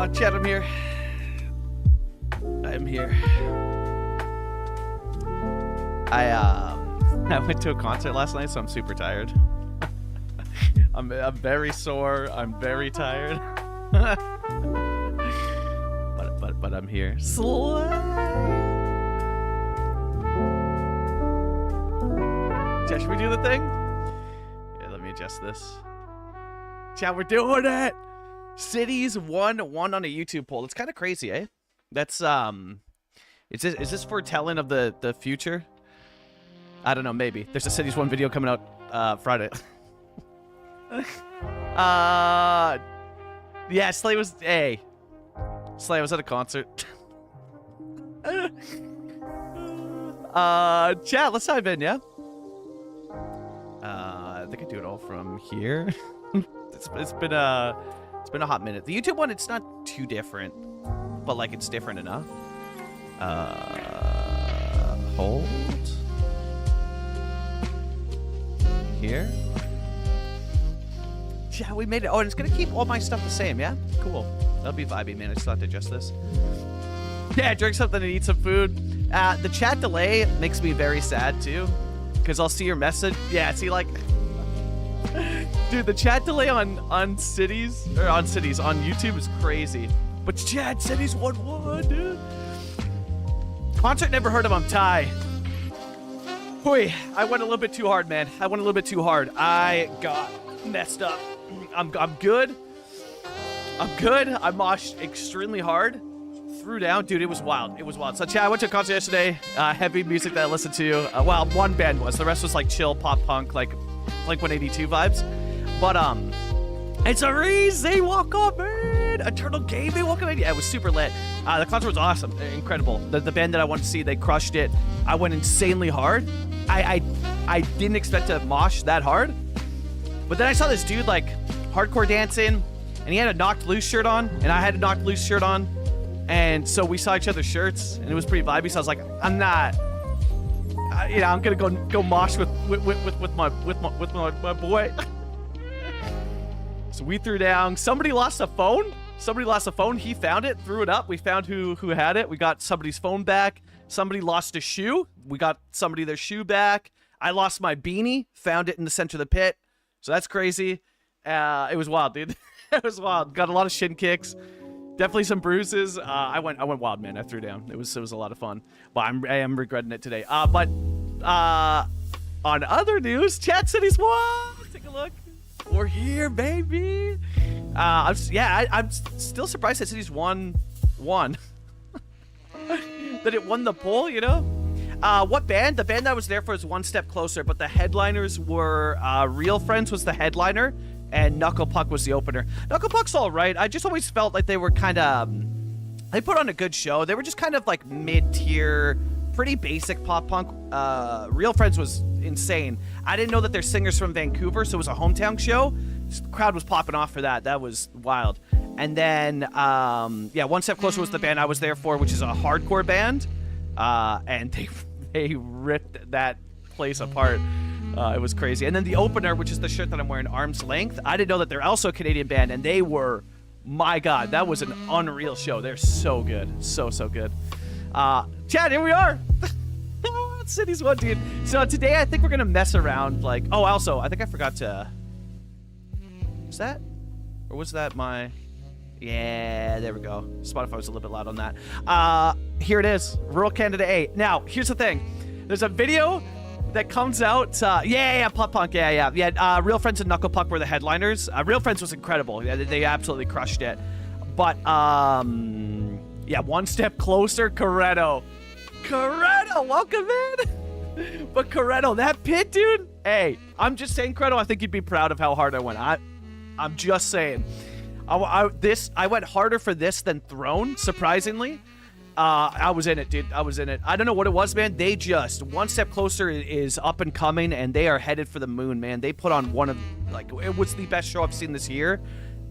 Chad, I'm here. I'm here. I went to a concert last night, so I'm super tired. I'm very sore. I'm very tired. but I'm here. Slay! Chad, should we do the thing? Yeah, let me adjust this. Chad, we're doing it! Cities won on a YouTube poll. It's kind of crazy, eh? That's is this foretelling of the future? I don't know, maybe. There's a Cities 1 video coming out Friday. Yeah, Slay was Slay was at a concert. Chat, let's dive in, yeah? I think I do it all from here. It's been a hot minute. The YouTube one, it's not too different, but like it's different enough. Hold here. Yeah, we made it. Oh, and it's gonna keep all my stuff the same. Yeah, cool. That'll be vibey, man. I just have to adjust this. Yeah, drink something and eat some food. The chat delay makes me very sad too, because I'll see your message. Yeah, see, like, dude, the chat delay on Cities on YouTube is crazy. But Chad, Cities 1-1, dude. Concert never heard of him. Ty. Boy, I went a little bit too hard, man. I went a little bit too hard. I got messed up. I'm good. I'm good. I moshed extremely hard. Threw down. Dude, it was wild. It was wild. So, Chad, I went to a concert yesterday. Heavy music that I listened to. Well, one band was. The rest was like chill pop punk, like 182 vibes. But, it's a reason they walk up, man. Eternal Game, they walk up. Yeah, it was super lit. The concert was awesome. Incredible. The band that I wanted to see, they crushed it. I went insanely hard. I didn't expect to mosh that hard. But then I saw this dude, like, hardcore dancing, and he had a Knocked Loose shirt on, and I had a Knocked Loose shirt on. And so we saw each other's shirts, and it was pretty vibey. So I was like, I'm not, I'm gonna go mosh with my boy. So we threw down. Somebody lost a phone. He found it, threw it up. We found who had it. We got somebody's phone back. Somebody lost a shoe. We got somebody their shoe back. I lost my beanie. Found it in the center of the pit. So that's crazy. It was wild, dude. It was wild. Got a lot of shin kicks. Definitely some bruises. I went wild, man. I threw down. It was a lot of fun. But I am regretting it today. But on other news, Chat Cities won. Take a look. We're here, baby. I'm still surprised that Cities won. That it won the poll, you know? What band? The band I was there for was One Step Closer, but the headliners were Real Friends was the headliner, and Knuckle Puck was the opener. Knuckle Puck's all right. I just always felt like they were kind of... they put on a good show. They were just kind of like mid-tier, pretty basic pop punk. Real Friends was insane. I didn't know that they're singers from Vancouver, so it was a hometown show. The crowd was popping off for that. That was wild. And then, One Step Closer was the band I was there for, which is a hardcore band. And they ripped that place apart. It was crazy. And then the opener, which is the shirt that I'm wearing, Arm's Length. I didn't know that they're also a Canadian band, and they were, my God, that was an unreal show. They're so good. So good. Chad, here we are. Cities 1, dude. So today I think we're going to mess around. Like, oh, also, I think I forgot to... Was that? Or was that my... Yeah, there we go. Spotify was a little bit loud on that. Here it is. Rural Canada 8. Now, here's the thing. There's a video that comes out. Pop punk. Yeah. Real Friends and Knuckle Puck were the headliners. Real Friends was incredible. Yeah, they absolutely crushed it. But, One Step Closer, Coretto. Coretto, welcome in. But Coretto, that pit, dude. Hey, I'm just saying, Coretto, I think you'd be proud of how hard I went. I'm just saying. I went harder for this than Throne, surprisingly. I was in it, dude. I was in it. I don't know what it was, man. They just, One Step Closer is up and coming, and they are headed for the moon, man. They put on one of, like, it was the best show I've seen this year,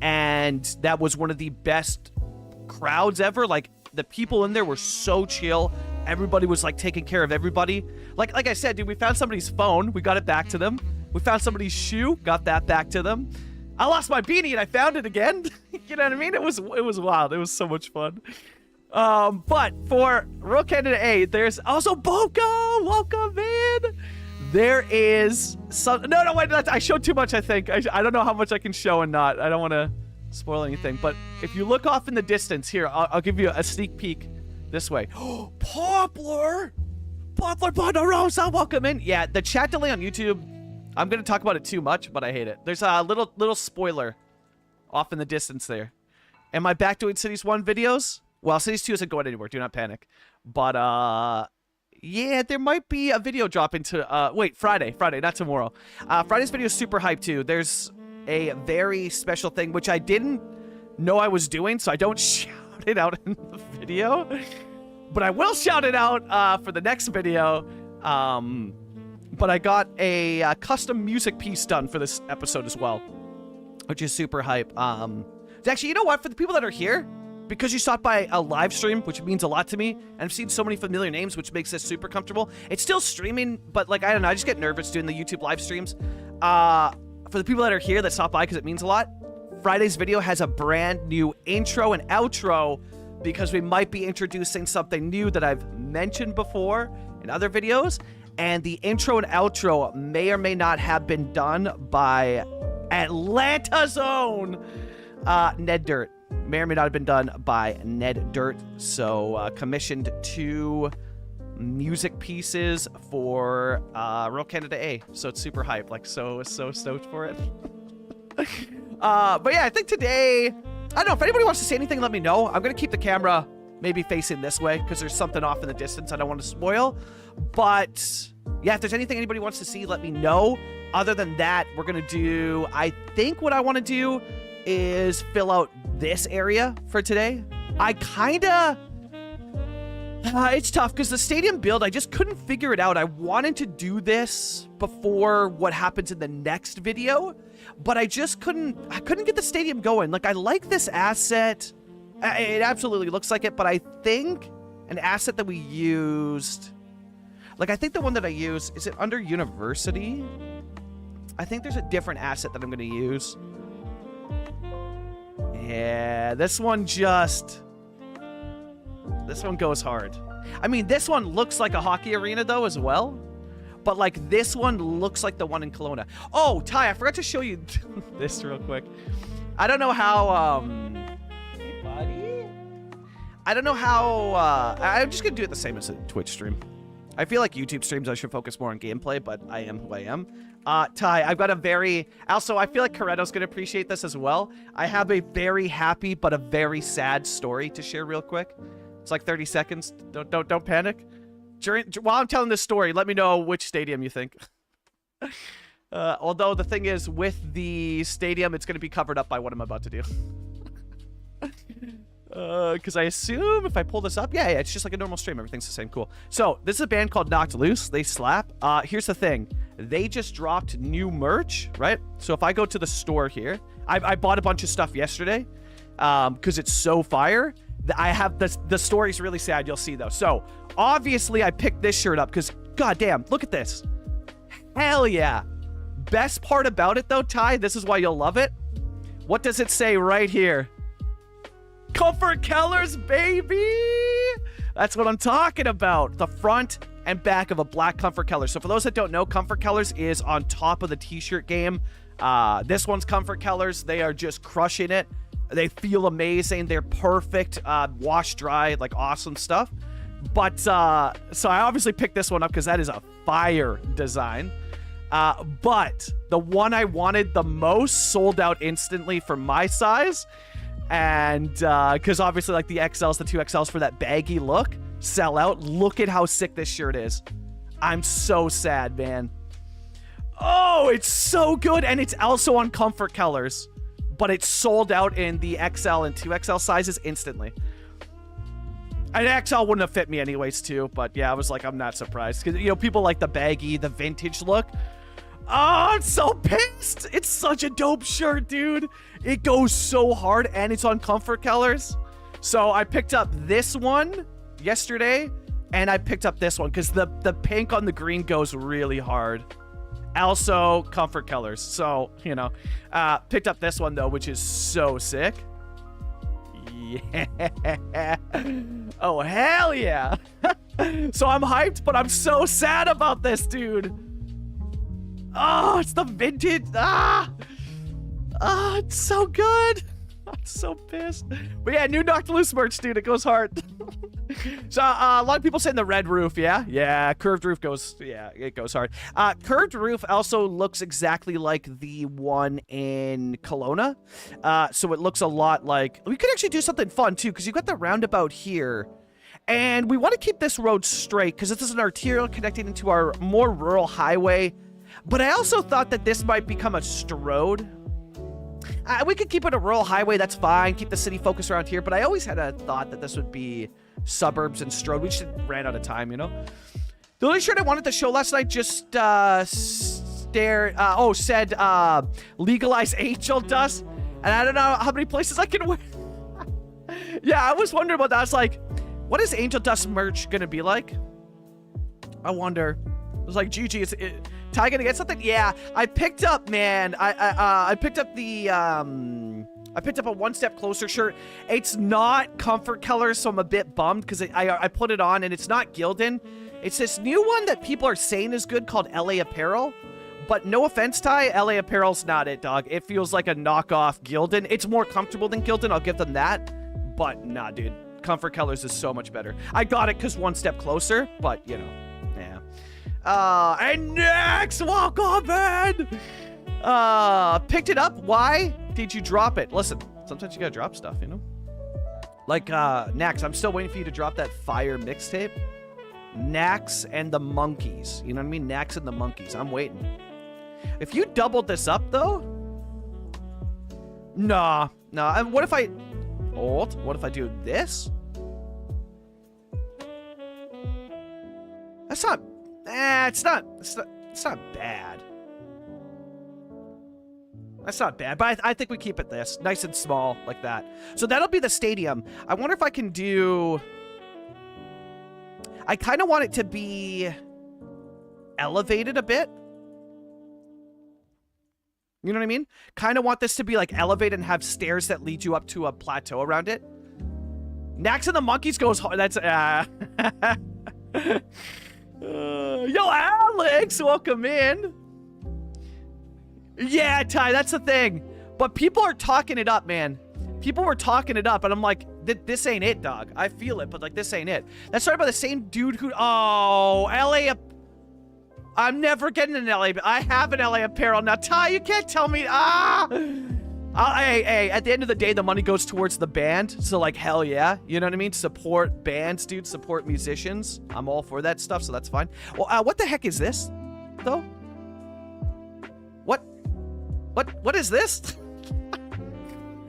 and that was one of the best crowds ever. Like, the people in there were so chill. Everybody was, like, taking care of everybody. Like I said, dude, we found somebody's phone. We got it back to them. We found somebody's shoe. Got that back to them. I lost my beanie and I found it again. You know what I mean? It was wild. It was so much fun. But for Real Canada A, there's also Boko. Welcome, man. There is some. No, wait. I showed too much. I think I don't know how much I can show and not. I don't want to spoil anything. But if you look off in the distance here, I'll give you a sneak peek this way. Poplar Ponderosa, welcome in. Yeah, the chat delay on YouTube. I'm gonna talk about it too much, but I hate it. There's a little spoiler off in the distance there. Am I back doing Cities 1 videos? Well, Cities 2 isn't going anywhere. Do not panic. But yeah, there might be a video drop into wait, Friday, not tomorrow. Friday's video is super hyped too. There's a very special thing which I didn't know I was doing, so I don't shout it out in the video. But I will shout it out for the next video. But I got a custom music piece done for this episode as well, which is super hype. Actually, you know what? For the people that are here, because you stopped by a live stream, which means a lot to me, and I've seen so many familiar names, which makes this super comfortable. It's still streaming, but like, I don't know, I just get nervous doing the YouTube live streams. For the people that are here that stop by, because it means a lot, Friday's video has a brand new intro and outro, because we might be introducing something new that I've mentioned before in other videos. And the intro and outro may or may not have been done by Atlanta's own Ned Dirt. May or may not have been done by Ned Dirt. So commissioned 2 music pieces for Real Canada A. So it's super hype. Like, so stoked for it. But yeah, I think today, I don't know, if anybody wants to say anything, let me know. I'm going to keep the camera maybe facing this way because there's something off in the distance I don't want to spoil. But yeah, if there's anything anybody wants to see, let me know. Other than that, we're going to do, I think what I want to do is fill out this area for today. I kind of, it's tough because the stadium build, I just couldn't figure it out. I wanted to do this before what happens in the next video, but I just couldn't get the stadium going. Like, I like this asset. It absolutely looks like it, but I think an asset that we used, like, I think the one that I use, is it under university? I think there's a different asset that I'm going to use. Yeah, this one goes hard. I mean, this one looks like a hockey arena, though, as well. But, like, this one looks like the one in Kelowna. Oh, Ty, I forgot to show you this real quick. I don't know how, hey, buddy. I don't know how, I'm just going to do it the same as a Twitch stream. I feel like YouTube streams, I should focus more on gameplay, but I am who I am. Ty, I've got a very... Also, I feel like Corretto's going to appreciate this as well. I have a very happy but a very sad story to share real quick. It's like 30 seconds. Don't panic. While I'm telling this story, let me know which stadium you think. Although the thing is, with the stadium, it's going to be covered up by what I'm about to do. Because I assume if I pull this up, yeah, it's just like a normal stream. Everything's the same. Cool. So this is a band called Knocked Loose. They slap. Here's the thing. They just dropped new merch, right? So if I go to the store here, I bought a bunch of stuff yesterday because it's so fire. I have the story's really sad. You'll see though. So obviously I picked this shirt up because goddamn, look at this. Hell yeah. Best part about it though, Ty, this is why you'll love it. What does it say right here? Comfort Colors, baby! That's what I'm talking about. The front and back of a black Comfort Colors. So for those that don't know, Comfort Colors is on top of the t-shirt game. This one's Comfort Colors. They are just crushing it. They feel amazing. They're perfect. Wash, dry, like awesome stuff. But, so I obviously picked this one up because that is a fire design. But the one I wanted the most sold out instantly for my size. And because obviously like the XLs, the 2XLs for that baggy look sell out. Look at how sick this shirt is. I'm so sad, man. Oh, it's so good. And it's also on Comfort Colors, but it's sold out in the XL and 2XL sizes instantly. An XL wouldn't have fit me anyways too, but yeah, I was like, I'm not surprised because, you know, people like the baggy, the vintage look. Oh, I'm so pissed. It's such a dope shirt, dude. It goes so hard and it's on Comfort Colors. So I picked up this one yesterday and I picked up this one because the pink on the green goes really hard. Also, comfort colors. So, you know, picked up this one, though, which is so sick. Yeah. Oh, hell yeah. So I'm hyped, but I'm so sad about this, dude. Oh, it's the vintage. It's so good. I'm so pissed. But yeah, new Knocked Loose merch, dude. It goes hard. So a lot of people saying the red roof, yeah, curved roof goes, yeah, it goes hard. Curved roof also looks exactly like the one in Kelowna, so it looks a lot like, we could actually do something fun too, because you got the roundabout here, and we want to keep this road straight because this is an arterial connecting into our more rural highway. But I also thought that this might become a road. We could keep it a rural highway, that's fine, keep the city focused around here, but I always had a thought that this would be suburbs and Strode. We just ran out of time, you know? The only shirt I wanted to show last night just said legalize angel dust, and I don't know how many places I can wear. Yeah, I was wondering about that. I was like, what is angel dust merch gonna be like? I wonder. I was like, GG, is Ty gonna get something? Yeah, I picked up, man. I picked up the I picked up a One Step Closer shirt. It's not comfort colors, so I'm a bit bummed because I put it on and it's not Gildan. It's this new one that people are saying is good called LA Apparel. But no offense, Ty, LA Apparel's not it, dog. It feels like a knockoff Gildan. It's more comfortable than Gildan, I'll give them that. But nah, dude. Comfort colors is so much better. I got it because One Step Closer, but you know, yeah. And next, welcome, man. Picked it up. Why did you drop it? Listen, sometimes you gotta drop stuff, you know? Like, Nax, I'm still waiting for you to drop that fire mixtape. Nax and the Monkeys. You know what I mean? Nax and the Monkeys. I'm waiting. If you doubled this up, though? Nah. And what if I... Hold. What if I do this? That's not... It's not bad. That's not bad, but I think we keep it this. Nice and small, like that. So that'll be the stadium. I wonder if I can do... I kind of want it to be elevated a bit. You know what I mean? Kind of want this to be like elevated and have stairs that lead you up to a plateau around it. Nax and the Monkeys goes hard. That's... yo, Alex, welcome in. Yeah, Ty, that's the thing. But people are talking it up, man. People were talking it up, and I'm like, this ain't it, dog. I feel it, but like, this ain't it. That's started by the same dude who... Oh, LA... I'm never getting an LA... I have an LA Apparel. Now, Ty, you can't tell me... Hey, at the end of the day, the money goes towards the band. So, like, hell yeah. You know what I mean? Support bands, dude. Support musicians. I'm all for that stuff, so that's fine. Well, what the heck is this, though? What is this?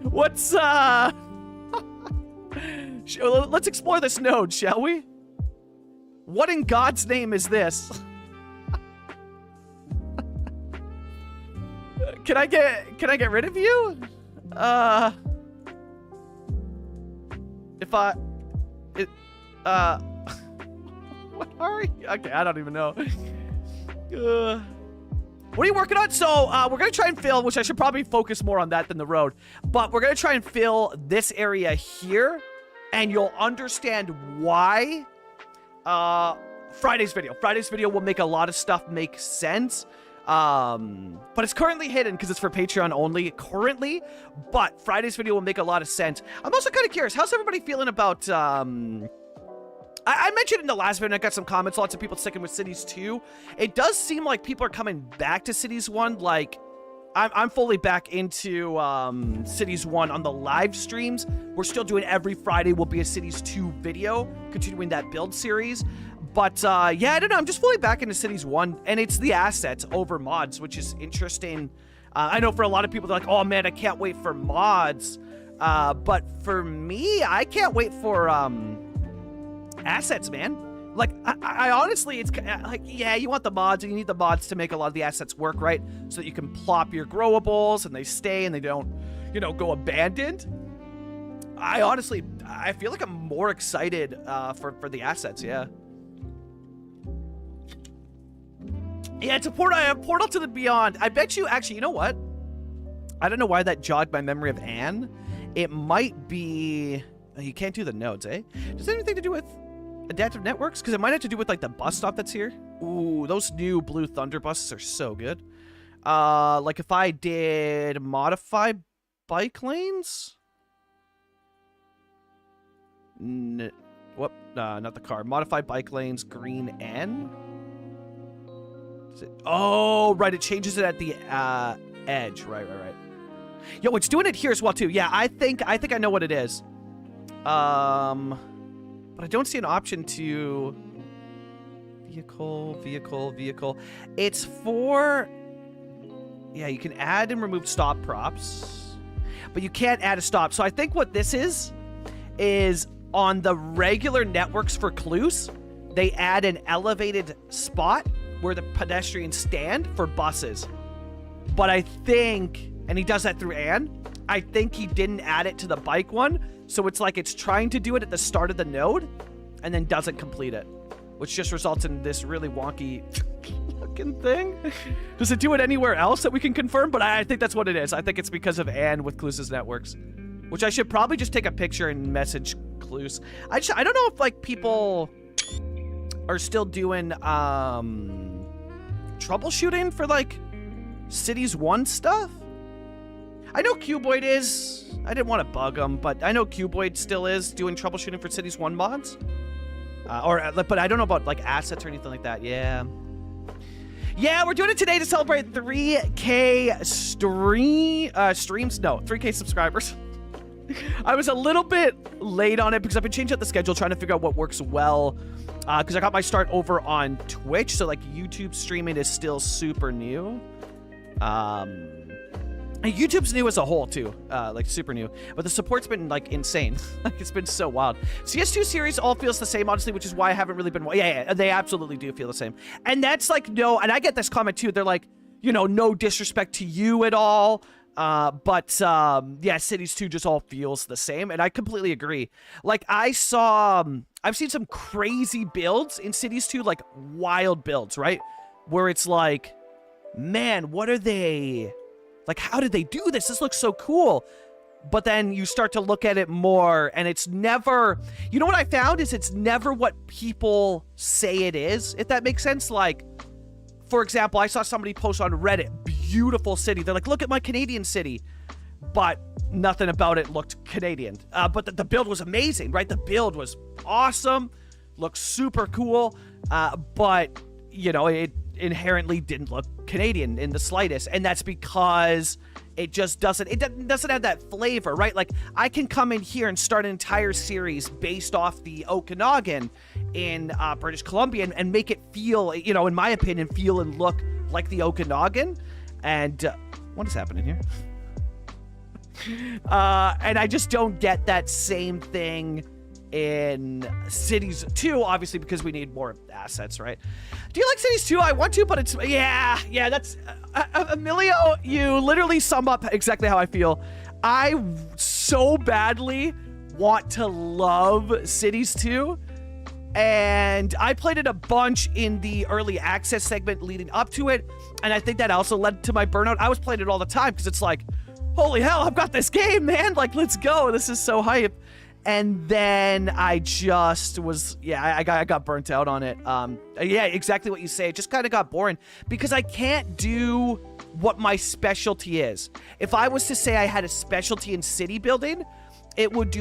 What's, let's explore this node, shall we? What in God's name is this? Can I get rid of you? What are you? Okay, I don't even know. What are you working on? So, we're gonna try and fill, which I should probably focus more on that than the road, but we're gonna try and fill this area here, and you'll understand why. Friday's video will make a lot of stuff make sense. But it's currently hidden because it's for Patreon only currently, but Friday's video will make a lot of sense. I'm also kind of curious, how's everybody feeling about, I mentioned in the last video, I got some comments, lots of people sticking with Cities 2. It does seem like people are coming back to Cities 1, like, I'm fully back into, Cities 1 on the live streams. We're still doing every Friday will be a Cities 2 video, continuing that build series. But, yeah, I don't know, I'm just fully back into Cities 1, and it's the assets over mods, which is interesting. I know for a lot of people, they're like, oh man, I can't wait for mods. But for me, I can't wait for, assets, man. Like, I honestly, it's like, yeah, you want the mods, and you need the mods to make a lot of the assets work, right? So that you can plop your growables, and they stay, and they don't, you know, go abandoned. I feel like I'm more excited, for the assets, yeah. Yeah, it's a portal to the beyond. I bet you, actually, you know what? I don't know why that jogged my memory of Anne. It might be... You can't do the nodes, eh? Does it have anything to do with adaptive networks? Because it might have to do with, like, the bus stop that's here. Ooh, those new Blue Thunder buses are so good. Like, if I did modify bike lanes? Whoop, not the car. Modify bike lanes, green N? Oh, right, it changes it at the edge. Right. Yo, it's doing it here as well too. Yeah, I think I know what it is. But I don't see an option to vehicle. It's for, yeah, you can add and remove stop props, but you can't add a stop. So I think what this is on the regular networks for Cluse, they add an elevated spot where the pedestrians stand for buses. But I think, and he does that through Anne, I think he didn't add it to the bike one, so it's like it's trying to do it at the start of the node and then doesn't complete it, which just results in this really wonky looking thing. Does it do it anywhere else that we can confirm? But I think that's what it is. I think it's because of Anne with Cluse's networks, which I should probably just take a picture and message Cluse. I don't know if, like, people are still doing troubleshooting for, like, Cities 1 stuff. I know Cuboid is. I didn't want to bug him, but I know Cuboid still is doing troubleshooting for Cities 1 mods. But I don't know about, like, assets or anything like that. Yeah, we're doing it today to celebrate 3K streams. No, 3K subscribers. I was a little bit late on it because I've been changing up the schedule, trying to figure out what works well. Because I got my start over on Twitch, so, like, YouTube streaming is still super new. YouTube's new as a whole too, like super new, but the support's been, like, insane. Like, it's been so wild. CS2 series all feels the same, honestly, which is why I haven't really been. Yeah, they absolutely do feel the same. And that's like, no, and I get this comment too. They're like, you know, no disrespect to you at all. But yeah, Cities 2 just all feels the same, and I completely agree. Like, I've seen some crazy builds in Cities 2, like wild builds, right? Where it's like, man, what are they? Like, how did they do this? This looks so cool. But then you start to look at it more, and it's never... You know what I found is it's never what people say it is, if that makes sense. Like, for example, I saw somebody post on Reddit, beautiful city. They're like, look at my Canadian city. But nothing about it looked Canadian. But the build was amazing, right? The build was awesome. Looked super cool. But, you know, it inherently didn't look Canadian in the slightest, and that's because it just doesn't have that flavor, right? Like, I can come in here and start an entire series based off the Okanagan in British Columbia and make it feel, you know, in my opinion, feel and look like the Okanagan. And what is happening here? And I just don't get that same thing in Cities 2, obviously, because we need more assets, right? Do you like Cities 2? I want to, but it's... Yeah, that's... Emilio, you literally sum up exactly how I feel. I so badly want to love Cities 2, and I played it a bunch in the early access segment leading up to it, and I think that also led to my burnout. I was playing it all the time, because it's like, holy hell, I've got this game, man! Like, let's go! This is so hype. And then I just was, I got burnt out on it. Yeah, exactly what you say. It just kind of got boring because I can't do what my specialty is. If I was to say I had a specialty in city building, it would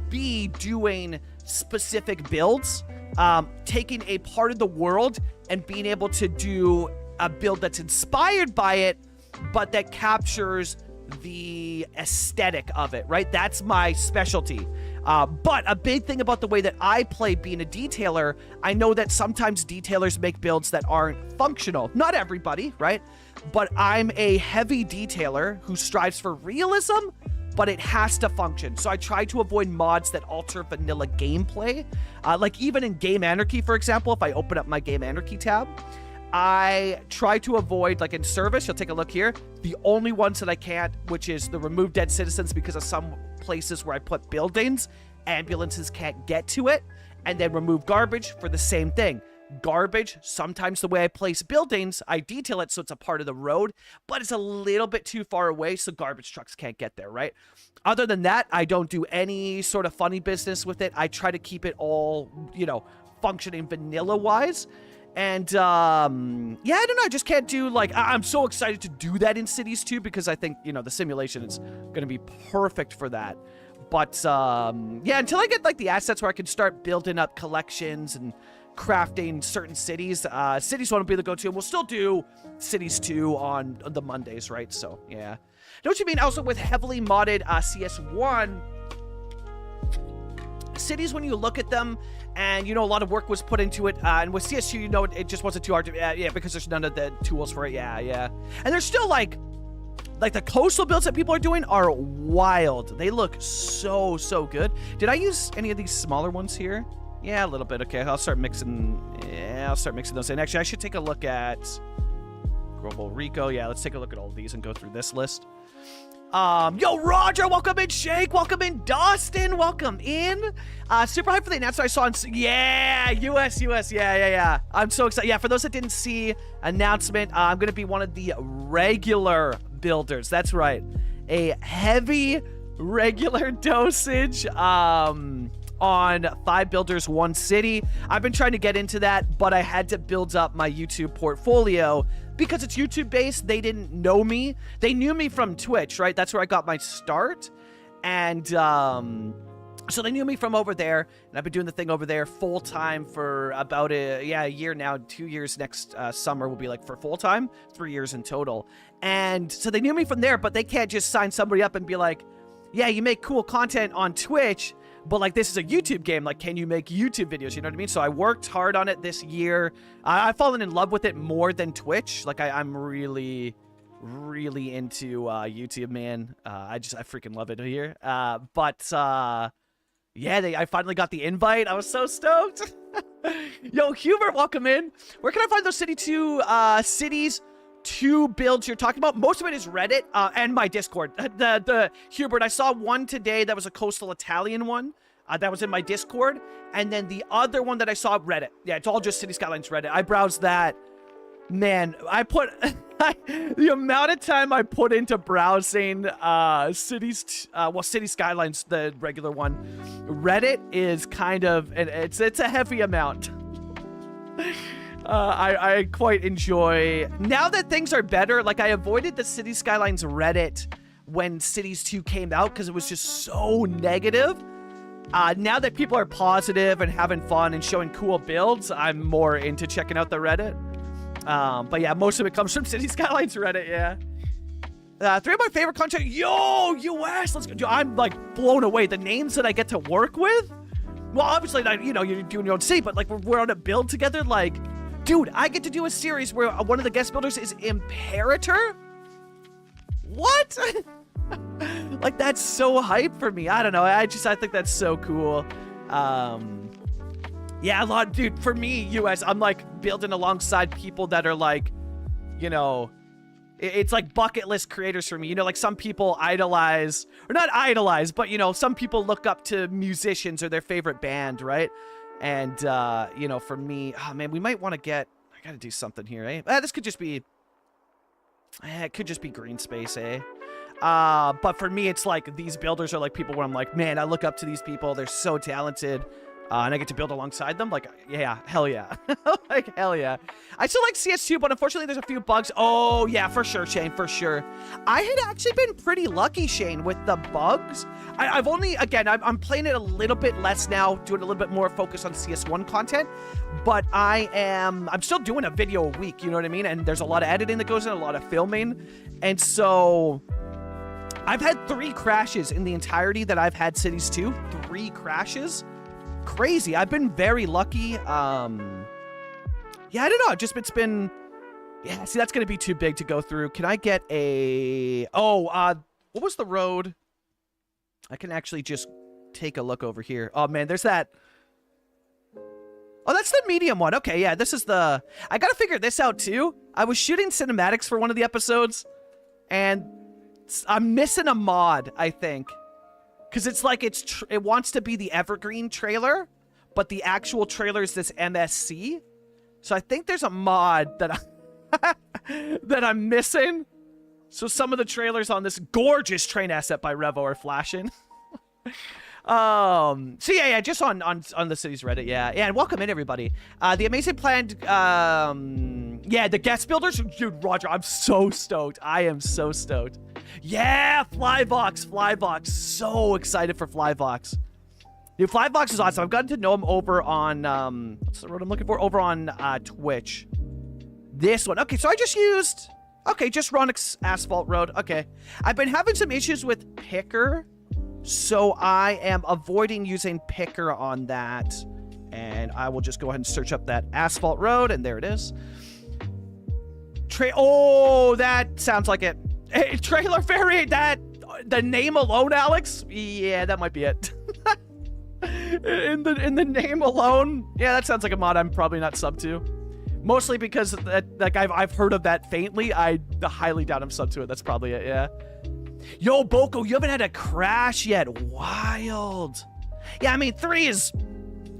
be doing specific builds, taking a part of the world and being able to do a build that's inspired by it, but that captures the aesthetic of it, right? That's my specialty. But a big thing about the way that I play being a detailer, I know that sometimes detailers make builds that aren't functional. Not everybody, right? But I'm a heavy detailer who strives for realism, but it has to function. So I try to avoid mods that alter vanilla gameplay. Like even in Game Anarchy, for example, if I open up my Game Anarchy tab, I try to avoid, like in Service, you'll take a look here, the only ones that I can't, which is the remove dead citizens because of some places where I put buildings, ambulances can't get to it, and then remove garbage for the same thing. garbage. Sometimes the way I place buildings, I detail it so it's a part of the road, but it's a little bit too far away so garbage trucks can't get there, right? Other than that, I don't do any sort of funny business with it. I try to keep it all, you know, functioning vanilla-wise. And, yeah, I don't know. I just can't do, like, I'm so excited to do that in Cities 2 because I think, you know, the simulation is going to be perfect for that. But, yeah, until I get, like, the assets where I can start building up collections and crafting certain cities, Cities 1 will be the go-to. We'll still do Cities 2 on the Mondays, right? So, yeah. Know what you mean? Also, with heavily modded CS1, cities, when you look at them, and, you know, a lot of work was put into it, and with CS2, you know, it just wasn't too hard to, yeah, because there's none of the tools for it, yeah. And there's still, like the coastal builds that people are doing are wild. They look so good. Did I use any of these smaller ones here? Yeah, a little bit. Okay, I'll start mixing those in. Actually, I should take a look at Global Rico. Yeah, let's take a look at all of these and go through this list. Yo, Roger, welcome in. Shake, welcome in. Dustin, welcome in. Super hyped for the announcement I saw on, yeah, US, yeah. I'm so excited. Yeah, for those that didn't see announcement, I'm going to be one of the regular builders. That's right. A heavy regular dosage, on 5 builders, 1 city. I've been trying to get into that, but I had to build up my YouTube portfolio because it's YouTube based. They didn't know me. They knew me from Twitch, right? That's where I got my start. And so they knew me from over there, and I've been doing the thing over there full time for about a year now. 2 years next summer will be like for full time, 3 years in total. And so they knew me from there, but they can't just sign somebody up and be like, yeah, you make cool content on Twitch, but, like, this is a YouTube game. Like, can you make YouTube videos? You know what I mean? So I worked hard on it this year. I've fallen in love with it more than Twitch. Like, I'm really into YouTube, man. I freaking love it here. Yeah, I finally got the invite. I was so stoked. Yo, Hubert, welcome in. Where can I find those cities 2 builds you're talking about? Most of it is Reddit and my Discord. The Hubert, I saw one today that was a coastal Italian one that was in my Discord, and then the other one that I saw, Reddit. Yeah, it's all just City Skylines Reddit. I browsed that. Man, I put the amount of time I put into browsing City Skylines, the regular one. Reddit is kind of, it's a heavy amount. I quite enjoy, now that things are better, like I avoided the City Skylines Reddit when Cities 2 came out because it was just so negative. Now that people are positive and having fun and showing cool builds, I'm more into checking out the Reddit. But yeah, most of it comes from City Skylines Reddit, yeah. 3 of my favorite content, yo, US, let's go. Dude, I'm like blown away. The names that I get to work with, well, obviously, you know, you're doing your own city, but like we're on a build together, like, dude, I get to do a series where one of the guest builders is Imperator? What? Like, that's so hype for me. I don't know. I think that's so cool. Yeah, dude, for me, US, I'm like building alongside people that are like, you know, it's like bucket list creators for me. You know, like some people idolize, or not idolize, but, you know, some people look up to musicians or their favorite band, right? And, you know, for me, oh man, we might want to I got to do something here, eh? This could just be, it could just be green space, eh? But for me, it's like these builders are like people where I'm like, man, I look up to these people. They're so talented. And I get to build alongside them. Like, yeah, hell yeah. Like, hell yeah. I still like CS2, but unfortunately there's a few bugs. Oh, yeah, for sure, Shane, for sure. I had actually been pretty lucky, Shane, with the bugs. I've only, again, I'm playing it a little bit less now, doing a little bit more focus on CS1 content, but I'm still doing a video a week, you know what I mean? And there's a lot of editing that goes in, a lot of filming. And so I've had 3 crashes in the entirety that I've had Cities 2. 3 crashes. Crazy. I've been very lucky. Yeah, I don't know. It's been, yeah, see, that's going to be too big to go through. Can I get what was the road? I can actually just take a look over here. Oh man, there's that. Oh, that's the medium one. Okay, yeah, this is the, I got to figure this out too. I was shooting cinematics for one of the episodes and I'm missing a mod, I think. Because it's like it wants to be the Evergreen trailer, but the actual trailer is this MSC. So I think there's a mod that that I'm missing. So some of the trailers on this gorgeous train asset by Revo are flashing. So yeah, just on the city's Reddit, yeah, and welcome in everybody. The amazing planned, yeah, the guest builders, dude, Roger, I'm so stoked. I am so stoked. Yeah, Flyvox, so excited for Flyvox. Dude, Flyvox is awesome. I've gotten to know him over on, what's the road I'm looking for? Over on Twitch. This one, okay, so I just used, okay, just Ronix Asphalt Road, okay. I've been having some issues with Picker, so I am avoiding using Picker on that, and I will just go ahead and search up that Asphalt Road, and there it is. Oh, that sounds like it. Hey, trailer fairy, that, the name alone, Alex? Yeah, that might be it. in the name alone, yeah, that sounds like a mod I'm probably not sub to. Mostly because like I've heard of that faintly. I highly doubt I'm sub to it. That's probably it, yeah. Yo, Boko, you haven't had a crash yet. Wild. Yeah, I mean, 3 is...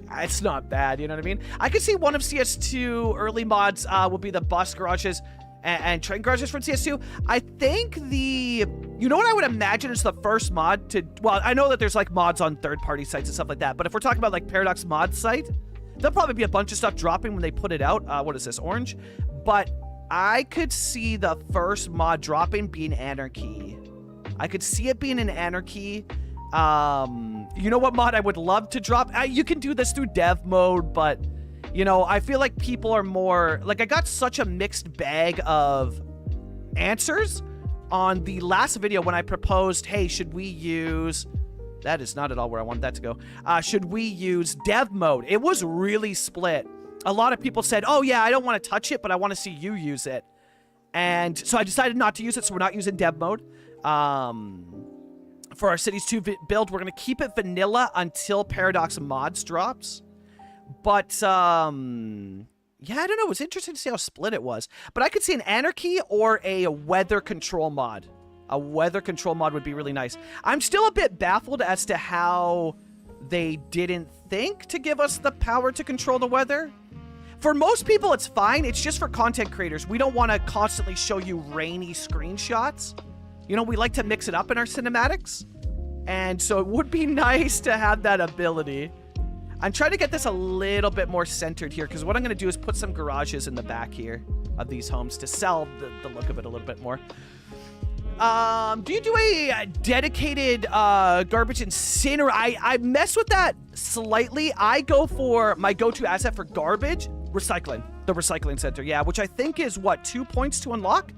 It's not bad, you know what I mean? I could see one of CS2 early mods will be the bus garages and train garages from CS2. I think the... You know what I would imagine is the first mod to... Well, I know that there's, like, mods on third-party sites and stuff like that, but if we're talking about, like, Paradox mod site, there'll probably be a bunch of stuff dropping when they put it out. What is this, orange? But I could see the first mod dropping being Anarchy. I could see it being an Anarchy. You know what mod I would love to drop? You can do this through dev mode, but, you know, I feel like people are more... Like, I got such a mixed bag of answers on the last video when I proposed, hey, should we use... That is not at all where I wanted that to go. Should we use dev mode? It was really split. A lot of people said, oh, yeah, I don't want to touch it, but I want to see you use it. And so I decided not to use it, so we're not using dev mode. For our Cities 2 build, we're going to keep it vanilla until Paradox Mods drops. But, yeah, I don't know. It was interesting to see how split it was. But I could see an Anarchy or a weather control mod. A weather control mod would be really nice. I'm still a bit baffled as to how they didn't think to give us the power to control the weather. For most people, it's fine. It's just for content creators. We don't want to constantly show you rainy screenshots. You know, we like to mix it up in our cinematics. And so it would be nice to have that ability. I'm trying to get this a little bit more centered here, because what I'm going to do is put some garages in the back here of these homes to sell the look of it a little bit more. Do you do a dedicated garbage incinerator? I mess with that slightly. I go for my go-to asset for garbage, recycling. The recycling center, yeah, which I think is, what, 2 points to unlock?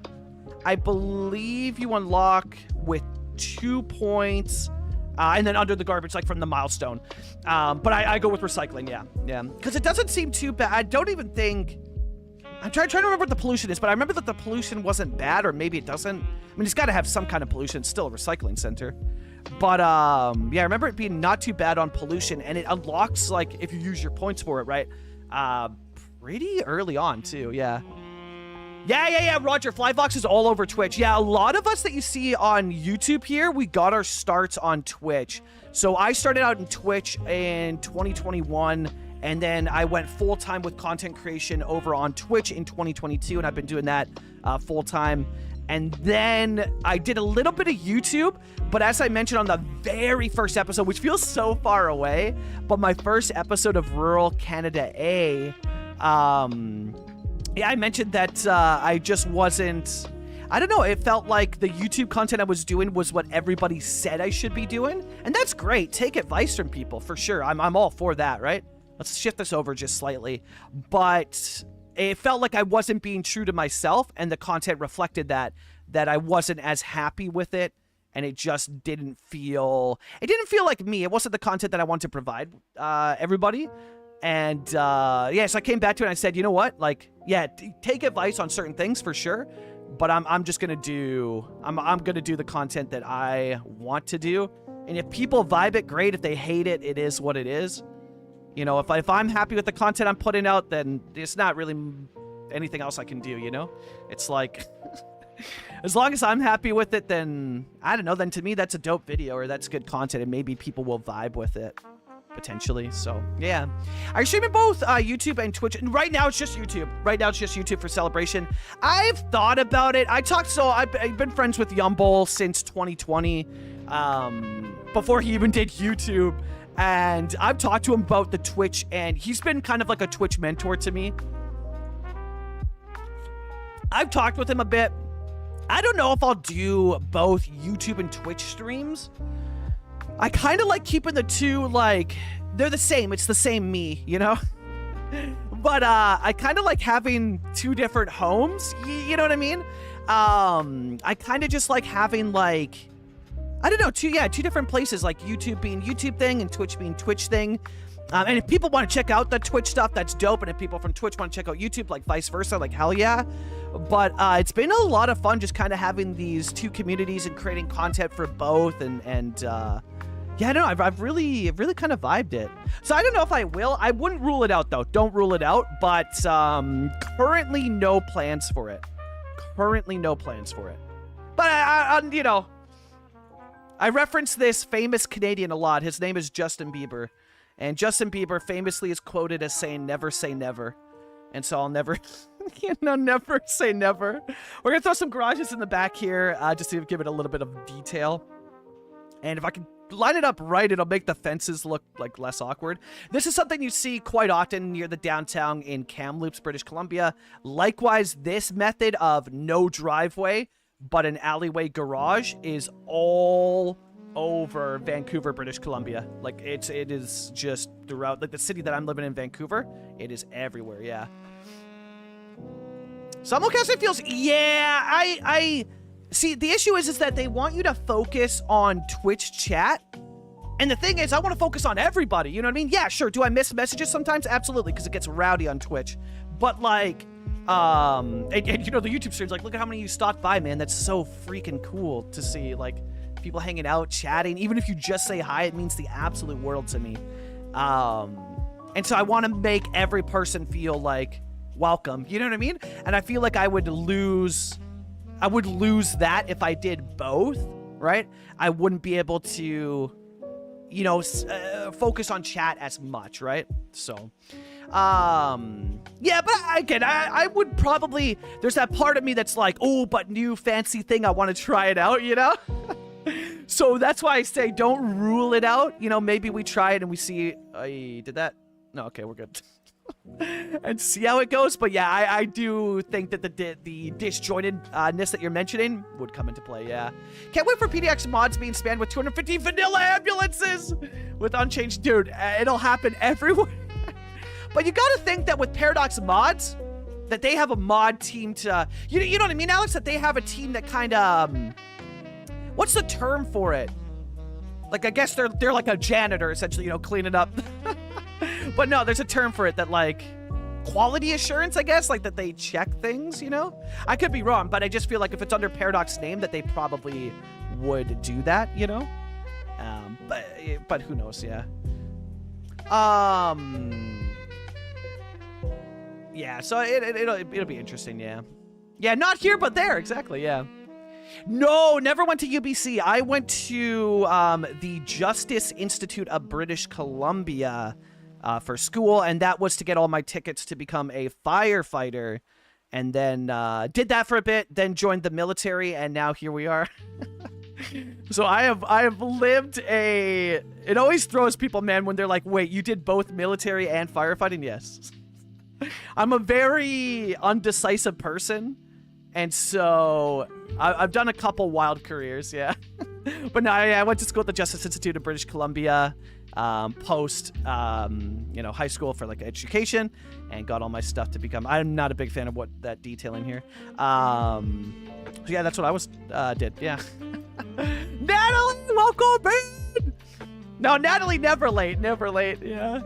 I believe you unlock with 2 points, and then under the garbage, like from the milestone. But I go with recycling, yeah. Because it doesn't seem too bad. I don't even think... I'm trying to remember what the pollution is, but I remember that the pollution wasn't bad, or maybe it doesn't. I mean, it's got to have some kind of pollution. It's still a recycling center. But, yeah, I remember it being not too bad on pollution, and it unlocks, like, if you use your points for it, right? Pretty early on, too, yeah. Yeah, Roger, Flyvox is all over Twitch. Yeah, a lot of us that you see on YouTube here, we got our starts on Twitch. So I started out in Twitch in 2021, and then I went full-time with content creation over on Twitch in 2022, and I've been doing that full-time. And then I did a little bit of YouTube, but as I mentioned on the very first episode, which feels so far away, but my first episode of Rural Canada A, yeah, I mentioned that I just wasn't... I don't know, it felt like the YouTube content I was doing was what everybody said I should be doing, and that's great. Take advice from people, for sure. I'm all for that, right? Let's shift this over just slightly. But it felt like I wasn't being true to myself, and the content reflected that I wasn't as happy with it, and it just didn't feel... It didn't feel like me. It wasn't the content that I wanted to provide everybody. And, yeah, so I came back to it and I said, you know what? Like, yeah, take advice on certain things for sure, but I'm just gonna do... I'm gonna do the content that I want to do. And if people vibe it, great. If they hate it, it is what it is. You know, if I'm happy with the content I'm putting out, then it's not really anything else I can do, you know? It's like, as long as I'm happy with it, then, I don't know, then to me that's a dope video or that's good content and maybe people will vibe with it. potentially. So yeah, are you streaming both YouTube and Twitch? And right now it's just YouTube. Right now it's just YouTube for Celebration. I've thought about it. I've been friends with Yumble since 2020, before he even did YouTube, and I've talked to him about the Twitch, and he's been kind of like a Twitch mentor to me. I've talked with him a bit. I don't know if I'll do both YouTube and Twitch streams. I kind of like keeping the two, like, they're the same. It's the same me, you know? But I kind of like having two different homes. You know what I mean? I kind of just like having, like, I don't know, two different places, like YouTube being YouTube thing and Twitch being Twitch thing. And if people want to check out the Twitch stuff, that's dope. And if people from Twitch want to check out YouTube, like vice versa, like hell yeah. But it's been a lot of fun just kind of having these two communities and creating content for both. And yeah, I don't know. I've really kind of vibed it. So I don't know if I will. I wouldn't rule it out, though. Don't rule it out. But currently no plans for it. But, you know, I reference this famous Canadian a lot. His name is Justin Bieber. And Justin Bieber famously is quoted as saying, never say never. And so I'll never, never say never. We're going to throw some garages in the back here just to give it a little bit of detail. And if I can line it up right, it'll make the fences look like less awkward. This is something you see quite often near the downtown in Kamloops, British Columbia. Likewise, this method of no driveway, but an alleyway garage is all over Vancouver, British Columbia. Like it is just throughout, like the city that I'm living in, Vancouver, it is everywhere. Yeah. Simulcasting feels, yeah, I see, the issue is that they want you to focus on Twitch chat. And the thing is, I want to focus on everybody. You know what I mean? Yeah, sure. Do I miss messages sometimes? Absolutely, because it gets rowdy on Twitch. But like, and you know, the YouTube streams, like, look at how many you stopped by, man. That's so freaking cool to see, like, people hanging out, chatting. Even if you just say hi, it means the absolute world to me. And so I want to make every person feel like welcome. You know what I mean? And I feel like I would lose that if I did both, right? I wouldn't be able to, you know, focus on chat as much, right? So, yeah, but again, I would probably, there's that part of me that's like, oh, but new fancy thing, I want to try it out, you know? So that's why I say don't rule it out. You know, maybe we try it and we see, did that? No, okay, we're good. And see how it goes. But yeah, I do think that the disjointedness that you're mentioning would come into play. Yeah, can't wait for PDX mods being spanned with 250 vanilla ambulances with unchanged. Dude, it'll happen everywhere. But you gotta think that with Paradox mods, that they have a mod team to, you know what I mean, Alex? That they have a team that kind of, what's the term for it? Like, I guess they're like a janitor, essentially, you know, cleaning up. But no, there's a term for it that, like, quality assurance, I guess, like that they check things, you know? I could be wrong, but I just feel like if it's under Paradox name that they probably would do that, you know? But who knows, yeah. Yeah, so it'll be interesting, yeah. Yeah, not here, but there, exactly, yeah. No, never went to UBC. I went to the Justice Institute of British Columbia for school, and that was to get all my tickets to become a firefighter. And then did that for a bit, then joined the military, and now here we are. So I have lived a... It always throws people, man, when they're like, wait, you did both military and firefighting? Yes. I'm a very undecisive person, and so I've done a couple wild careers, yeah. But no, I went to school at the Justice Institute of British Columbia, post, you know, high school for like education, and got all my stuff to become. I'm not a big fan of what that detailing here. So yeah, that's what I did. Yeah. Natalie, welcome in. No, Natalie, never late. Yeah.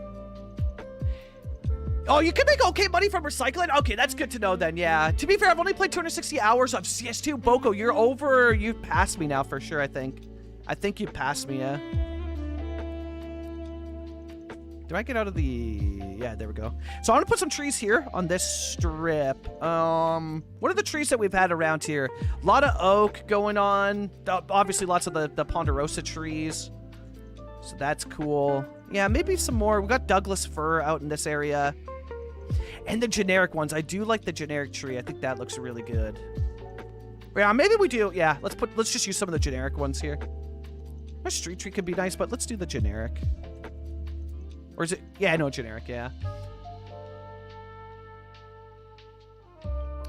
Oh, you can make okay money from recycling? Okay, that's good to know then, yeah. To be fair, I've only played 260 hours of CS2. Boko, you've passed me now for sure, I think. I think you passed me, yeah. Do I get out of the... Yeah, there we go. So I'm gonna put some trees here on this strip. What are the trees that we've had around here? A lot of oak going on. Obviously, lots of the ponderosa trees. So that's cool. Yeah, maybe some more. We got Douglas fir out in this area. And the generic ones. I do like the generic tree. I think that looks really good. Yeah, maybe we do. Yeah, let's just use some of the generic ones here. A street tree could be nice, but let's do the generic. Or is it? Yeah, no, generic, yeah.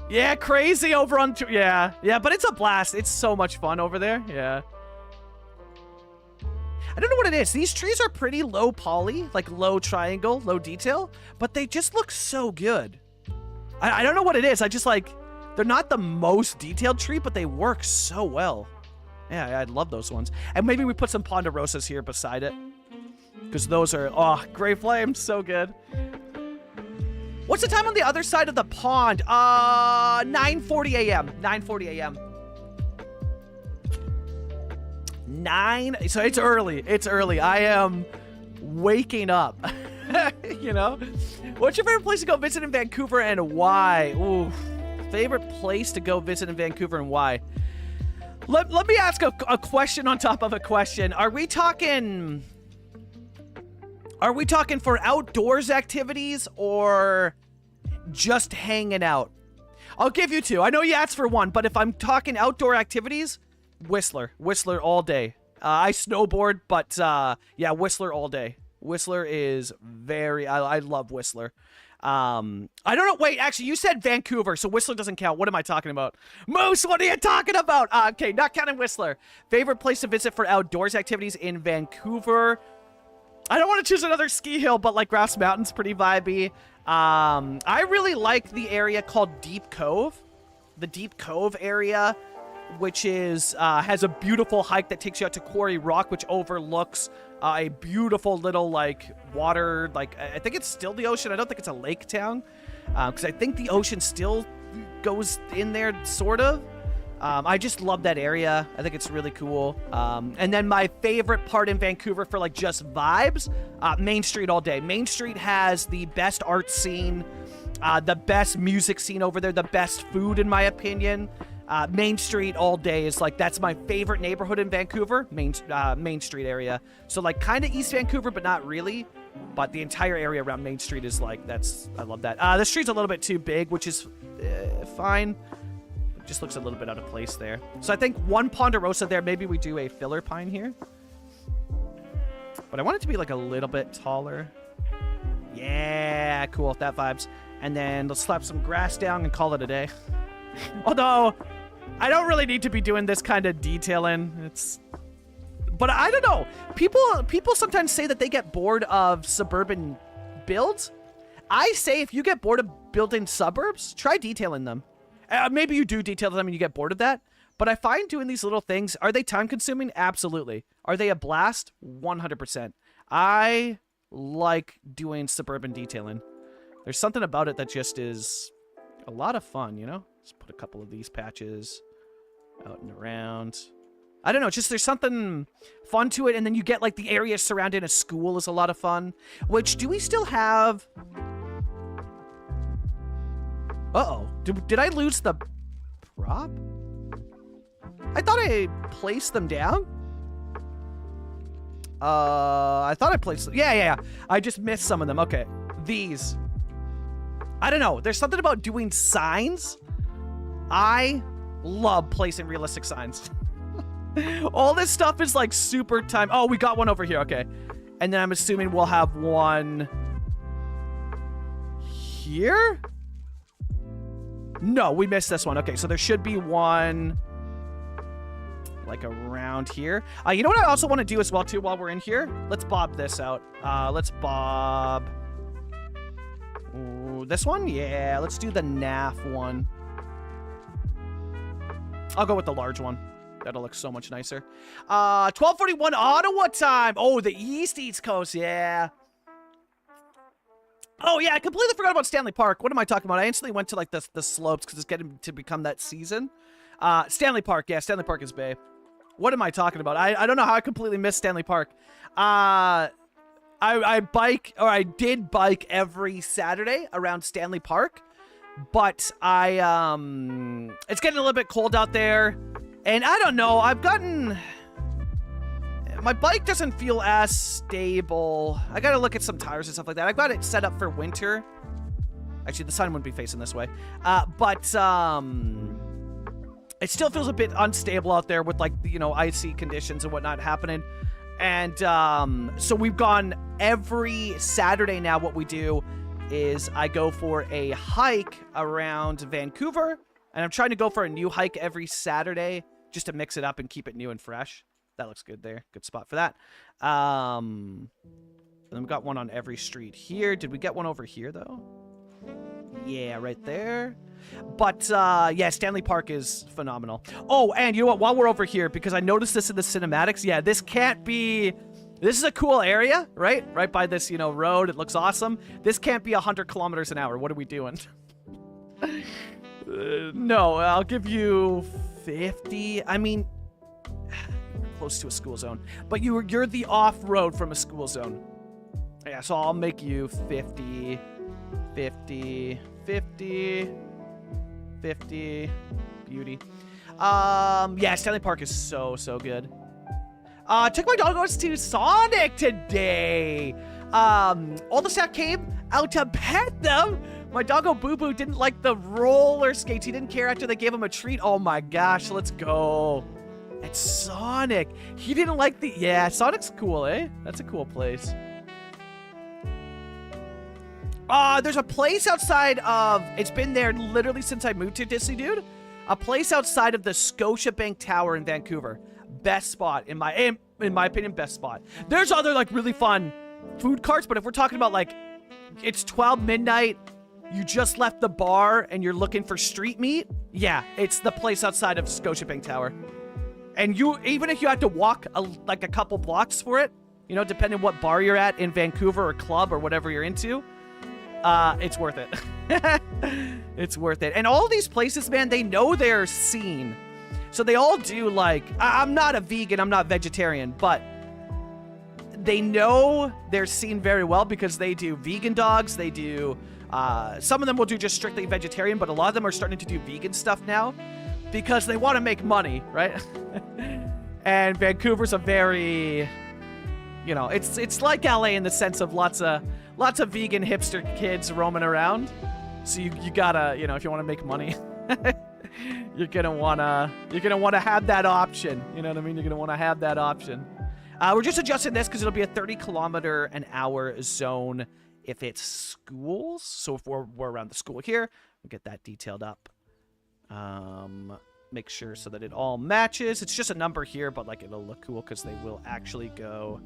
Yeah, crazy over on... Yeah, but it's a blast. It's so much fun over there. Yeah. I don't know what it is. These trees are pretty low poly, like low triangle, low detail, but they just look so good. I don't know what it is. I just like... They're not the most detailed tree, but they work so well. Yeah, I love those ones. And maybe we put some ponderosas here beside it. Because those are... Oh, Gray Flame, so good. What's the time on the other side of the pond? 9:40 a.m. 9:40 a.m. 9. So it's early. It's early. I am waking up. You know? What's your favorite place to go visit in Vancouver and why? Ooh, favorite place to go visit in Vancouver and why? Let me ask a question on top of a question. Are we talking for outdoors activities or just hanging out? I'll give you two. I know you asked for one, but if I'm talking outdoor activities, Whistler. Whistler all day. I snowboard, but yeah, Whistler all day. Whistler is very... I love Whistler. I don't know. Wait, actually, you said Vancouver, so Whistler doesn't count. What am I talking about? Moose, what are you talking about? Okay, not counting Whistler. Favorite place to visit for outdoors activities in Vancouver? I don't want to choose another ski hill, but like Grouse Mountain's pretty vibey. I really like the area called Deep Cove. The Deep Cove area, which is has a beautiful hike that takes you out to Quarry Rock, which overlooks a beautiful little like water, like I think it's still the ocean. I don't think it's a lake town, because I think the ocean still goes in there, sort of. I just love that area. I think it's really cool. And then my favorite part in Vancouver for like just vibes, Main Street all day. Main Street has the best art scene, the best music scene over there, the best food in my opinion. Main Street all day is like, that's my favorite neighborhood in Vancouver, Main Street area. So like kind of East Vancouver, but not really. But the entire area around Main Street is like, I love that. The street's a little bit too big, which is fine. It just looks a little bit out of place there. So I think one ponderosa there. Maybe we do a filler pine here. But I want it to be like a little bit taller. Yeah, cool. That vibes. And then let's slap some grass down and call it a day. Although, I don't really need to be doing this kind of detailing. But I don't know. People sometimes say that they get bored of suburban builds. I say if you get bored of building suburbs, try detailing them. Maybe you do detail them and you get bored of that. But I find doing these little things, are they time consuming? Absolutely. Are they a blast? 100%. I like doing suburban detailing. There's something about it that just is a lot of fun, you know? Let's put a couple of these patches out and around. I don't know, just there's something fun to it, and then you get like the area surrounding a school is a lot of fun. Which, do we still have... Uh-oh. Did I lose the prop? I thought I placed them down. I thought I placed them. Yeah. I just missed some of them. Okay. These. I don't know. There's something about doing signs. I love placing realistic signs. All this stuff is like super time. Oh, we got one over here. Okay. And then I'm assuming we'll have one here? No, we missed this one. Okay, so there should be one like around here. You know what I also want to do as well too while we're in here? Let's bob this out. Let's bob... Ooh, this one? Yeah, let's do the NAF one. I'll go with the large one. That'll look so much nicer. 12:41 Ottawa time. Oh, the East Coast, yeah. Oh, yeah, I completely forgot about Stanley Park. What am I talking about? I instantly went to, like, the slopes because it's getting to become that season. Stanley Park, yeah, Stanley Park is bae. What am I talking about? I don't know how I completely missed Stanley Park. I bike, or I did bike every Saturday around Stanley Park. But it's getting a little bit cold out there. And I don't know, I've gotten... my bike doesn't feel as stable. I gotta look at some tires and stuff like that. I've got it set up for winter. Actually, the sun wouldn't be facing this way. But it still feels a bit unstable out there with, like, you know, icy conditions and whatnot happening. And so we've gone every Saturday now. What we do is I go for a hike around Vancouver, and I'm trying to go for a new hike every Saturday just to mix it up and keep it new and fresh. That looks good there. Good spot for that. And then we got one on every street here. Did we get one over here, though? Yeah, right there. But, yeah, Stanley Park is phenomenal. Oh, and you know what? While we're over here, because I noticed this in the cinematics, yeah, this can't be... This is a cool area, right? Right by this, you know, road. It looks awesome. This can't be 100 kilometers an hour. What are we doing? No, I'll give you 50. I mean, close to a school zone. But you're the off-road from a school zone. Yeah, so I'll make you 50, 50, 50, 50. Beauty. Yeah, Stanley Park is so good. Took my doggos to Sonic today. All the staff came out to pet them. My doggo Boo Boo didn't like the roller skates. He didn't care after they gave him a treat. Oh my gosh, let's go. It's Sonic. He didn't like the... Yeah, Sonic's cool, eh? That's a cool place. There's a place outside of... It's been there literally since I moved to Disney, dude. A place outside of the Scotiabank Tower in Vancouver. Best spot, in my opinion, best spot. There's other, like, really fun food carts, but if we're talking about, like, it's 12 midnight, you just left the bar, and you're looking for street meat, yeah, it's the place outside of Scotiabank Tower. And even if you had to walk, like, a couple blocks for it, you know, depending what bar you're at in Vancouver or club or whatever you're into, it's worth it. It's worth it. And all these places, man, they know their scene. So they all do, like, I'm not a vegan, I'm not vegetarian, but they know their scene very well because they do vegan dogs, they do, some of them will do just strictly vegetarian, but a lot of them are starting to do vegan stuff now because they want to make money, right? And Vancouver's a very, you know, it's like LA in the sense of lots of vegan hipster kids roaming around. So you gotta, you know, if you want to make money, you're gonna wanna have that option. You know what I mean? You're gonna wanna have that option. We're just adjusting this because it'll be a 30-kilometer-an-hour zone if it's schools. So if we're around the school here, we'll get that detailed up. Make sure so that it all matches. It's just a number here, but like it'll look cool because they will actually go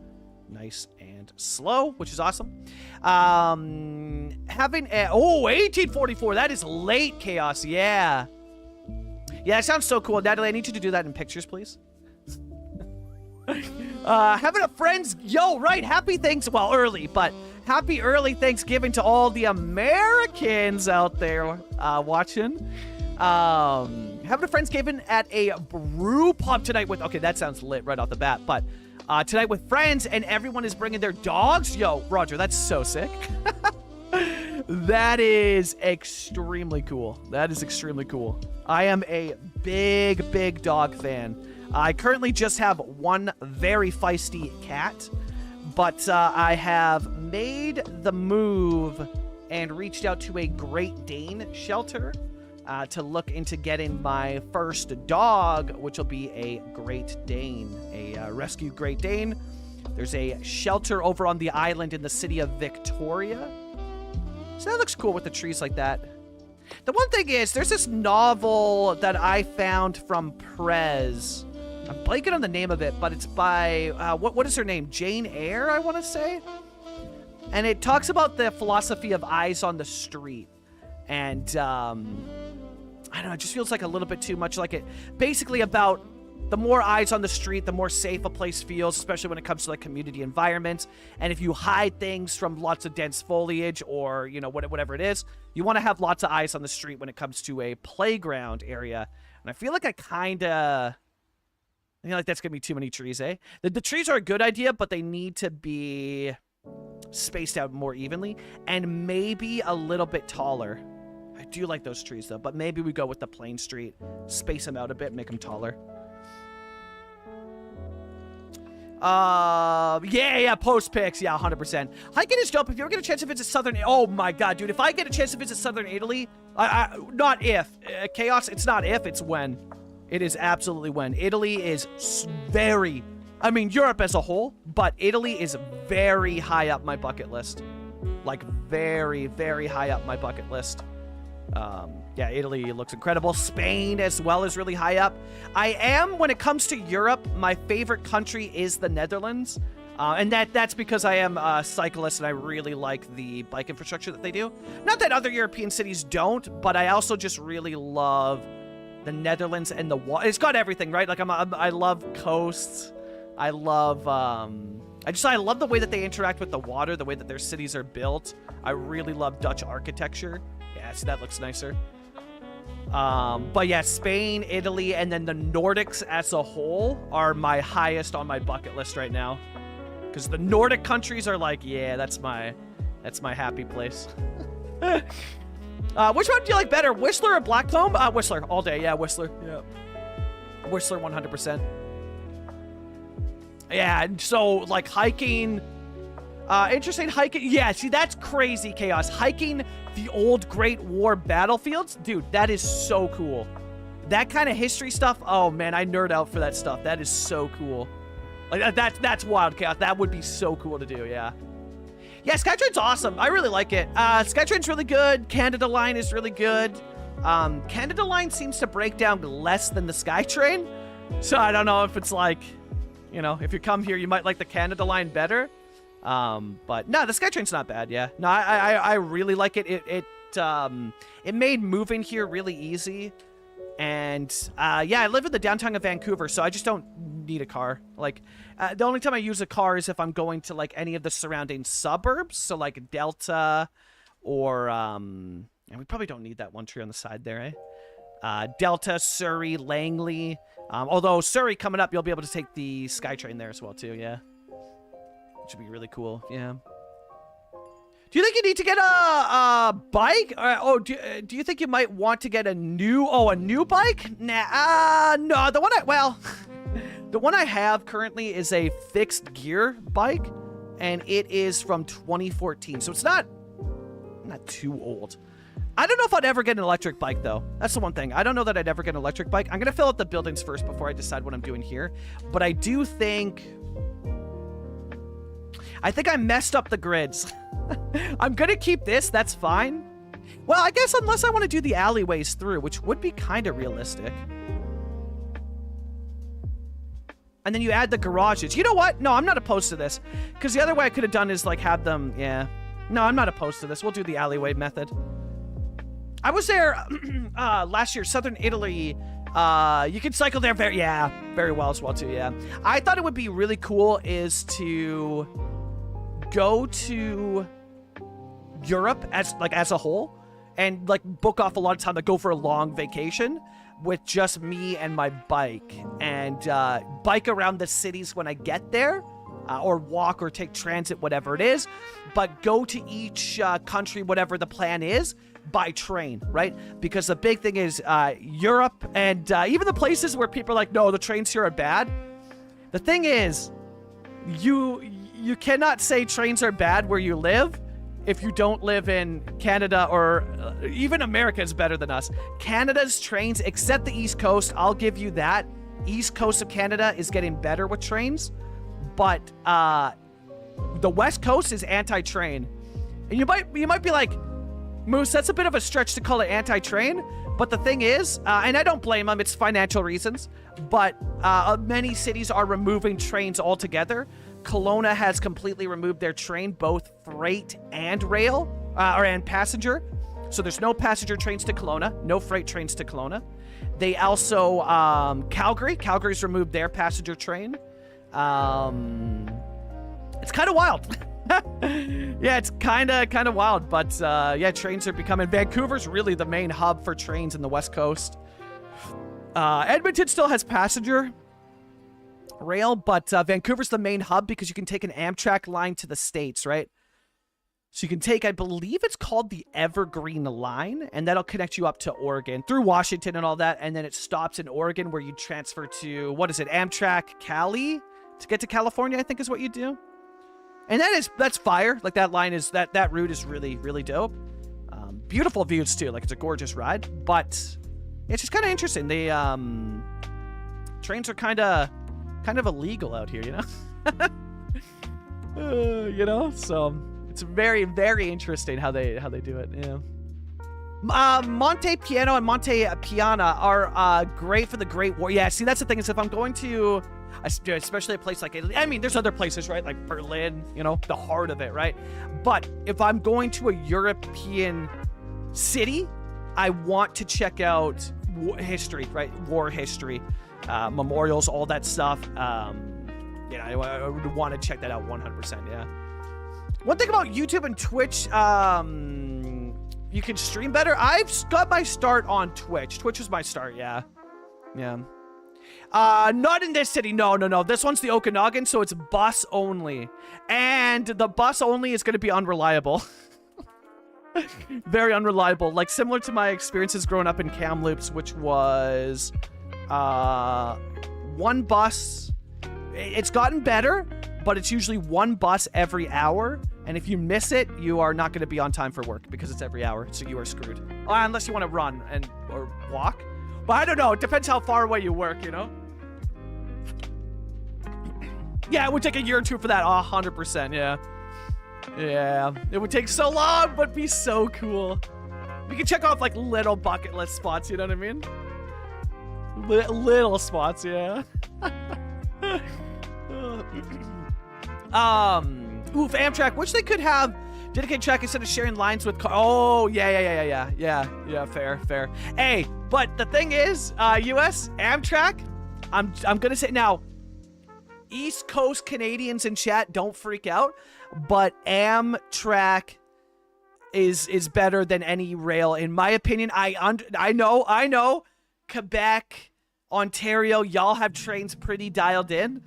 nice and slow, which is awesome. Having a 1844. That is late, Chaos. Yeah. Yeah, it sounds so cool. Natalie, I need you to do that in pictures, please. Having a friend's... Yo, right, happy well, early, but happy early Thanksgiving to all the Americans out there watching. Having a Friendsgiving at a brew pub tonight with... Okay, that sounds lit right off the bat, but tonight with friends, and everyone is bringing their dogs. Yo, Roger, that's so sick. That is extremely cool. That is extremely cool. I am a big dog fan. I currently just have one very feisty cat, but I have made the move and reached out to a Great Dane shelter to look into getting my first dog, which will be a Great Dane, a rescue Great Dane. There's a shelter over on the island in the city of Victoria. So that looks cool with the trees like that. The one thing is, there's this novel that I found from Prez. I'm blanking on the name of it, but it's by, what is her name? Jane Eyre, I want to say? And it talks about the philosophy of eyes on the street. And, I don't know, it just feels like a little bit too much like it. Basically about the more eyes on the street, the more safe a place feels, especially when it comes to like community environments. And if you hide things from lots of dense foliage or, you know, whatever it is, you want to have lots of eyes on the street when it comes to a playground area. And I feel like I feel like that's going to be too many trees, eh? The trees are a good idea, but they need to be spaced out more evenly and maybe a little bit taller. I do like those trees, though, but maybe we go with the plain street, space them out a bit, make them taller. Yeah, post picks. Yeah, 100%. Hiking is dope. If you ever get a chance to visit southern, oh my god, dude, if I get a chance to visit southern Italy, not if. Chaos, it's not if, it's when. It is absolutely when. Italy is very, I mean, Europe as a whole, but Italy is very high up my bucket list. Like, very, very high up my bucket list. Yeah, Italy looks incredible. Spain as well is really high up. When it comes to Europe, my favorite country is the Netherlands. And that's because I am a cyclist and I really like the bike infrastructure that they do. Not that other European cities don't, but I also just really love the Netherlands and the water. It's got everything, right? Like, I love coasts. I love, I love the way that they interact with the water, the way that their cities are built. I really love Dutch architecture. Yeah, so that looks nicer. But yeah, Spain, Italy, and then the Nordics as a whole are my highest on my bucket list right now. Because the Nordic countries are like, yeah, that's my happy place. Which one do you like better, Whistler or Blackcomb? Whistler, all day. Yeah, Whistler. Yeah. Whistler 100%. Yeah, and so, like, hiking... interesting hiking. Yeah, see, that's crazy, Chaos. Hiking the old Great War battlefields? Dude, that is so cool. That kind of history stuff, oh, man, I nerd out for that stuff. That is so cool. Like, that's wild, Chaos. That would be so cool to do, yeah. Yeah, Skytrain's awesome. I really like it. Skytrain's really good. Canada Line is really good. Canada Line seems to break down less than the Skytrain. So I don't know if it's like, you know, if you come here, you might like the Canada Line better. But no, the Skytrain's not bad. Yeah, no, I really like it. It made moving here really easy, and yeah, I live in the downtown of Vancouver, so I just don't need a car. Like, the only time I use a car is if I'm going to like any of the surrounding suburbs, so like Delta, or and we probably don't need that one tree on the side there, eh? Delta, Surrey, Langley. Although Surrey coming up, you'll be able to take the SkyTrain there as well too. Yeah. Which would be really cool, yeah. Do you think you need to get a bike? Or, do you think you might want to get a new bike? Nah, no, the one I have currently is a fixed gear bike, and it is from 2014, so it's not too old. I don't know if I'd ever get an electric bike, though. That's the one thing. I don't know that I'd ever get an electric bike. I'm gonna fill out the buildings first before I decide what I'm doing here, but I do think... I think I messed up the grids. I'm gonna keep this, that's fine. Well, I guess unless I want to do the alleyways through, which would be kind of realistic. And then you add the garages. You know what? No, I'm not opposed to this. Because the other way I could have done is like have them, yeah. No, I'm not opposed to this. We'll do the alleyway method. I was there last year, southern Italy. You can cycle there very well as well too, yeah. I thought it would be really cool is to go to Europe as a whole and like book off a lot of time to go for a long vacation with just me and my bike and bike around the cities when I get there, or walk or take transit, whatever it is, but go to each country, whatever the plan is, by train, right? Because the big thing is Europe and even the places where people are like, no, the trains here are bad. The thing is, you cannot say trains are bad where you live if you don't live in Canada, or even America is better than us. Canada's trains, except the East Coast, I'll give you that. East Coast of Canada is getting better with trains, but the West Coast is anti-train. And you might be like, Moose, that's a bit of a stretch to call it anti-train, but the thing is, and I don't blame them, it's financial reasons, but many cities are removing trains altogether. Kelowna has completely removed their train, both freight and rail, and passenger. So there's no passenger trains to Kelowna, no freight trains to Kelowna. They also, Calgary's removed their passenger train. It's kind of wild. Yeah, it's kind of wild, but yeah, trains are becoming... Vancouver's really the main hub for trains in the West Coast. Edmonton still has passenger rail, but Vancouver's the main hub because you can take an Amtrak line to the States, right? So you can take, I believe it's called the Evergreen Line, and that'll connect you up to Oregon through Washington and all that, and then it stops in Oregon where you transfer to, what is it, Amtrak Cali to get to California, I think is what you do. And that's fire. Like that line is, that route is really, really dope. Beautiful views too. Like it's a gorgeous ride, but it's just kind of interesting. The trains are kind of illegal out here, you know? You know, so it's very, very interesting how they do it. Yeah. Monte Piano and Monte Piana are great for the Great War. Yeah, see, that's the thing is if I'm going to, especially a place like Italy, I mean, there's other places, right? Like Berlin, you know, the heart of it, right? But if I'm going to a European city, I want to check out history, right? War history, memorials, all that stuff. You know, I would want to check that out 100%, yeah. One thing about YouTube and Twitch, you can stream better. I've got my start on Twitch. Twitch was my start, yeah. Yeah. Not in this city, no. This one's the Okanagan, so it's bus only. And the bus only is going to be unreliable. Very unreliable. Like, similar to my experiences growing up in Kamloops, which was one bus. It's gotten better, but it's usually one bus every hour. And if you miss it, you are not going to be on time for work because it's every hour. So you are screwed. Unless you want to run or walk. But I don't know. It depends how far away you work, you know? Yeah, it would take a year or two for that. 100%, yeah. Yeah. It would take so long, but be so cool. You can check off, like, little bucket list spots, you know what I mean? Little spots, yeah. Oof, Amtrak, which they could have dedicated track instead of sharing lines with oh, yeah, fair. Hey, but the thing is, US, Amtrak, I'm gonna say now, East Coast Canadians in chat, don't freak out, but Amtrak is better than any rail, in my opinion. I know, Quebec, Ontario, y'all have trains pretty dialed in.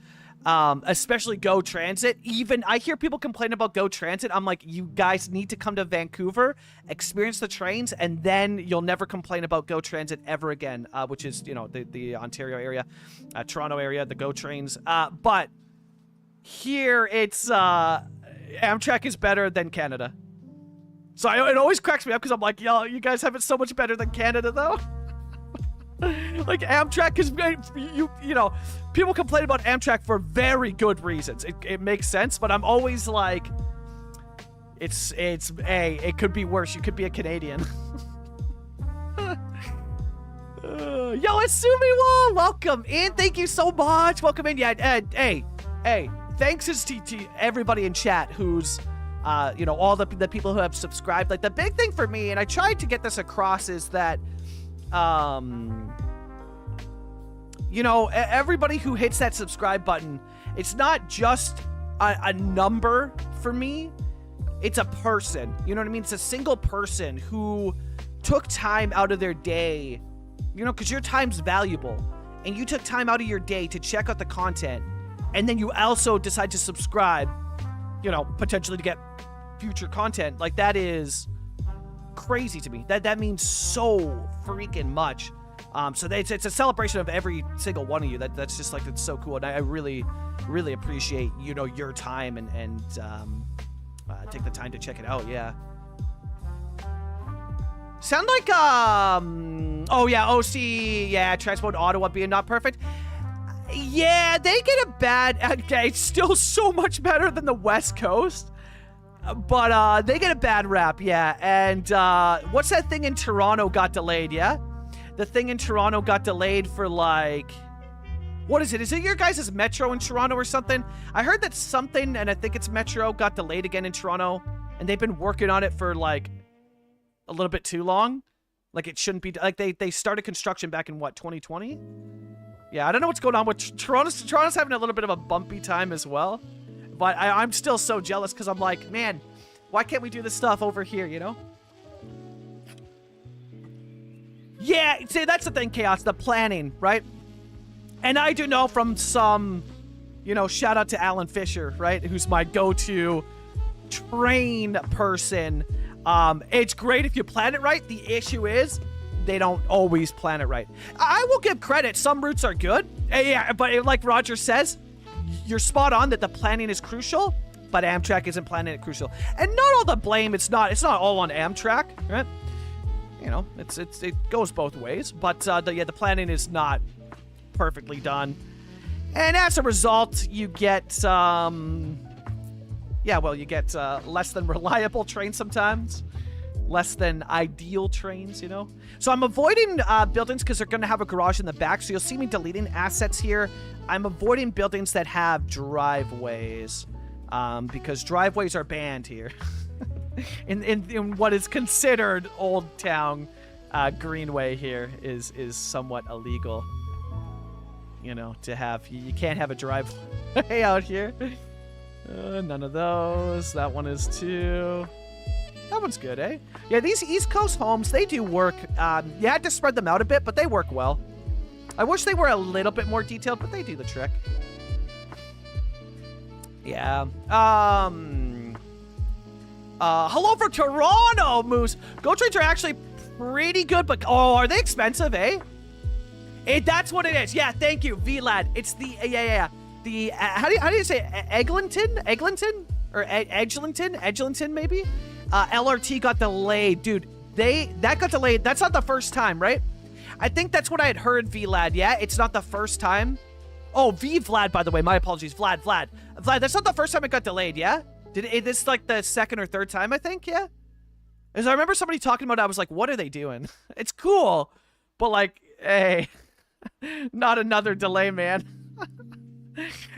Especially Go Transit. Even I hear people complain about Go Transit. I'm like, you guys need to come to Vancouver, experience the trains, and then you'll never complain about Go Transit ever again, which is, you know, the Ontario area, Toronto area, the Go trains. But here it's Amtrak is better than Canada. So it always cracks me up because I'm like, y'all, you guys have it so much better than Canada though. Like Amtrak is, you know, people complain about Amtrak for very good reasons. It makes sense, but I'm always like, it could be worse. You could be a Canadian. Yo, it's Sumiwa, welcome in. Thank you so much. Welcome in. Yeah, hey, thanks to everybody in chat who's, you know, all the people who have subscribed. Like the big thing for me, and I tried to get this across, is that, you know, everybody who hits that subscribe button, it's not just a number for me, it's a person. You know what I mean? It's a single person who took time out of their day, you know, because your time's valuable, and you took time out of your day to check out the content, and then you also decide to subscribe, you know, potentially to get future content. Like, that is crazy to me. That means so freaking much. So it's a celebration of every single one of you. That's just like, it's so cool, and I really, really appreciate, you know, your time and take the time to check it out. Yeah. Sound like oh yeah, OC, yeah, Transport Ottawa being not perfect. Yeah, they get a bad. Okay, it's still so much better than the West Coast. But they get a bad rap, yeah. And what's that thing in Toronto got delayed, yeah? The thing in Toronto got delayed for, like, what is it? Is it your guys' Metro in Toronto or something? I heard that something, and I think it's Metro, got delayed again in Toronto, and they've been working on it for, like, a little bit too long. Like, it shouldn't be, like, they started construction back in, what, 2020? Yeah, I don't know what's going on with Toronto's having a little bit of a bumpy time as well. But I'm still so jealous because I'm like, man, why can't we do this stuff over here, you know? Yeah, see, that's the thing, Chaos, the planning, right? And I do know from some, you know, shout out to Alan Fisher, right? Who's my go-to train person. It's great if you plan it right. The issue is they don't always plan it right. I will give credit. Some routes are good. Yeah, but like Roger says, you're spot on that the planning is crucial, but Amtrak isn't planning it crucial. And not all the blame, it's not all on Amtrak, right? You know, it goes both ways, but the planning is not perfectly done. And as a result, you get you get less than reliable trains sometimes. Less than ideal trains, you know? So I'm avoiding buildings because they're going to have a garage in the back. So you'll see me deleting assets here. I'm avoiding buildings that have driveways because driveways are banned here. in what is considered Old Town Greenway here is somewhat illegal. You know, to have... You can't have a driveway out here. None of those. That one is too... That one's good, eh? Yeah, these East Coast homes, they do work. You had to spread them out a bit, but they work well. I wish they were a little bit more detailed, but they do the trick. Yeah. Hello for Toronto, Moose. Go trains are actually pretty good, but... Oh, are they expensive, eh? That's what it is. Yeah, thank you, VLAD. It's the... The... how do you say... Eglinton? Or Edgelington, maybe? LRT got delayed. Dude, that got delayed. That's not the first time, right? I think that's what I had heard, VLAD. Yeah, it's not the first time. Oh, VLAD, by the way. My apologies. Vlad, that's not the first time it got delayed, yeah? This is like the second or third time, I think, yeah? As I remember somebody talking about it, I was like, what are they doing? It's cool, but like, hey, not another delay, man.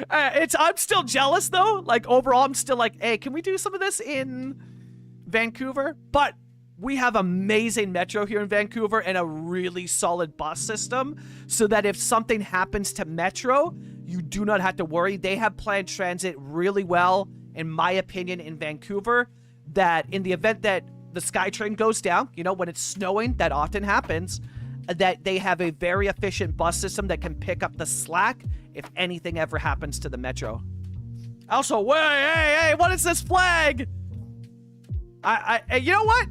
I'm still jealous, though. Like, overall, I'm still like, hey, can we do some of this in... Vancouver? But we have amazing metro here in Vancouver and a really solid bus system so that if something happens to metro, you do not have to worry. They have planned transit really well, in my opinion, in Vancouver, that in the event that the SkyTrain goes down, you know, when it's snowing, that often happens, that they have a very efficient bus system that can pick up the slack if anything ever happens to the metro. Also, hey, what is this flag? You know what?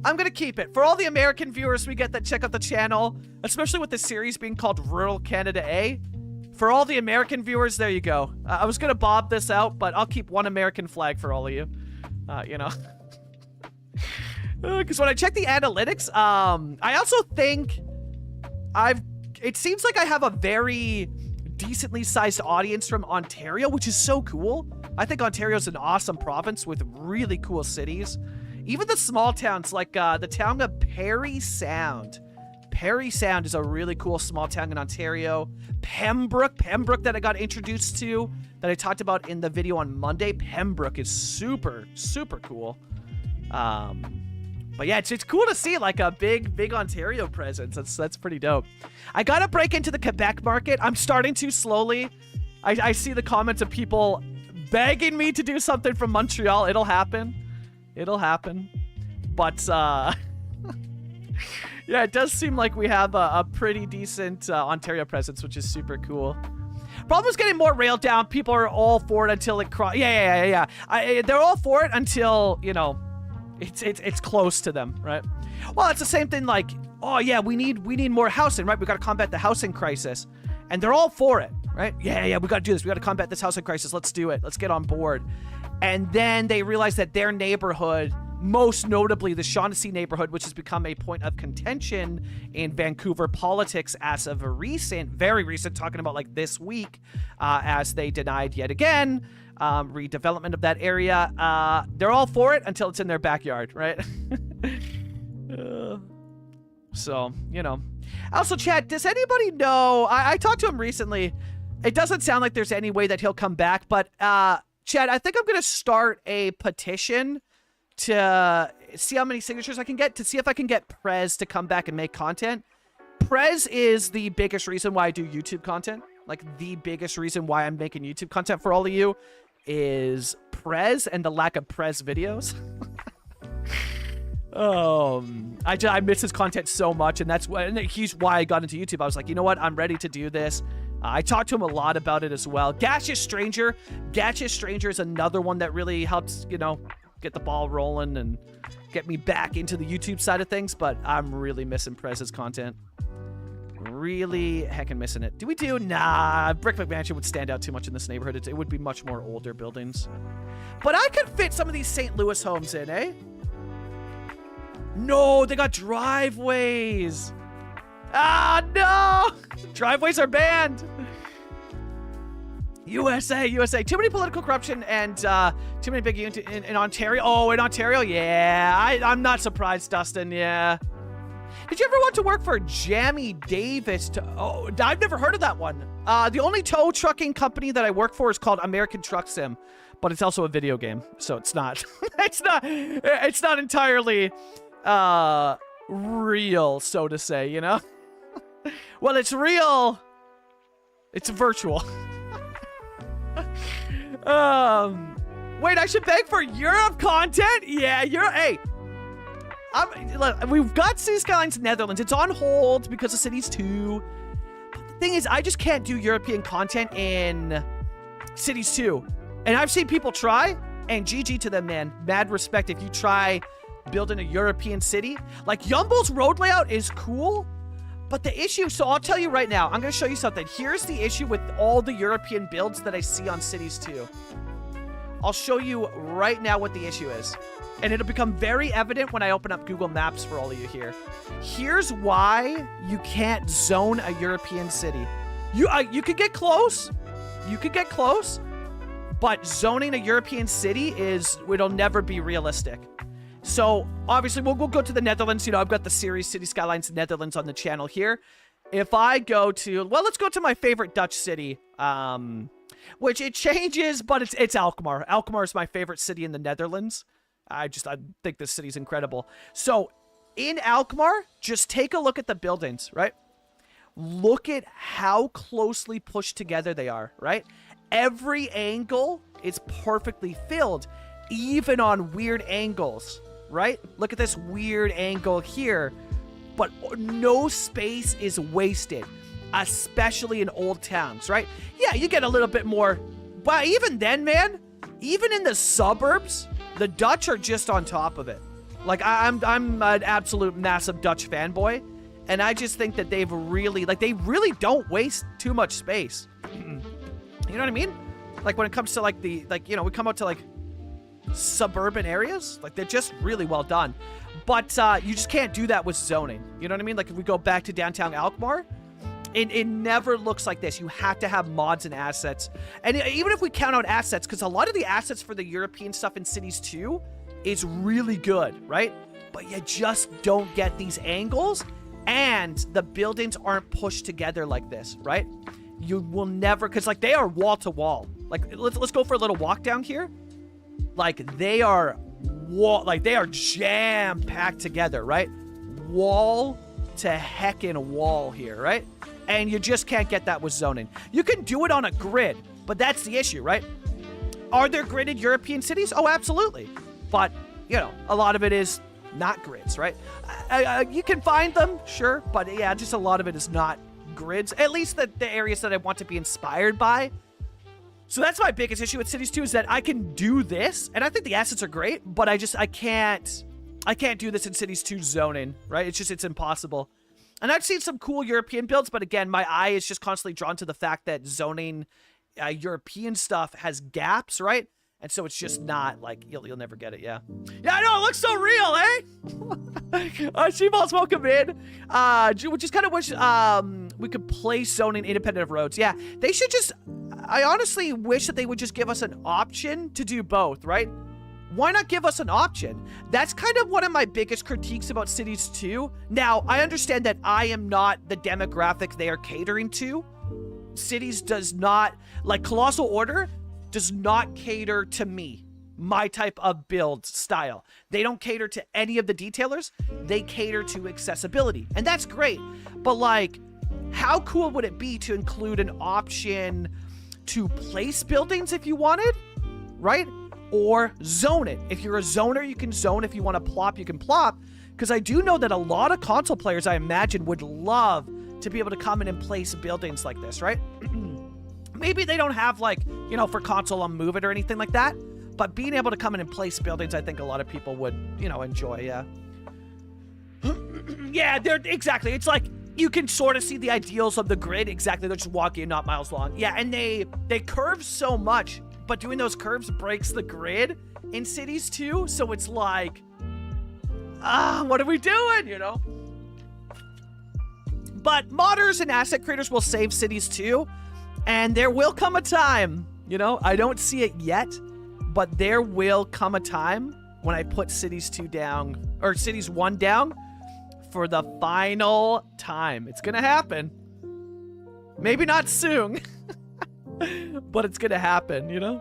I'm gonna keep it. For all the American viewers we get that check out the channel, especially with the series being called Rural Canada A, for all the American viewers, there you go. I was gonna bob this out, but I'll keep one American flag for all of you. You know. Because when I check the analytics, I also think it seems like I have a very decently sized audience from Ontario, which is so cool. I think Ontario's an awesome province with really cool cities. Even the small towns, like the town of Parry Sound. Parry Sound is a really cool small town in Ontario. Pembroke that I got introduced to, that I talked about in the video on Monday. Pembroke is super, super cool. But yeah, it's cool to see like a big Ontario presence. That's pretty dope. I gotta break into the Quebec market. I'm starting to slowly. I see the comments of people begging me to do something from Montreal. It'll happen. But yeah, it does seem like we have a pretty decent Ontario presence, which is super cool. Problem is getting more railed down. People are all for it until it yeah. They're all for it until, you know, it's close to them, right? Well, it's the same thing like, oh yeah, we need more housing, right? We got to combat the housing crisis. And they're all for it, right? Yeah, we got to do this. We got to combat this housing crisis. Let's do it. Let's get on board. And then they realize that their neighborhood, most notably the Shaughnessy neighborhood, which has become a point of contention in Vancouver politics as of very recent, talking about like this week, as they denied yet again redevelopment of that area. They're all for it until it's in their backyard, right? So, you know. Also, chat, does anybody know... I talked to him recently. It doesn't sound like there's any way that he'll come back, but, Chad, I think I'm going to start a petition to see how many signatures I can get, to see if I can get Prez to come back and make content. Prez is the biggest reason why I do YouTube content. Like, the biggest reason why I'm making YouTube content for all of you is Prez and the lack of Prez videos. I miss his content so much, and he's why I got into YouTube. I was like, you know what? I'm ready to do this. I talked to him a lot about it as well. Gaseous Stranger is another one that really helps, you know, get the ball rolling and get me back into the YouTube side of things, but I'm really missing Prez's content. really heckin' missing it. Do we do? Nah, Brick McMansion would stand out too much in this neighborhood. It would be much more older buildings. But I could fit some of these St. Louis homes in, eh? No, they got driveways. Ah, no! Driveways are banned. USA. Too many political corruption and too many big units in Ontario. Oh, in Ontario? Yeah, I'm not surprised, Dustin. Yeah. Did you ever want to work for Jamie Davis? Oh, I've never heard of that one. The only tow trucking company that I work for is called American Truck Sim, but it's also a video game, so it's not. it's not entirely real, so to say. You know. Well, it's real. It's virtual. Wait, I should beg for Europe content? Yeah, hey. Look, we've got City Skylines Netherlands. It's on hold because of Cities 2. But the thing is, I just can't do European content in Cities 2. And I've seen people try, and GG to them, man. Mad respect if you try building a European city. Like, Yumble's road layout is cool, but the issue, so I'll tell you right now, I'm going to show you something. Here's the issue with all the European builds that I see on Cities 2. I'll show you right now what the issue is. And it'll become very evident when I open up Google Maps for all of you here. Here's why you can't zone a European city. You could get close. You could get close. But zoning a European city it'll never be realistic. So, obviously, we'll go to the Netherlands. You know, I've got the series City Skylines Netherlands on the channel here. If I go to, well, let's go to my favorite Dutch city, which it changes, but it's Alkmaar. Alkmaar is my favorite city in the Netherlands. I think this city's incredible. So, in Alkmaar, just take a look at the buildings, right? Look at how closely pushed together they are, right? Every angle is perfectly filled, even on weird angles, right? Look at this weird angle here, but no space is wasted, especially in old towns, right? Yeah, you get a little bit more, but even then, man, even in the suburbs, the Dutch are just on top of it. Like, I'm an absolute massive Dutch fanboy, and I just think that they really don't waste too much space. You know what I mean? Like, when it comes to, we come out to, suburban areas, they're just really well done. But you just can't do that with zoning. You know what I mean? Like, if we go back to downtown Alkmaar, it never looks like this. You have to have mods and assets. And even if we count out assets, because a lot of the assets for the European stuff in Cities 2 is really good, right? But you just don't get these angles, and the buildings aren't pushed together like this, right? You will never, because, they are wall to wall. Let's go for a little walk down here. They are jam-packed together, right? Wall to heckin' wall here, right? And you just can't get that with zoning. You can do it on a grid, but that's the issue, right? Are there gridded European cities? Oh, absolutely. But, a lot of it is not grids, right? You can find them, sure, but yeah, just a lot of it is not grids. At least the areas that I want to be inspired by. So that's my biggest issue with Cities 2 is that I can do this, and I think the assets are great, but I can't do this in Cities 2 zoning, right? It's impossible. And I've seen some cool European builds, but again, my eye is just constantly drawn to the fact that zoning European stuff has gaps, right? And so it's just not, you'll never get it, yeah. Yeah, I know, it looks so real, eh? She-Balls, welcome in. We just kind of wish we could place zoning independent of roads. Yeah, they should just, I honestly wish that they would just give us an option to do both, right? Why not give us an option? That's kind of one of my biggest critiques about Cities 2. Now, I understand that I am not the demographic they are catering to. Cities does not, Colossal Order does not cater to me, my type of build style. They don't cater to any of the detailers. They cater to accessibility, and that's great. But how cool would it be to include an option to place buildings if you wanted, right? Or zone it. If you're a zoner, you can zone. If you want to plop, you can plop. Because I do know that a lot of console players, I imagine, would love to be able to come in and place buildings like this, right? Maybe they don't have, for console on Move It or anything like that. But being able to come in and place buildings, I think a lot of people would, enjoy, yeah. Yeah, exactly. It's you can sort of see the ideals of the grid. Exactly, they're just walking and not miles long. Yeah, and they curve so much, but doing those curves breaks the grid in Cities too. So it's like, what are we doing, you know? But modders and asset creators will save Cities too, and there will come a time, you know, I don't see it yet, but there will come a time when I put Cities 2 down, or Cities 1 down, for the final time. It's gonna happen. Maybe not soon, but it's gonna happen, you know?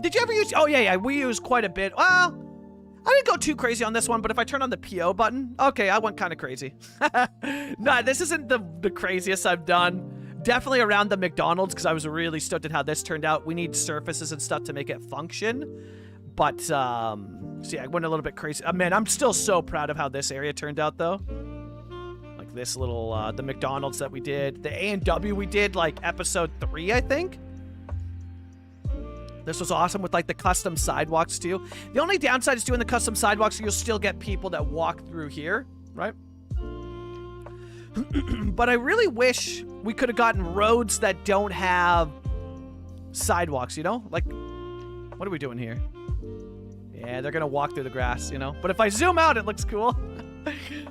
Did you ever use... Oh, yeah, we use quite a bit. Well, I didn't go too crazy on this one, but if I turn on the PO button... Okay, I went kind of crazy. No, this isn't the craziest I've done. Definitely around the McDonald's, because I was really stoked at how this turned out. We need surfaces and stuff to make it function. But, so yeah, I went a little bit crazy. Man, I'm still so proud of how this area turned out, though. Like this little, the McDonald's that we did. The A&W we did, like, episode 3, I think. This was awesome with, like, the custom sidewalks, too. The only downside is doing the custom sidewalks, so you'll still get people that walk through here, right? But I really wish we could have gotten roads that don't have sidewalks, you know? Like, what are we doing here? Yeah, they're gonna walk through the grass, you know? But if I zoom out, it looks cool.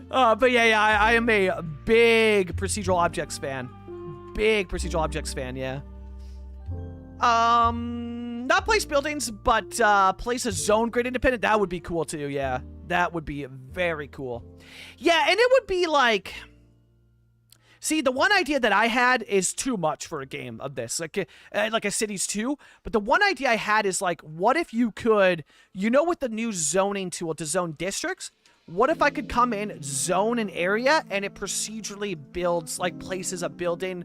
But yeah, I am a big procedural objects fan. Big procedural objects fan, yeah. Not place buildings, but place a zone grid independent. That would be cool too, yeah. That would be very cool. Yeah, and it would be like... See, the one idea that I had is too much for a game of this, like a Cities 2. But the one idea I had is like, what if you could, you know, with the new zoning tool to zone districts, what if I could come in, zone an area, and it procedurally builds, like, places a building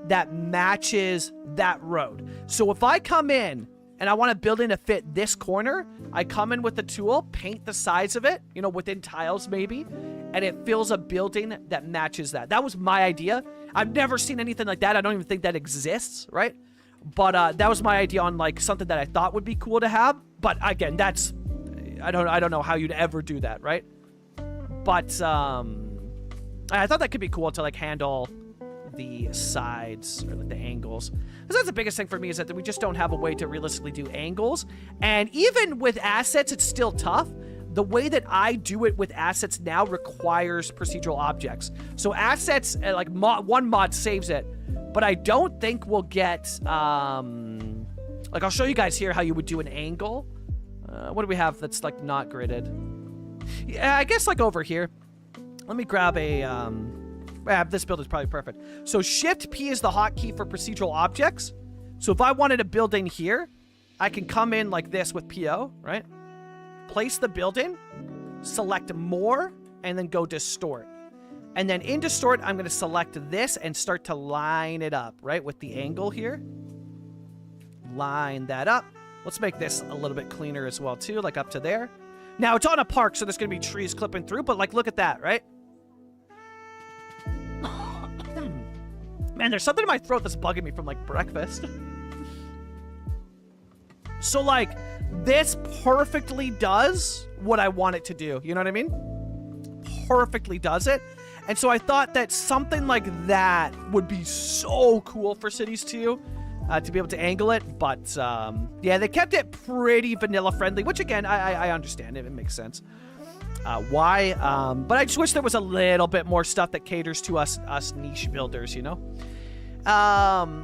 that matches that road. So if I come in and I want a building to fit this corner, I come in with the tool, paint the sides of it, you know, within tiles maybe, and it fills a building that matches that. That was my idea. I've never seen anything like that. I don't even think that exists, right? But that was my idea on, like, something that I thought would be cool to have. But again, that's... I don't know how you'd ever do that, right? But I thought that could be cool to, like, handle the sides or, like, the angles. Because that's the biggest thing for me, is that we just don't have a way to realistically do angles. And even with assets, it's still tough. The way that I do it with assets now requires procedural objects. So assets, like, one mod saves it, but I don't think we'll get, like, I'll show you guys here how you would do an angle. What do we have that's, like, not gridded? Yeah, I guess, like, over here. Let me grab a, this build is probably perfect. So Shift P is the hotkey for procedural objects. So if I wanted a building here, I can come in like this with PO, right? Place the building, select more, and then go distort. And then in distort, I'm going to select this and start to line it up, right? With the angle here. Line that up. Let's make this a little bit cleaner as well, too, like up to there. Now, it's on a park, so there's going to be trees clipping through, but, like, look at that, right? Man, there's something in my throat that's bugging me from, like, breakfast. So, like, this perfectly does what I want it to do. You know what I mean? Perfectly does it. And so I thought that something like that would be so cool for Cities 2. To be able to angle it, but yeah, they kept it pretty vanilla friendly, which again, I understand it makes sense. Why? But I just wish there was a little bit more stuff that caters to us niche builders, you know?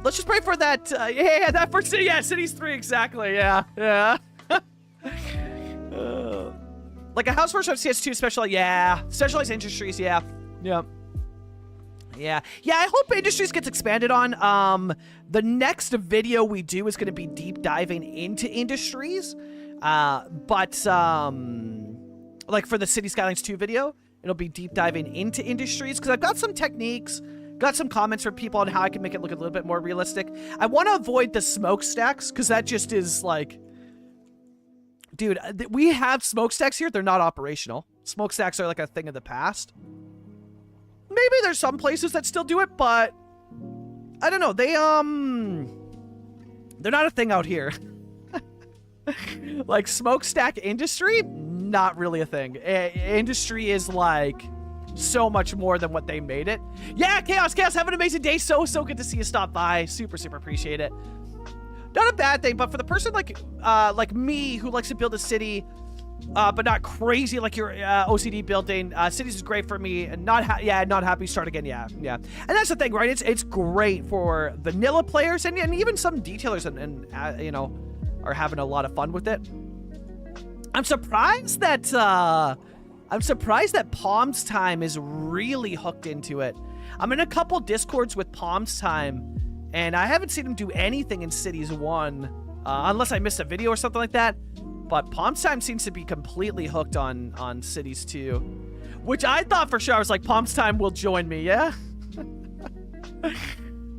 Let's just pray for that, yeah, that for Cities 3, exactly, yeah. Like a house version of CS2 specialized industries, yeah. Yeah, I hope Industries gets expanded on. The next video we do is going to be deep diving into Industries. Like for the City Skylines 2 video, it'll be deep diving into Industries, because I've got some techniques, got some comments from people on how I can make it look a little bit more realistic. I want to avoid the smokestacks, because that just is like... Dude, we have smokestacks here. They're not operational. Smokestacks are like a thing of the past. Maybe there's some places that still do it, but I don't know. They're not a thing out here. Like smokestack industry, not really a thing. Industry is like so much more than what they made it. Yeah, Chaos, have an amazing day. So good to see you stop by. Super appreciate it. Not a bad thing, but for the person like me who likes to build a city, but not crazy like your OCD building, cities is great for me. And not happy, start again. Yeah. And that's the thing, right? It's great for vanilla players and even some detailers and you know, are having a lot of fun with it. I'm surprised that Palms Time is really hooked into it. I'm in a couple Discords with Palms Time, and I haven't seen him do anything in Cities 1, unless I missed a video or something like that. But Palms Time seems to be completely hooked on Cities 2, which I thought for sure. I was like, Palms Time will join me, yeah?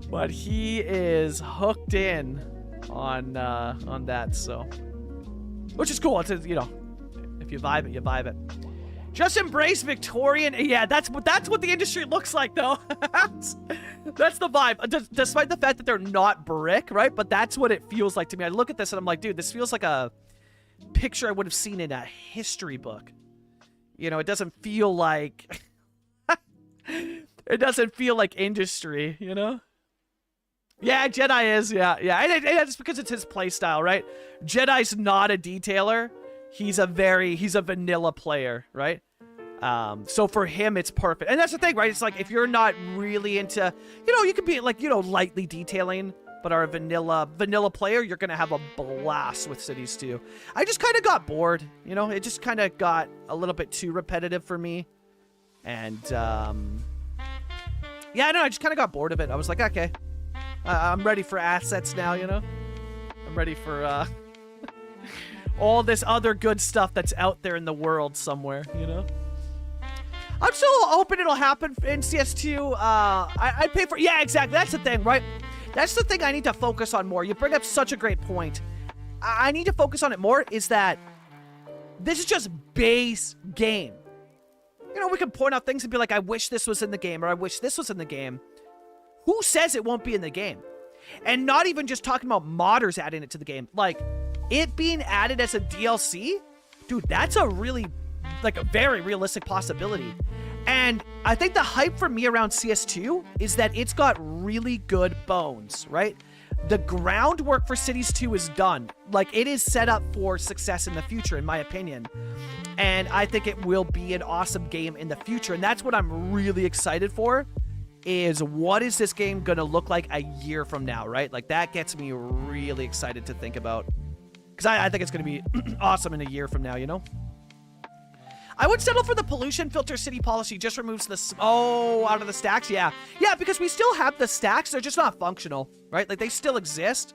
But he is hooked in on that, so. Which is cool. It's, you know, if you vibe it, you vibe it. Just embrace Victorian. Yeah, that's what the industry looks like, though. That's the vibe. Despite the fact that they're not brick, right? But that's what it feels like to me. I look at this and I'm like, dude, this feels like a picture I would have seen in a history book. You know, it doesn't feel like... it doesn't feel like industry, you know? Yeah, Jedi is, yeah. And it's because it's his playstyle, right? Jedi's not a detailer. He's a vanilla player, right? So for him, it's perfect. And that's the thing, right? It's like, if you're not really into, you know, you could be like, you know, lightly detailing, but are a vanilla player, you're going to have a blast with Cities 2. I just kind of got bored, you know? It just kind of got a little bit too repetitive for me. And, yeah, no, I just kind of got bored of it. I was like, okay. I'm ready for assets now, you know? I'm ready for, all this other good stuff that's out there in the world somewhere, you know? I'm still hoping it'll happen in CS2. I'd pay for... Yeah, exactly. That's the thing, right? That's the thing I need to focus on more. You bring up such a great point. I need to focus on it more, is that this is just base game. You know, we can point out things and be like, I wish this was in the game, or I wish this was in the game. Who says it won't be in the game? And not even just talking about modders adding it to the game. Like, it being added as a DLC? Dude, that's a really, like, a very realistic possibility. And I think the hype for me around CS2 is that it's got really good bones, right? The groundwork for Cities 2 is done. Like, it is set up for success in the future, in my opinion. And I think it will be an awesome game in the future. And that's what I'm really excited for. Is what is this game gonna look like a year from now, right? Like, that gets me really excited to think about, because I think it's gonna be awesome in a year from now, you know? I would settle for the pollution filter city policy. Just removes the out of the stacks. Yeah, because we still have the stacks. They're just not functional, right? Like, they still exist.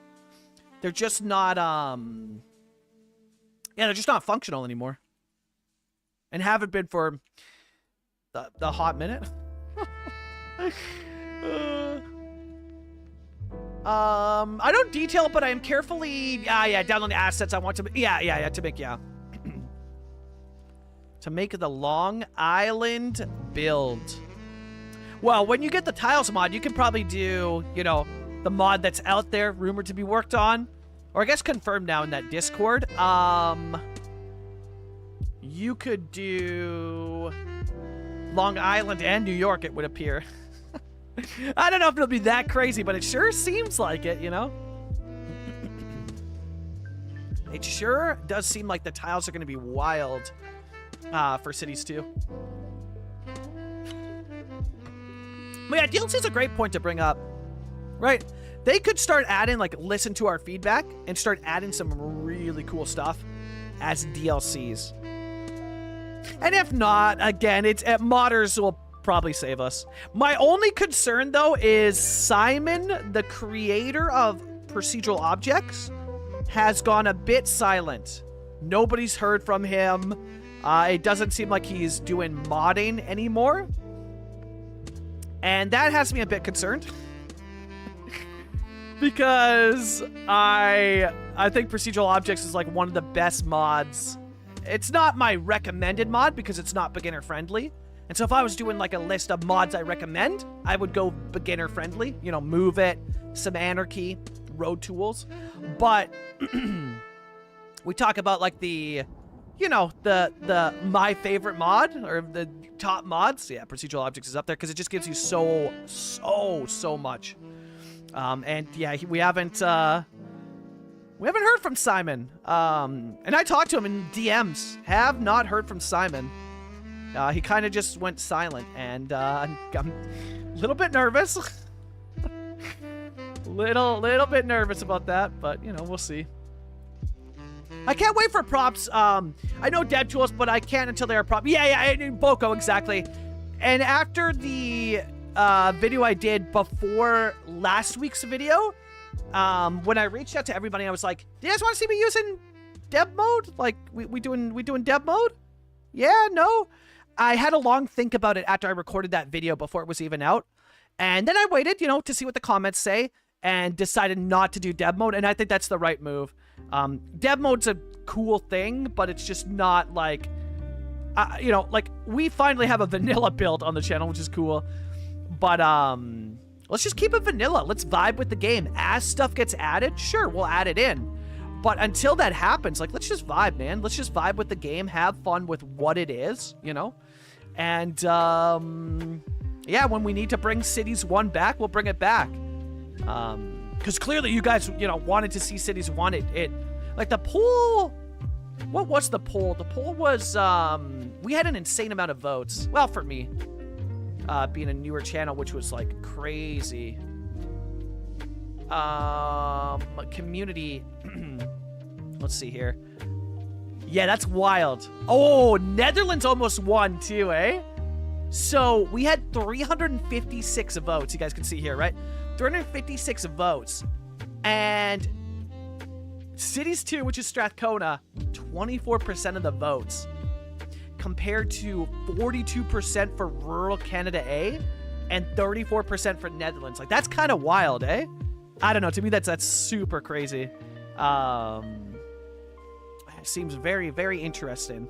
They're just not they're just not functional anymore, and haven't been for the hot minute. I don't detail, but I am carefully downloading the assets I want to to make the Long Island build. Well, when you get the tiles mod, you can probably do, you know, the mod that's out there rumored to be worked on, or I guess confirmed now in that Discord. You could do Long Island and New York, it would appear. I don't know if it'll be that crazy, but it sure seems like it, you know? It sure does seem like the tiles are going to be wild for Cities 2. But yeah, DLC is a great point to bring up, right? They could start adding, like, listen to our feedback and start adding some really cool stuff as DLCs. And if not, again, modders will probably save us. My only concern, though, is Simon, the creator of Procedural Objects, has gone a bit silent. Nobody's heard from him. It doesn't seem like he's doing modding anymore. And that has me a bit concerned. Because I think Procedural Objects is like one of the best mods. It's not my recommended mod because it's not beginner friendly. And so if I was doing like a list of mods I recommend, I would go beginner friendly. You know, Move It, some Anarchy, Road Tools. But we talk about like the you know, the my favorite mod or the top mods. Yeah, procedural objects is up there because it just gives you so much. And yeah, we haven't heard from Simon. And I talked to him in DMs. Have not heard from Simon. He kind of just went silent, and I'm a little bit nervous. little bit nervous about that, but you know, we'll see. I can't wait for props. I know dev tools, but I can't until they are props. Yeah, Boko, exactly. And after the video I did before last week's video, when I reached out to everybody, I was like, "Do you guys want to see me using dev mode? Like, we doing dev mode? Yeah, no." I had a long think about it after I recorded that video before it was even out, and then I waited, you know, to see what the comments say, and decided not to do dev mode. And I think that's the right move. Dev mode's a cool thing, but it's just not like, you know, like we finally have a vanilla build on the channel, which is cool. But let's just keep it vanilla. Let's vibe with the game. As stuff gets added, sure, we'll add it in. But until that happens, like, let's just vibe, man. Let's just vibe with the game, have fun with what it is, you know? And, yeah, when we need to bring Cities 1 back, we'll bring it back. Because clearly you guys, you know, wanted to see Cities 1. It like, the poll... What was the poll? The poll was, we had an insane amount of votes. Well, for me, being a newer channel, which was, like, crazy. Community... Let's see here. Yeah, that's wild. Oh, Netherlands almost won too, eh? So we had 356 votes. You guys can see here, right? 356 votes. And Cities 2, which is Strathcona, 24% of the votes. Compared to 42% for Rural Canada A and 34% for Netherlands. Like, that's kind of wild, eh? I don't know. To me, that's super crazy. Seems very, very interesting.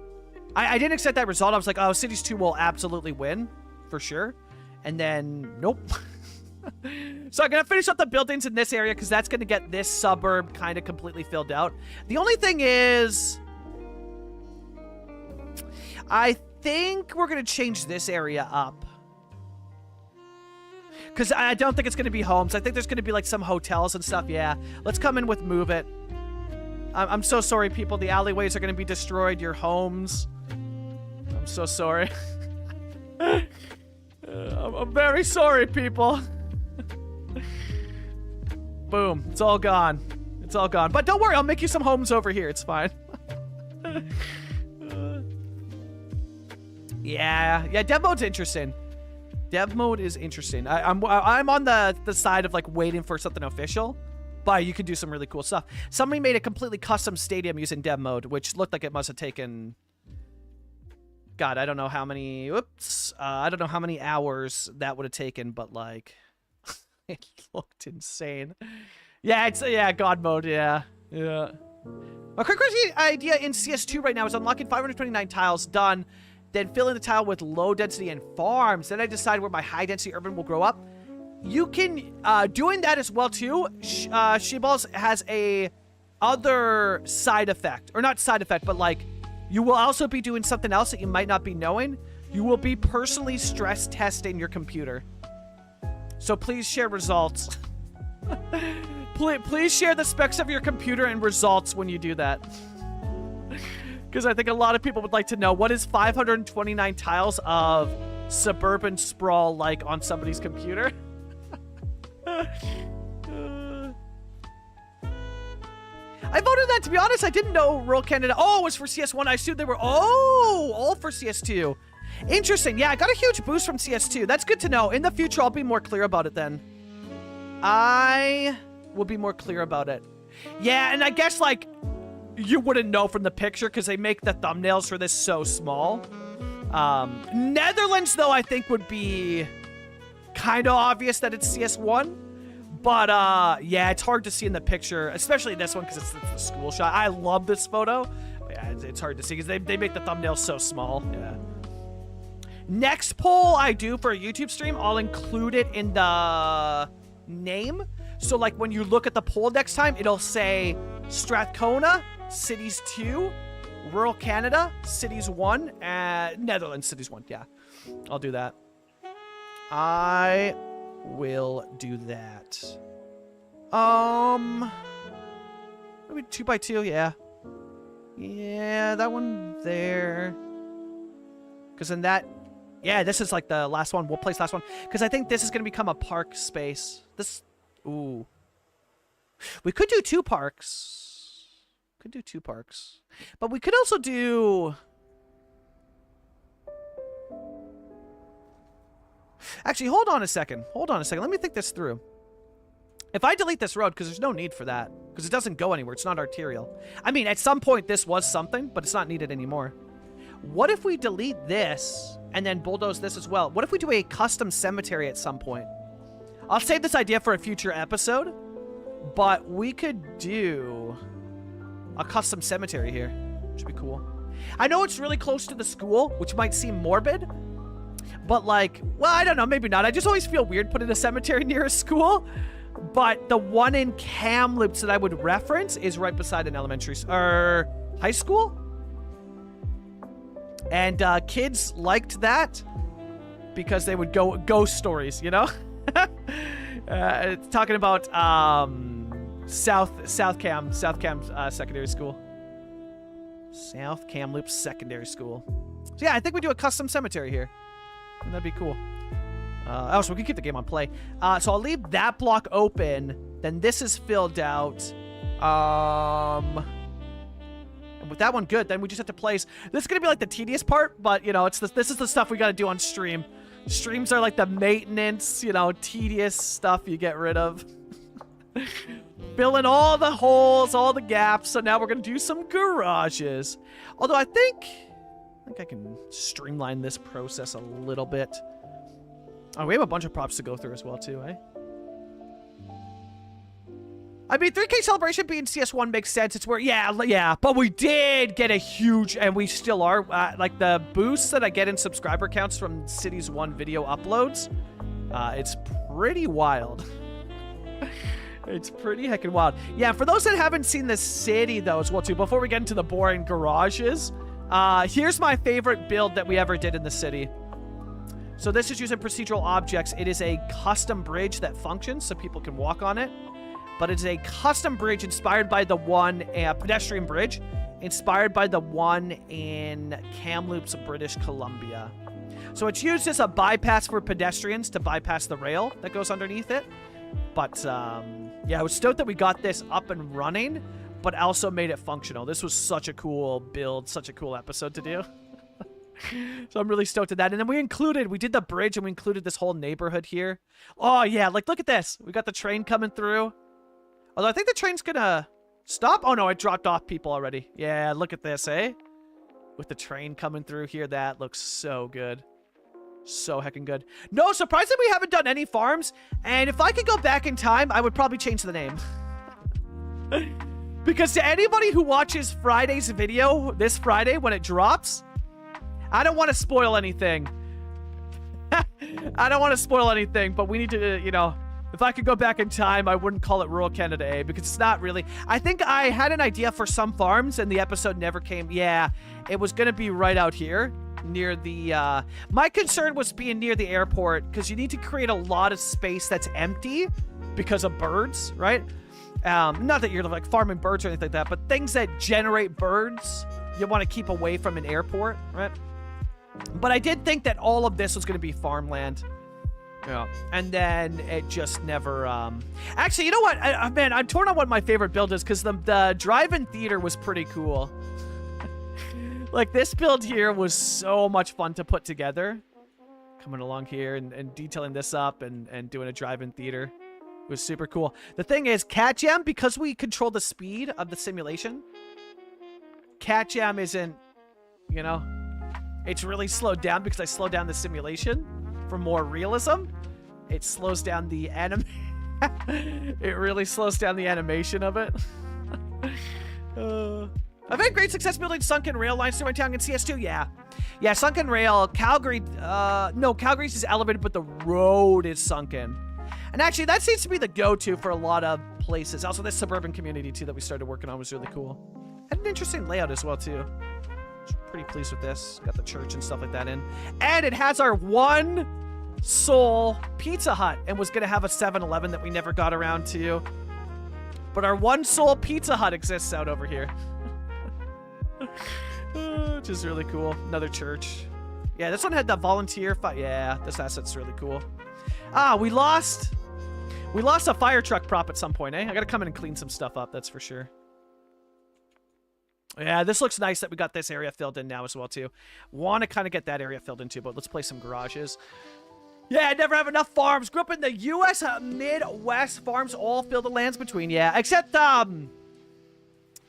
I didn't accept that result. I was like, oh, Cities 2 will absolutely win, for sure. And then, nope. So I'm going to finish up the buildings in this area because that's going to get this suburb kind of completely filled out. The only thing is, I think we're going to change this area up. Because I don't think it's going to be homes. I think there's going to be like some hotels and stuff. Yeah, let's come in with Move It. I'm so sorry, people. The alleyways are going to be destroyed. Your homes. I'm so sorry. I'm very sorry, people. Boom. It's all gone. It's all gone. But don't worry. I'll make you some homes over here. It's fine. Yeah. Dev mode's interesting. Dev mode is interesting. I'm on the side of like waiting for something official. But you could do some really cool stuff. Somebody made a completely custom stadium using dev mode, which looked like it must have taken... God, I don't know how many... Whoops. I don't know how many hours that would have taken, but, like... it looked insane. Yeah, it's... Yeah, God mode, yeah. Yeah. My quick crazy idea in CS2 right now is unlocking 529 tiles, done, then filling the tile with low density and farms. Then I decide where my high density urban will grow up. You can, doing that as well, too. Sheballs has a other side effect. Or not side effect, but, like, you will also be doing something else that you might not be knowing. You will be personally stress testing your computer. So please share results. Please share the specs of your computer and results when you do that. Because I think a lot of people would like to know, what is 529 tiles of suburban sprawl like on somebody's computer? I voted that, to be honest. I didn't know Rural Canada. Oh, it was for CS1. I assumed they were all for CS2. Interesting. Yeah, I got a huge boost from CS2. That's good to know. In the future, I'll be more clear about it then. I will be more clear about it. Yeah, and I guess, like, you wouldn't know from the picture because they make the thumbnails for this so small. Netherlands, though, I think would be kind of obvious that it's CS1. But, yeah, it's hard to see in the picture, especially this one because it's the school shot. I love this photo. But yeah, it's hard to see because they make the thumbnails so small. Yeah. Next poll I do for a YouTube stream, I'll include it in the name. So, like, when you look at the poll next time, it'll say Strathcona, Cities 2, Rural Canada, Cities 1, Netherlands, Cities 1. Yeah, I'll do that. I will do that. Maybe 2x2, yeah. Yeah, that one there. Because then that... Yeah, this is like the last one. We'll place last one. Because I think this is going to become a park space. This... Ooh. We could do 2 parks. Could do 2 parks. But we could also do... Actually, hold on a second. Hold on a second. Let me think this through. If I delete this road, because there's no need for that. Because it doesn't go anywhere. It's not arterial. I mean, at some point this was something, but it's not needed anymore. What if we delete this and then bulldoze this as well? What if we do a custom cemetery at some point? I'll save this idea for a future episode, but we could do a custom cemetery here, which would be cool. I know it's really close to the school, which might seem morbid, but like, well, I don't know, maybe not. I just always feel weird putting a cemetery near a school, but the one in Kamloops that I would reference is right beside an elementary or high school. And kids liked that because they would go ghost stories, you know? Talking about South Cam Secondary School. South Kamloops Secondary School. So yeah, I think we do a custom cemetery here. And that'd be cool. Oh, so we can keep the game on play. So I'll leave that block open. Then this is filled out. And with that one good, then we just have to place. This is gonna be like the tedious part, but you know, this is the stuff we gotta do on stream. Streams are like the maintenance, you know, tedious stuff you get rid of. Fill in all the holes, all the gaps. So now we're gonna do some garages. Although I think I can streamline this process a little bit. Oh, we have a bunch of props to go through as well too, eh? I mean, 3K Celebration being CS1 makes sense. It's where, yeah, but we did get a huge, and we still are, like the boosts that I get in subscriber counts from Cities 1 video uploads. It's pretty wild. It's pretty heckin' wild. Yeah, for those that haven't seen the city though as well too, before we get into the boring garages, here's my favorite build that we ever did in the city. So this is using procedural objects. It is a custom bridge that functions so people can walk on it. But it's a custom bridge inspired by the one, pedestrian bridge, inspired by the one in Kamloops, British Columbia. So it's used as a bypass for pedestrians to bypass the rail that goes underneath it. But, yeah, I was stoked that we got this up and running, but also made it functional. This was such a cool build, such a cool episode to do. So I'm really stoked at that. And then we did the bridge and we included this whole neighborhood here. Oh, yeah, like, look at this. We got the train coming through. Although I think the train's gonna stop. Oh, no, it dropped off people already. Yeah, look at this, eh? With the train coming through here, that looks so good. So heckin' good. No, surprisingly, we haven't done any farms. And if I could go back in time, I would probably change the name. Because to anybody who watches Friday's video, this Friday, when it drops, I don't want to spoil anything. I don't want to spoil anything, but we need to, you know, if I could go back in time, I wouldn't call it Rural Canada A, because it's not really. I think I had an idea for some farms, and the episode never came. Yeah, it was going to be right out here, near the, my concern was being near the airport, because you need to create a lot of space that's empty because of birds, right? Not that you're like farming birds or anything like that, but things that generate birds, you want to keep away from an airport, right? But I did think that all of this was going to be farmland. Yeah. And then it just never, Actually, you know what? Man, I'm torn on what my favorite build is, because the drive-in theater was pretty cool. Like, this build here was so much fun to put together. Coming along here and detailing this up and doing a drive-in theater. It was super cool. The thing is, Cat Jam, because we control the speed of the simulation, Cat Jam isn't, you know, it's really slowed down because I slowed down the simulation for more realism. It slows down the it really slows down the animation of it. I've had great success building sunken rail lines through my town in CS2. Yeah, sunken rail. Calgary, no, Calgary's is elevated, but the road is sunken. And actually, that seems to be the go-to for a lot of places. Also, this suburban community, too, that we started working on was really cool. Had an interesting layout as well, too. pretty pleased with this. Got the church and stuff like that in. And it has our one soul Pizza Hut, and was going to have a 7-Eleven that we never got around to. But our one soul Pizza Hut exists out over here. Which is really cool. Another church. Yeah, this one had the volunteer fight. Yeah, this asset's really cool. Ah, we lost a fire truck prop at some point, eh? I gotta come in and clean some stuff up, that's for sure. Yeah, this looks nice that we got this area filled in now as well, too. Want to kind of get that area filled in, too, but let's play some garages. Yeah, I never have enough farms. Grew up in the U.S. Midwest. Farms all fill the lands between. Yeah, except,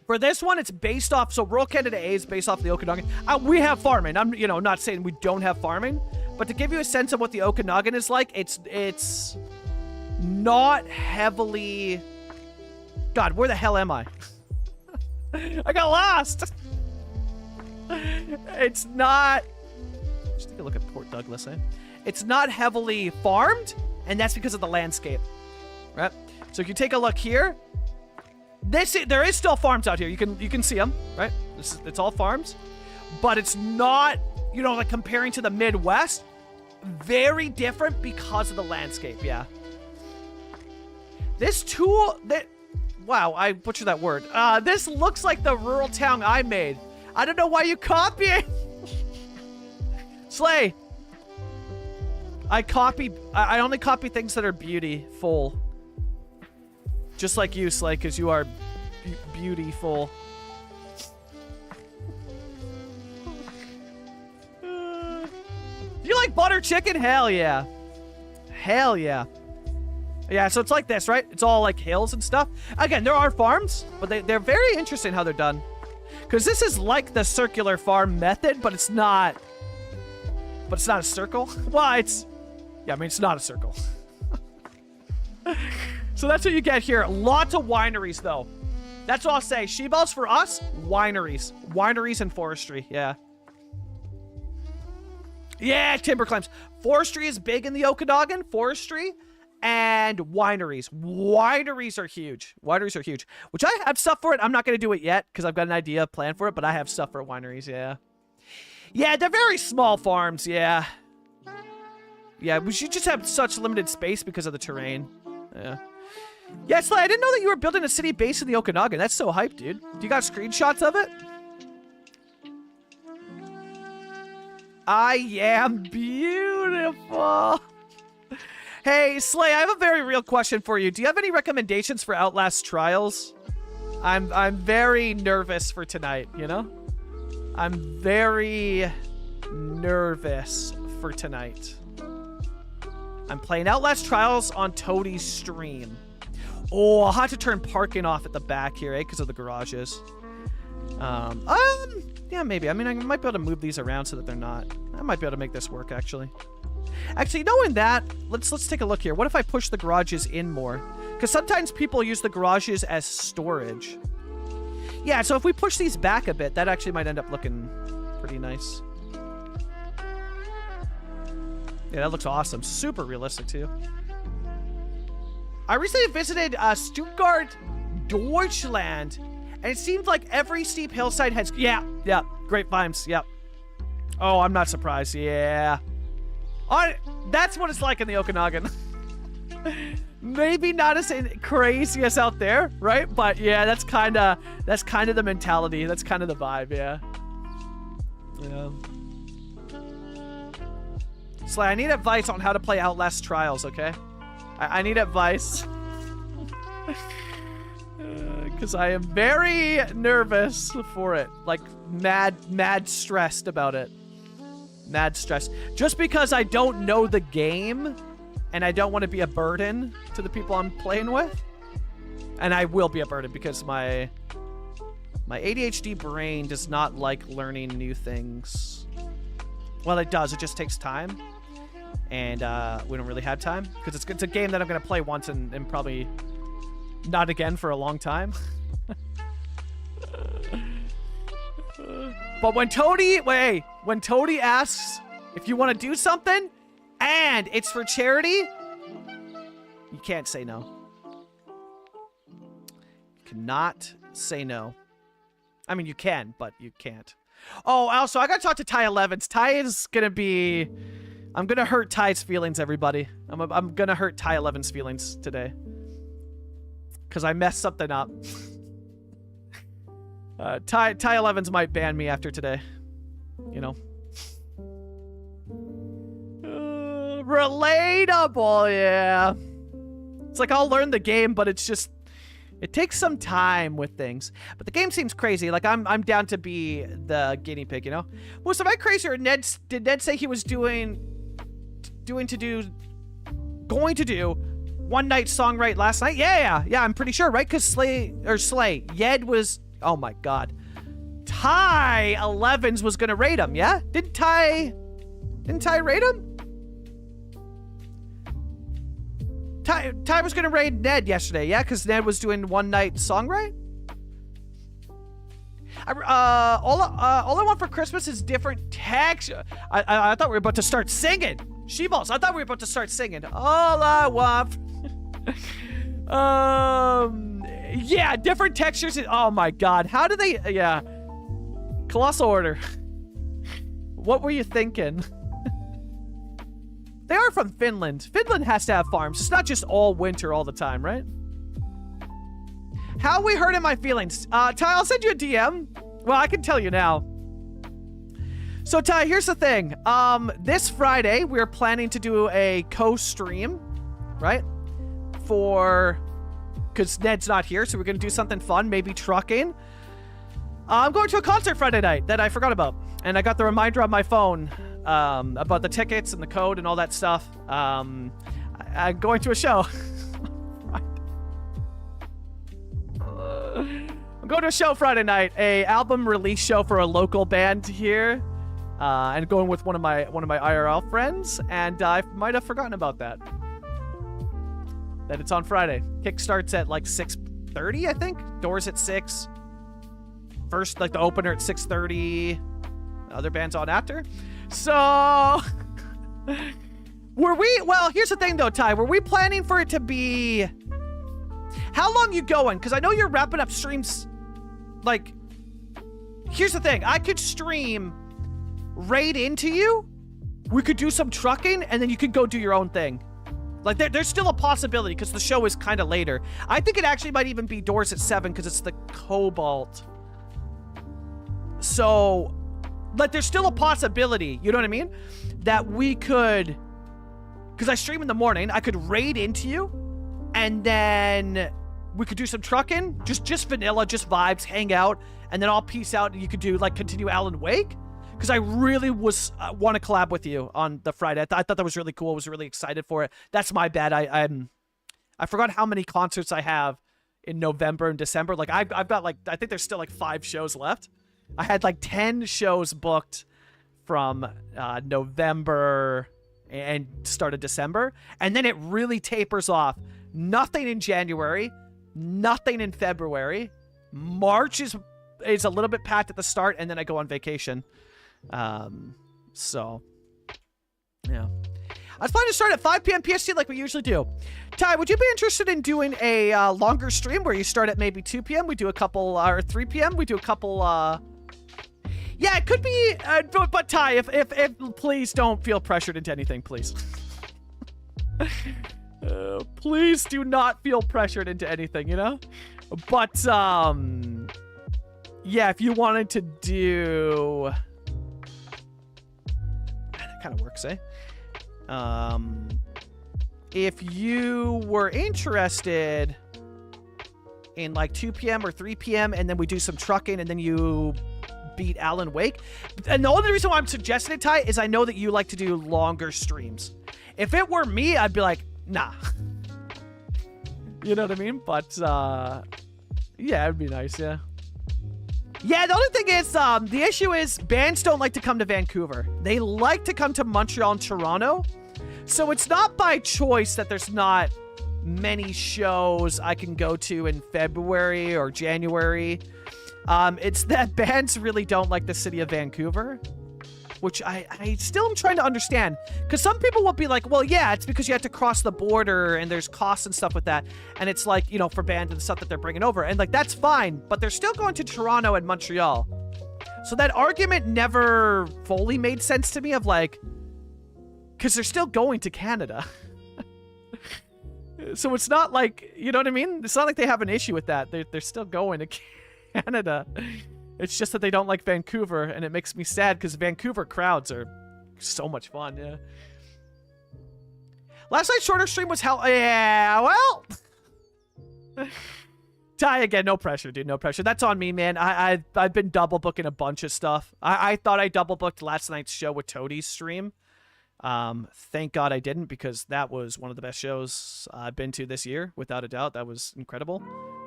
for this one, it's based off, so Rural Canada A is based off the Okanagan. We have farming. I'm, you know, not saying we don't have farming, but to give you a sense of what the Okanagan is like, it's not heavily... God, where the hell am I? I got lost! It's not... Just take a look at Port Douglas, eh? It's not heavily farmed, and that's because of the landscape, right? So if you take a look here, there is still farms out here. You can see them, right? It's all farms, but it's not, you know, like comparing to the Midwest, very different because of the landscape. Yeah. This tool wow, I butchered that word. This looks like the rural town I made. I don't know why you copy it. Slay. I only copy things that are beautiful. Just like you, Slay, because you are beautiful. You like butter chicken? Hell yeah. Hell yeah. Yeah, so it's like this, right? It's all like hills and stuff. Again, there are farms, but they're very interesting how they're done. Because this is like the circular farm method, but it's not... But it's not a circle. Well, it's... Yeah, I mean, it's not a circle. So that's what you get here. Lots of wineries, though. That's what I'll say. She-Bells for us, wineries. Wineries and forestry, yeah. Yeah, timber claims. Forestry is big in the Okanagan. Forestry and wineries. Wineries are huge. Wineries are huge. Which I have stuff for it. I'm not going to do it yet because I've got an idea planned for it, but I have stuff for wineries, yeah. Yeah, they're very small farms, yeah. Yeah, we should just have such limited space because of the terrain. Yeah. Yeah, Sly, I didn't know that you were building a city base in the Okanagan. That's so hype, dude. Do you got screenshots of it? I am beautiful. Hey, Slay, I have a very real question for you. Do you have any recommendations for Outlast Trials? I'm very nervous for tonight, you know? I'm very nervous for tonight. I'm playing Outlast Trials on Toadie's stream. Oh, I'll have to turn parking off at the back here, eh? Because of the garages. Yeah, maybe. I mean, I might be able to move these around so that they're not... I might be able to make this work, actually. Actually, knowing that, let's take a look here. What if I push the garages in more? Because sometimes people use the garages as storage. Yeah, so if we push these back a bit, that actually might end up looking pretty nice. Yeah, that looks awesome. Super realistic, too. I recently visited Stuttgart, Deutschland, and it seemed like every steep hillside has... Yeah, great vibes, yep. Oh, I'm not surprised, yeah. That's what it's like in the Okanagan. Maybe not as crazy as out there, right? But yeah, that's kind of the mentality. That's kind of the vibe, yeah. Yeah. Slay, I need advice on how to play Outlast Trials, okay? I need advice. Because I am very nervous for it. Like, mad stressed about it. Mad stressed. Just because I don't know the game, and I don't want to be a burden to the people I'm playing with. And I will be a burden because my ADHD brain does not like learning new things. Well, it does. It just takes time. And we don't really have time. Because it's a game that I'm going to play once and probably not again for a long time. But when Toadie asks if you want to do something and it's for charity, you can't say no. You cannot say no. I mean, you can, but you can't. Oh, also, I gotta talk to Ty 11s. Ty is gonna be... I'm gonna hurt Ty's feelings, everybody. I'm gonna hurt Ty 11's feelings today. Because I messed something up. Ty 11s might ban me after today. You know. Relatable, yeah. It's like I'll learn the game, but it's just... It takes some time with things. But the game seems crazy. Like, I'm down to be the guinea pig, you know? Was am I crazy, or did Ned say he was going to do One Night Songwrite last night? Yeah, I'm pretty sure, right? Because Slay, Yed was... Oh my god. Ty 11s was gonna raid him, yeah? Didn't Ty raid him? Ty was gonna raid Ned yesterday, yeah? Because Ned was doing One Night Songwrite? All I want for Christmas is different texture. I thought we were about to start singing. She-balls, I thought we were about to start singing. All I want... yeah, different textures. Oh my god. How do they... Yeah. Colossal Order. What were you thinking? They are from Finland. Finland has to have farms. It's not just all winter all the time, right? How we hurting my feelings? Ty, I'll send you a DM. Well, I can tell you now. So, Ty, here's the thing. This Friday, we're planning to do a co-stream, right? Because Ned's not here, so we're going to do something fun, maybe trucking. I'm going to a concert Friday night that I forgot about. And I got the reminder on my phone about the tickets and the code and all that stuff. I'm going to a show. I'm going to a show Friday night, a album release show for a local band here, and going with one of my IRL friends. And I might have forgotten about that. That it's on Friday. Kick starts at like 6:30, I think. Doors at 6. First, like the opener at 6:30. Other bands on after. So, well, here's the thing though, Ty. Were we planning for it to be... How long you going? Because I know you're wrapping up streams. Like, here's the thing. I could stream right into you. We could do some trucking, and then you could go do your own thing. Like, there's still a possibility, because the show is kind of later. I think it actually might even be doors at 7, because it's the Cobalt. So, like, there's still a possibility, you know what I mean? That we could... Because I stream in the morning, I could raid into you, and then we could do some trucking. Just vanilla, just vibes, hang out, and then I'll peace out, and you could do, like, continue Alan Wake. Because I really want to collab with you on the Friday. I thought that was really cool. I was really excited for it. That's my bad. I forgot how many concerts I have in November and December. Like, I've got, like, I think there's still, like, 5 shows left. I had, like, 10 shows booked from November and start of December. And then it really tapers off. Nothing in January. Nothing in February. March is a little bit packed at the start, and then I go on vacation. So, yeah. I was planning to start at 5 p.m. PST like we usually do. Ty, would you be interested in doing a longer stream where you start at maybe 2 p.m.? We do a couple, or 3 p.m.? We do a couple, Yeah, it could be, but Ty, if please don't feel pressured into anything, please. Please do not feel pressured into anything, you know? But, yeah, if you wanted to do... That kind of works, eh? If you were interested in like 2 p.m. or 3 p.m. and then we do some trucking and then you beat Alan Wake. And the only reason why I'm suggesting it, Ty, is I know that you like to do longer streams. If it were me, I'd be like, nah. You know what I mean? But, yeah, it'd be nice, yeah. Yeah, the only thing is, the issue is bands don't like to come to Vancouver. They like to come to Montreal and Toronto. So it's not by choice that there's not many shows I can go to in February or January. It's that bands really don't like the city of Vancouver, which I still am trying to understand. Because some people will be like, well, yeah, it's because you have to cross the border and there's costs and stuff with that. And it's like, you know, for bands and stuff that they're bringing over. And like, that's fine, but they're still going to Toronto and Montreal. So that argument never fully made sense to me of like, because they're still going to Canada. So it's not like, you know what I mean? It's not like they have an issue with that. They're still going to Canada. It's just that they don't like Vancouver, and it makes me sad because Vancouver crowds are so much fun, yeah. Last night's shorter stream was hell. Yeah, well. Ty again, no pressure, dude, no pressure. That's on me, man. I've been double booking a bunch of stuff. I thought I double booked last night's show with Toadie's stream. Thank God I didn't, because that was one of the best shows I've been to this year, without a doubt. That was incredible.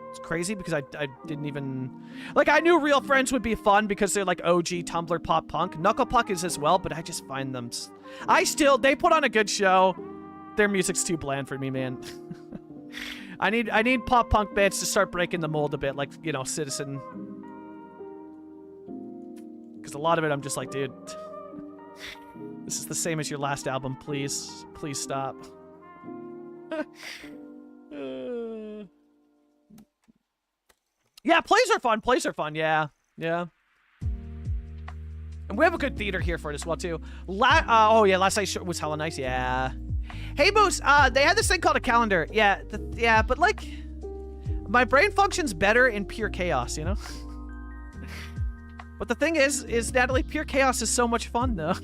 It's crazy because I didn't even... Like, I knew Real Friends would be fun because they're like OG Tumblr pop punk. Knuckle Puck is as well, but I just find them... They put on a good show. Their music's too bland for me, man. I need pop punk bands to start breaking the mold a bit, like, you know, Citizen. Because a lot of it I'm just like, dude, this is the same as your last album. Please, please stop. Yeah, plays are fun. Plays are fun. Yeah, yeah. And we have a good theater here for it as well too. Oh yeah, last night was hella nice. Yeah. Hey Moose, they had this thing called a calendar. Yeah, yeah, but like, my brain functions better in pure chaos, you know? But the thing is Natalie, pure chaos is so much fun though.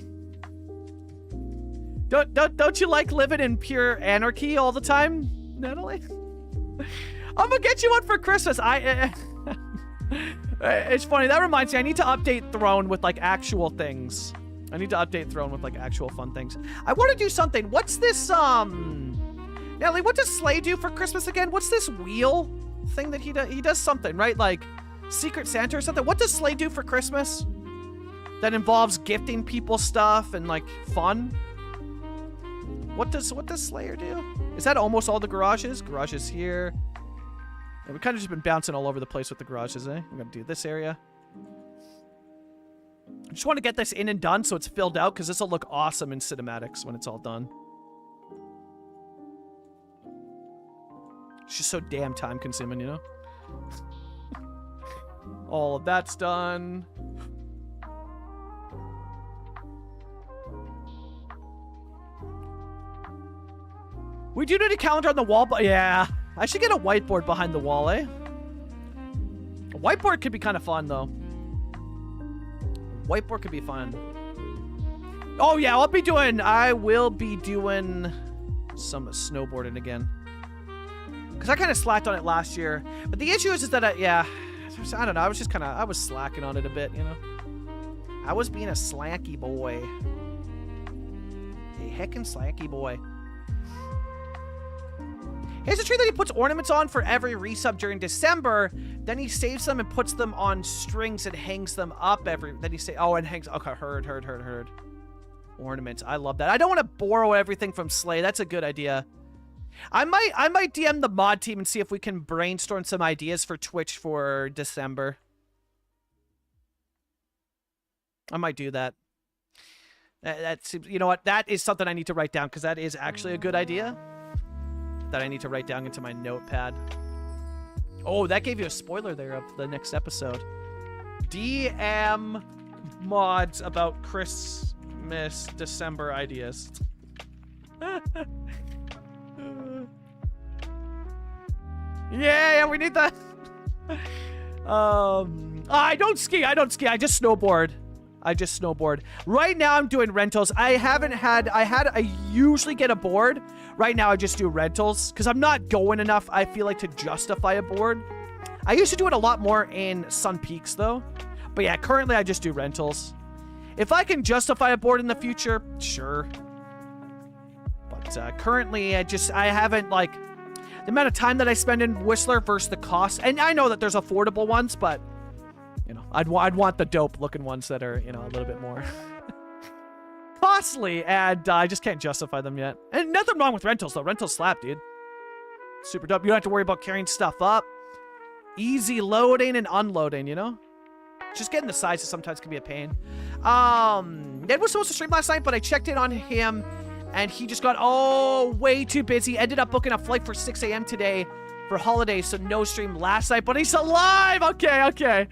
Don't you like living in pure anarchy all the time, Natalie? I'm gonna get you one for Christmas. It's funny, that reminds me, I need to update Throne with like actual things. I need to update Throne with like actual fun things. I want to do something. What's this, Natalie, what does Slay do for Christmas again? What's this wheel thing that he does? He does something, right? Like Secret Santa or something. What does Slay do for Christmas? That involves gifting people stuff and like fun? What does Slayer do? Is that almost all the garages? Garages here. Yeah, we've kind of just been bouncing all over the place with the garages, eh? I'm gonna do this area. I just want to get this in and done so it's filled out, because this will look awesome in cinematics when it's all done. It's just so damn time consuming, you know? All of that's done. We do need a calendar on the wall, but yeah. I should get a whiteboard behind the wall, eh? A whiteboard could be kind of fun, though. Whiteboard could be fun. Oh, yeah, I will be doing some snowboarding again. Because I kind of slacked on it last year. But the issue is that, I don't know, I was slacking on it a bit, you know? I was being a slanky boy. A heckin' slanky boy. Here's a tree that he puts ornaments on for every resub during December. Then he saves them and puts them on strings and hangs them up then he hangs, okay, heard. Ornaments, I love that. I don't want to borrow everything from Slay. That's a good idea. I might DM the mod team and see if we can brainstorm some ideas for Twitch for December. I might do that. That's, you know what? That is something I need to write down, because that is actually a good idea that I need to write down into my notepad. Oh, that gave you a spoiler there of the next episode. DM mods about Christmas December ideas. Yeah, we need that. I don't ski. I just snowboard. Right now I'm doing rentals. I usually get a board. Right now I just do rentals because I'm not going enough, I feel like, to justify a board. I used to do it a lot more in Sun Peaks though. But yeah, currently I just do rentals. If I can justify a board in the future, sure. But currently I haven't, like, the amount of time that I spend in Whistler versus the cost. And I know that there's affordable ones, but you know, I'd want the dope looking ones that are, you know, a little bit more costly, and I just can't justify them yet. And nothing wrong with rentals though. Rentals slap, dude. Super dope. You don't have to worry about carrying stuff up. Easy loading and unloading, you know? Just getting the sizes sometimes can be a pain. Ned was supposed to stream last night, but I checked in on him and he just got way too busy. Ended up booking a flight for 6 a.m. today for holidays, so no stream last night, but he's alive. Okay.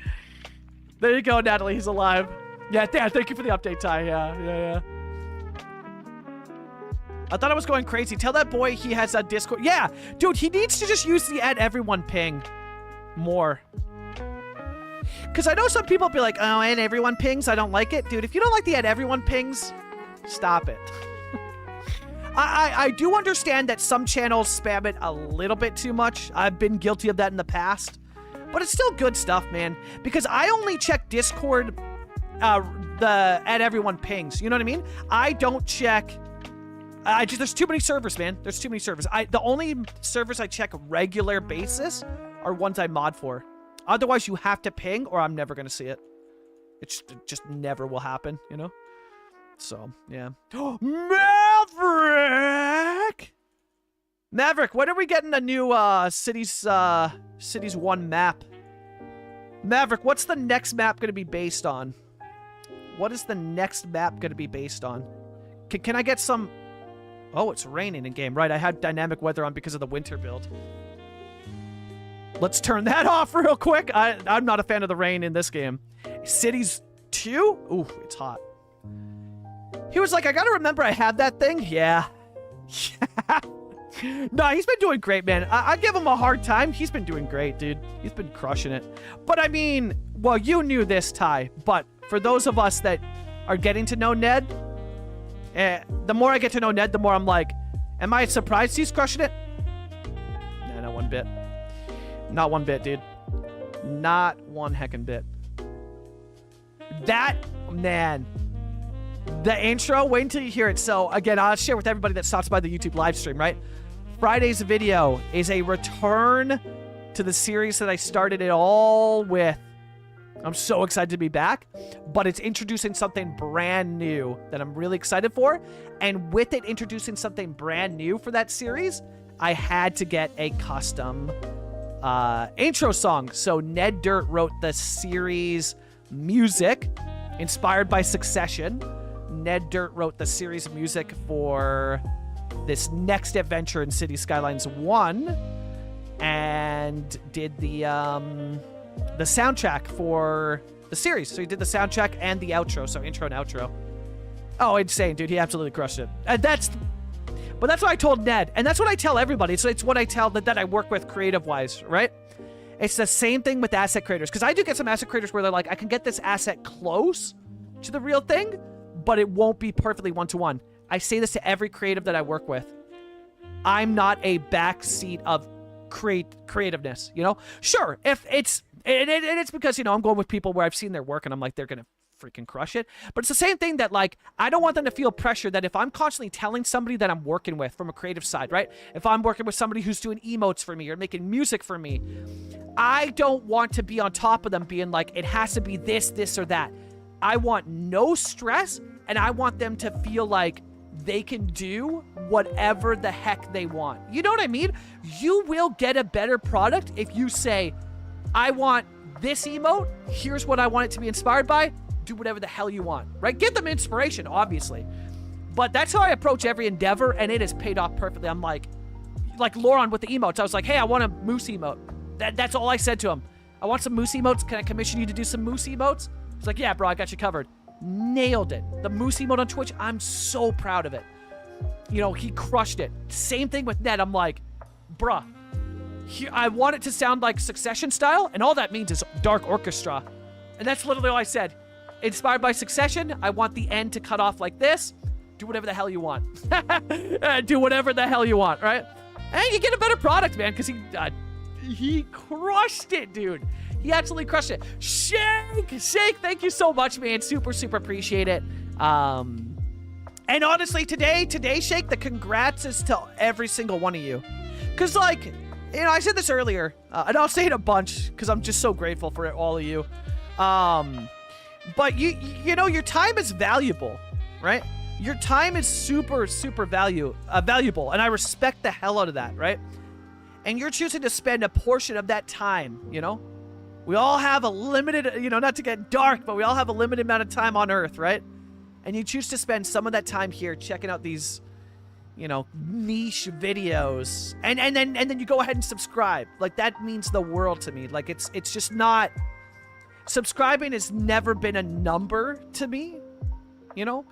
There you go, Natalie. He's alive. Yeah, thank you for the update, Ty. Yeah. I thought I was going crazy. Tell that boy he has a Discord. Yeah, dude, he needs to just use the @everyone ping more. Because I know some people be like, oh, @everyone pings, I don't like it. Dude, if you don't like the @everyone pings, stop it. I do understand that some channels spam it a little bit too much. I've been guilty of that in the past. But it's still good stuff, man. Because I only check Discord, the @everyone pings. You know what I mean? I don't check... there's too many servers, man. There's too many servers. The only servers I check regular basis are ones I mod for. Otherwise, you have to ping, or I'm never going to see it. It just never will happen, you know? So, yeah. Maverick! Maverick, when are we getting a new Cities 1 map? Maverick, what's the next map going to be based on? What is the next map going to be based on? Can I get some... Oh, it's raining in game. Right, I had dynamic weather on because of the winter build. Let's turn that off real quick. I'm not a fan of the rain in this game. Cities 2? Ooh, it's hot. He was like, I gotta remember I have that thing. Yeah. No, he's been doing great, man. I give him a hard time. He's been doing great, dude. He's been crushing it. But I mean, well, you knew this, Ty. But for those of us that are getting to know Ned, the more I get to know Ned, the more I'm like, am I surprised he's crushing it? Nah, not one bit. Not one bit, dude. Not one heckin' bit. That, man. The intro, wait until you hear it. So, again, I'll share with everybody that stops by the YouTube live stream, right? Friday's video is a return to the series that I started it all with. I'm so excited to be back, but it's introducing something brand new that I'm really excited for. And with it introducing something brand new for that series, I had to get a custom intro song. So Ned Dirt wrote the series music inspired by Succession. Ned Dirt wrote the series music for this next adventure in City Skylines 1 and did the soundtrack for the series. So he did the soundtrack and the outro, so intro and outro. Oh, insane, dude. He absolutely crushed it. And that's what I told Ned, and that's what I tell everybody. So it's what I tell that I work with creative-wise, right? It's the same thing with asset creators, because I do get some asset creators where they're like, I can get this asset close to the real thing, but it won't be perfectly one-to-one. I say this to every creative that I work with. I'm not a backseat of creativeness, you know? Sure, if it's... And it's because, you know, I'm going with people where I've seen their work and I'm like, they're going to freaking crush it. But it's the same thing that, like, I don't want them to feel pressure that if I'm constantly telling somebody that I'm working with from a creative side, right? If I'm working with somebody who's doing emotes for me or making music for me, I don't want to be on top of them being like, it has to be this, this, or that. I want no stress, and I want them to feel like they can do whatever the heck they want. You know what I mean? You will get a better product if you say, I want this emote, here's what I want it to be inspired by, do whatever the hell you want, right? Give them inspiration, obviously. But that's how I approach every endeavor, and it has paid off perfectly. I'm like Lauren with the emotes. I was like, hey, I want a moose emote. That's all I said to him. I want some moose emotes. Can I commission you to do some moose emotes? He's like, yeah, bro, I got you covered. Nailed it. The moose emote on Twitch, I'm so proud of it. You know, he crushed it. Same thing with Ned. I'm like, bruh, I want it to sound like Succession style, and all that means is dark orchestra. And that's literally all I said. Inspired by Succession, I want the end to cut off like this. Do whatever the hell you want. Do whatever the hell you want, right? And you get a better product, man, because he crushed it, dude. He absolutely crushed it. Shake, thank you so much, man. Super, super appreciate it. And honestly, today, Shake, the congrats is to every single one of you. Because, like, you know, I said this earlier, and I'll say it a bunch because I'm just so grateful for it, all of you. But you know, your time is valuable, right? Your time is super, super valuable, and I respect the hell out of that, right? And you're choosing to spend a portion of that time, you know? We all have a limited, you know, not to get dark, but we all have a limited amount of time on Earth, right? And you choose to spend some of that time here checking out these, you know, niche videos, and then you go ahead and subscribe. Like, that means the world to me. Like, it's just not, subscribing has never been a number to me, you know?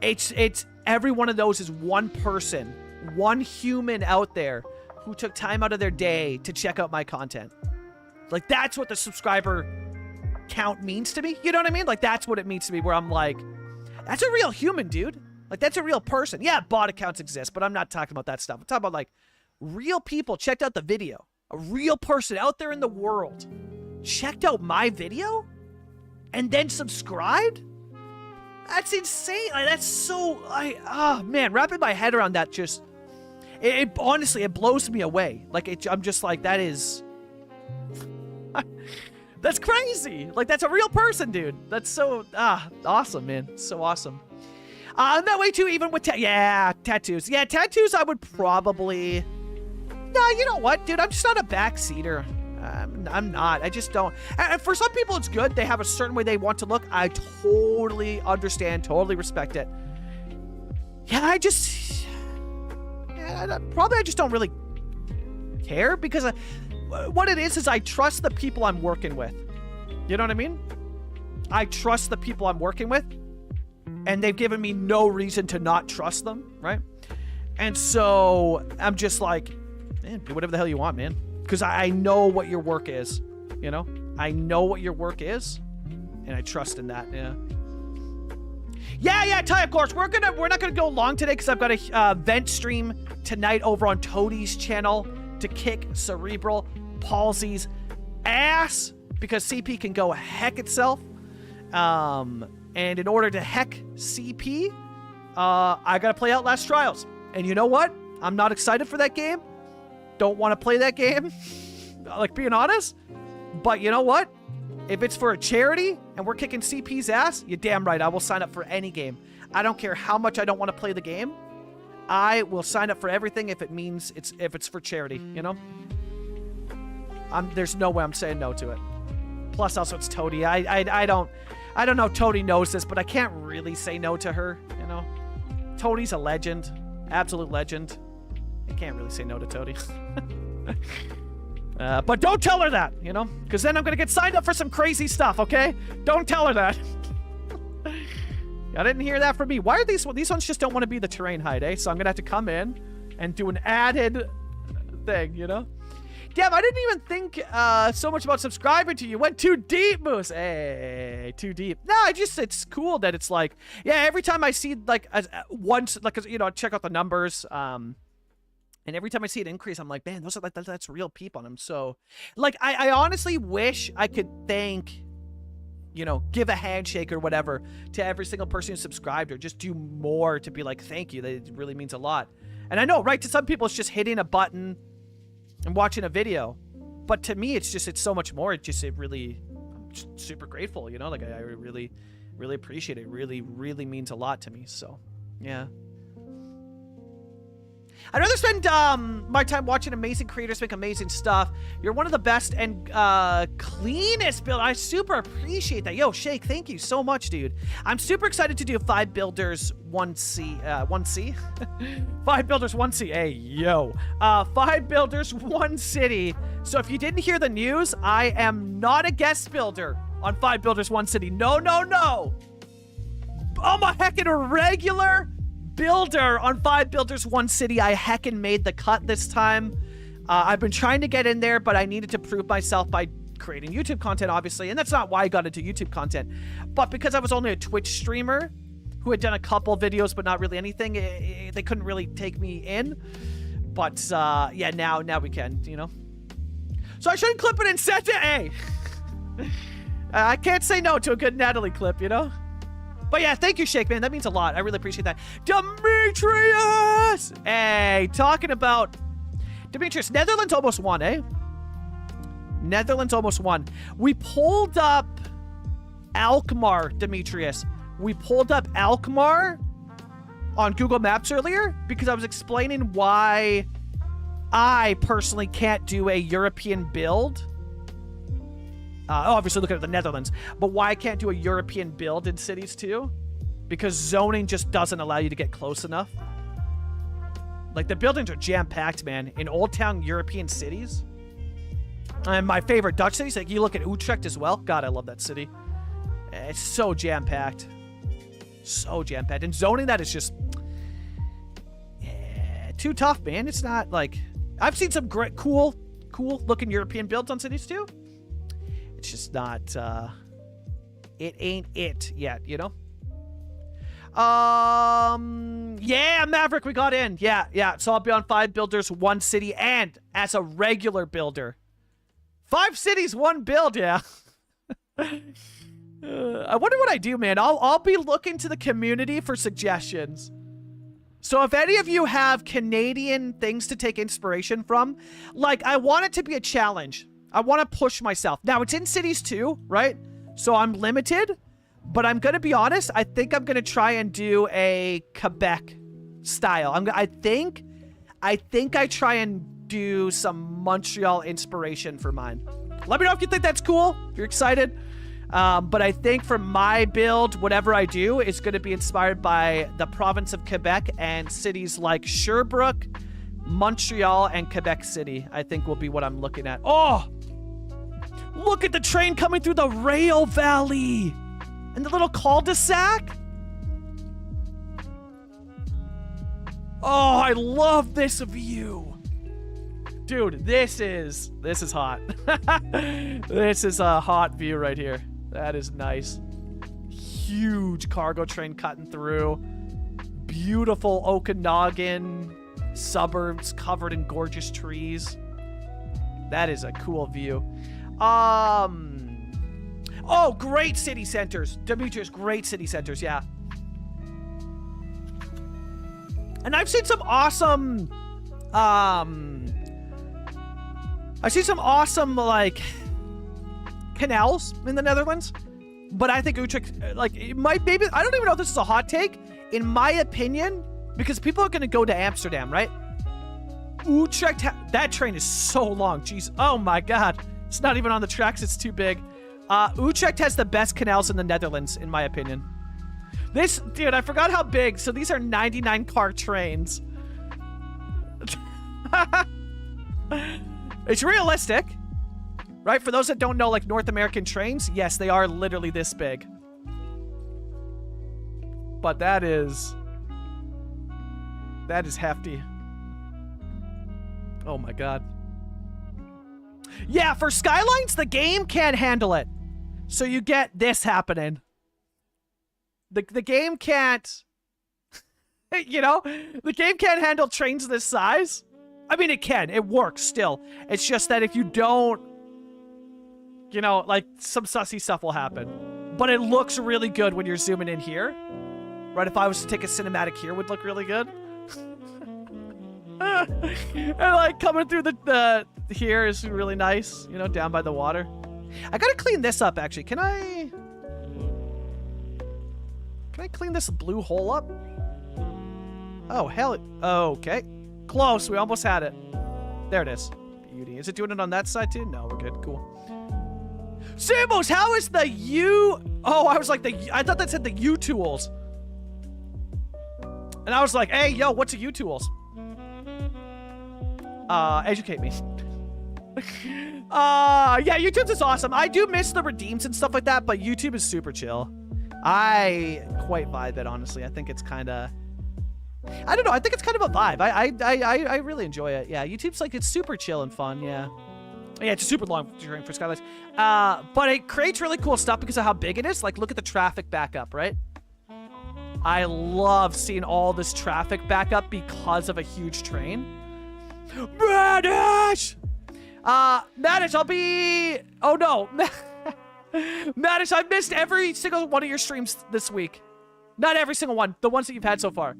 It's every one of those is one person, one human out there who took time out of their day to check out my content. Like, that's what the subscriber count means to me. You know what I mean? Like, that's what it means to me, where I'm like, that's a real human, dude. Like, that's a real person. Yeah, bot accounts exist, but I'm not talking about that stuff. I'm talking about, like, real people checked out the video. A real person out there in the world checked out my video and then subscribed? That's insane. Like, that's so... man, wrapping my head around that just... honestly, it blows me away. Like, I'm just like, that is... That's crazy. Like, that's a real person, dude. That's so... awesome, man. So awesome. That way, too, even with... tattoos. Yeah, tattoos, I would probably... No, you know what, dude? I'm just not a backseater. I'm not. I just don't. And for some people, it's good. They have a certain way they want to look. I totally understand, totally respect it. Yeah, I just... probably I just don't really care, because what it is I trust the people I'm working with. You know what I mean? I trust the people I'm working with, and they've given me no reason to not trust them, right? And so I'm just like, man, do whatever the hell you want, man. Because I know what your work is, you know? I know what your work is, and I trust in that, yeah. Yeah, Ty, of course. We're not gonna go long today, because I've got a vent stream tonight over on Toadie's channel to kick Cerebral Palsy's ass, because CP can go heck itself. And in order to heck CP, I gotta play Outlast Trials. And you know what? I'm not excited for that game. Don't want to play that game, like, being honest. But you know what? If it's for a charity and we're kicking CP's ass, you're damn right. I will sign up for any game. I don't care how much I don't want to play the game. I will sign up for everything if it means if it's for charity, you know? There's no way I'm saying no to it. Plus, also, it's Toadie. I don't know if Toadie knows this, but I can't really say no to her, you know? Toadie's a legend. Absolute legend. I can't really say no to Toadie. But don't tell her that, you know? Because then I'm going to get signed up for some crazy stuff, okay? Don't tell her that. I didn't hear that from me. Why are these ones just don't want to be the terrain hide, eh? So I'm going to have to come in and do an added thing, you know? Damn, I didn't even think so much about subscribing to you. Went too deep, Moose. Hey, too deep. No, it's cool that it's like, yeah, every time I see, like, once, like, you know, check out the numbers, and every time I see it increase, I'm like, man, those are like, that's real people. And I'm so, like, I honestly wish I could thank, you know, give a handshake or whatever to every single person who subscribed, or just do more to be like, thank you. That really means a lot. And I know, right, to some people, it's just hitting a button and watching a video. But to me, it's so much more. I'm just super grateful, you know, like, I really, really appreciate it. It really, really means a lot to me. So, yeah. I'd rather spend my time watching amazing creators make amazing stuff. You're one of the best and cleanest build. I super appreciate that. Yo, Shake, thank you so much, dude. I'm super excited to do 5 Builders 1C. 1C? 5 Builders 1C. Hey, yo. 5 Builders 1 City. So if you didn't hear the news, I am not a guest builder on 5 Builders 1 City. No, no, no. I'm a heckin' regular builder on 5 Builders 1 City. I heckin' made the cut this time. I've been trying to get in there, but I needed to prove myself by creating YouTube content, obviously. And that's not why I got into YouTube content. But because I was only a Twitch streamer who had done a couple videos, but not really anything, they couldn't really take me in. But yeah, now we can, you know. So I shouldn't clip it and set it. Hey, I can't say no to a good Natalie clip, you know. But yeah, thank you, Shake, man. That means a lot. I really appreciate that. Demetrius! Hey, talking about... Demetrius, Netherlands almost won, eh? Netherlands almost won. We pulled up Alkmaar, Demetrius. We pulled up Alkmaar on Google Maps earlier because I was explaining why I personally can't do a European build. Obviously looking at the Netherlands, but why I can't do a European build in cities too? Because zoning just doesn't allow you to get close enough. Like, the buildings are jam-packed, man. In Old Town European cities, And my favorite Dutch cities, like you look at Utrecht as well. God, I love that city. It's so jam-packed. So jam-packed. And zoning that is just too tough, man. It's not like... I've seen some great, cool looking European builds on cities too. It's just not... it ain't it yet, you know? Yeah, Maverick, we got in. Yeah. So I'll be on 5 builders, 1 city, and as a regular builder. 5 cities, 1 build, yeah. I wonder what I do, man. I'll be looking to the community for suggestions. So if any of you have Canadian things to take inspiration from, like, I want it to be a challenge. I want to push myself. Now, it's in cities too, right? So I'm limited, but I'm going to be honest. I think I'm going to try and do a Quebec style. I think I try and do some Montreal inspiration for mine. Let me know if you think that's cool. If you're excited. But I think for my build, whatever I do is going to be inspired by the province of Quebec and cities like Sherbrooke, Montreal, and Quebec City. I think will be what I'm looking at. Oh, look at the train coming through the rail valley and the little cul-de-sac. Oh, I love this view. Dude, this is hot. This is a hot view right here. That is nice. Huge cargo train cutting through. Beautiful Okanagan suburbs covered in gorgeous trees. That is a cool view. Oh, great city centers. Demetrius, great city centers, yeah. And I've seen some awesome, like, canals in the Netherlands. But I think Utrecht, like, it might, maybe, I don't even know if this is a hot take. In my opinion, because people are going to go to Amsterdam, right? Utrecht, that train is so long. Jeez. Oh my God. It's not even on the tracks. It's too big. Utrecht has the best canals in the Netherlands, in my opinion. This, dude, I forgot how big. So these are 99 car trains. It's realistic, right? For those that don't know, like North American trains, yes, they are literally this big. But that is hefty. Oh my God. Yeah, for Skylines, the game can't handle it. So you get this happening. The game can't, you know, the game can't handle trains this size. I mean, it can. It works still. It's just that if you don't, you know, like, some sussy stuff will happen. But it looks really good when you're zooming in here. Right? If I was to take a cinematic here, it would look really good. And, like, coming through the here is really nice, you know, down by the water. I gotta clean this up, actually. Can I clean this blue hole up? Oh, hell. Okay. Close. We almost had it. There it is. Beauty. Is it doing it on that side, too? No, we're good. Cool. Samos, how is the U... Oh, I was like, I thought that said the U-tools. And I was like, hey, yo, what's a U-tools? Educate me. Yeah, YouTube is awesome. I do miss the redeems and stuff like that, but YouTube is super chill. I quite vibe it, honestly. I think it's kind of... I don't know. I think it's kind of a vibe. I really enjoy it. Yeah, YouTube's like, it's super chill and fun. Yeah. Yeah, it's a super long train for Skylines. But it creates really cool stuff because of how big it is. Like, look at the traffic backup, right? I love seeing all this traffic back up because of a huge train. Madish! Madish, I'll be... Oh, no. Madish, I've missed every single one of your streams this week. Not every single one. The ones that you've had so far.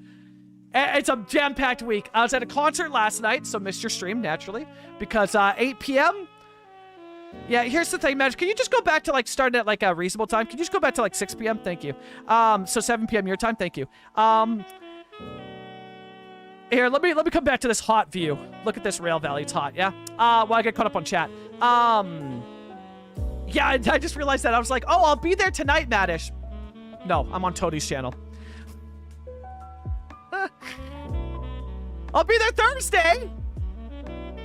It's a jam-packed week. I was at a concert last night, so missed your stream, naturally. Because 8 p.m. Yeah, here's the thing, Madish. Can you just go back to, like, starting at, like, a reasonable time? Can you just go back to, like, 6 p.m.? Thank you. So 7 p.m. your time? Thank you. Here, let me come back to this hot view. Look at this rail valley. It's hot, yeah? Well, I got caught up on chat. Yeah, I just realized that. I was like, oh, I'll be there tonight, Madish. No, I'm on Toadie's channel. I'll be there Thursday.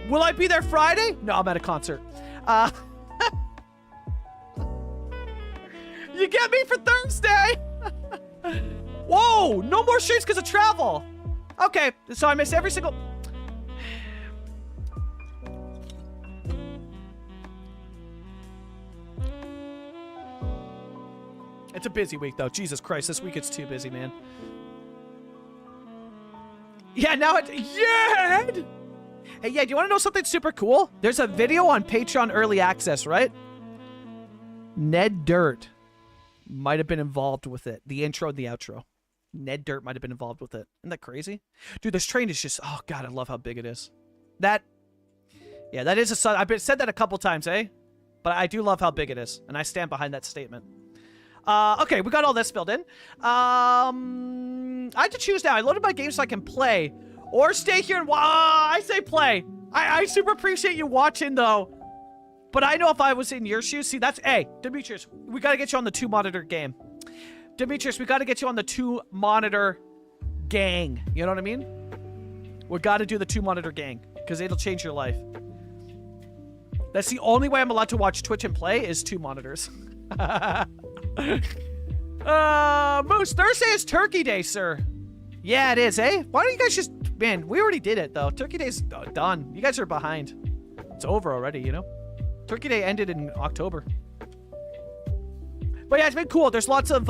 Will I be there Friday? No, I'm at a concert. You get me for Thursday. Whoa, no more streams because of travel. Okay, so I miss every single... It's a busy week, though. Jesus Christ, this week it's too busy, man. Yeah, now it... Yeah! Hey, yeah, do you want to know something super cool? There's a video on Patreon Early Access, right? Ned Dirt might have been involved with it. The intro and the outro. Ned Dirt might have been involved with it. Isn't that crazy? Dude, this train is just... Oh, God, I love how big it is. That... Yeah, that is a... I've said that a couple times, eh? But I do love how big it is. And I stand behind that statement. Okay, we got all this filled in. I have to choose now. I loaded my game so I can play. Or stay here and I say play. I super appreciate you watching, though. But I know if I was in your shoes... See, that's... Hey, Demetrius, we gotta get you on the 2-monitor game. Demetrius, we gotta get you on the 2-monitor gang. You know what I mean? We gotta do the 2-monitor gang. Because it'll change your life. That's the only way I'm allowed to watch Twitch and play is 2 monitors. Moose, Thursday is Turkey Day, sir. Yeah, it is, eh? Why don't you guys just... Man, we already did it, though. Turkey Day's done. You guys are behind. It's over already, you know? Turkey Day ended in October. But yeah, it's been cool. There's lots of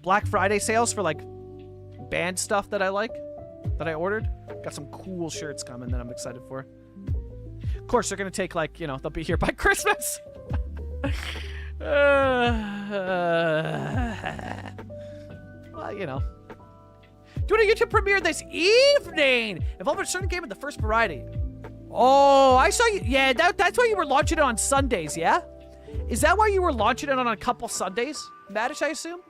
Black Friday sales for, like, band stuff that I like. That I ordered. Got some cool shirts coming that I'm excited for. Of course, they're going to take, like, you know, they'll be here by Christmas. Well, you know. Doing a YouTube premiere this evening. Involving a certain game in the first variety. Oh, I saw you. Yeah, that's why you were launching it on Sundays, yeah? Is that why you were launching it on a couple Sundays? Madish, I assume?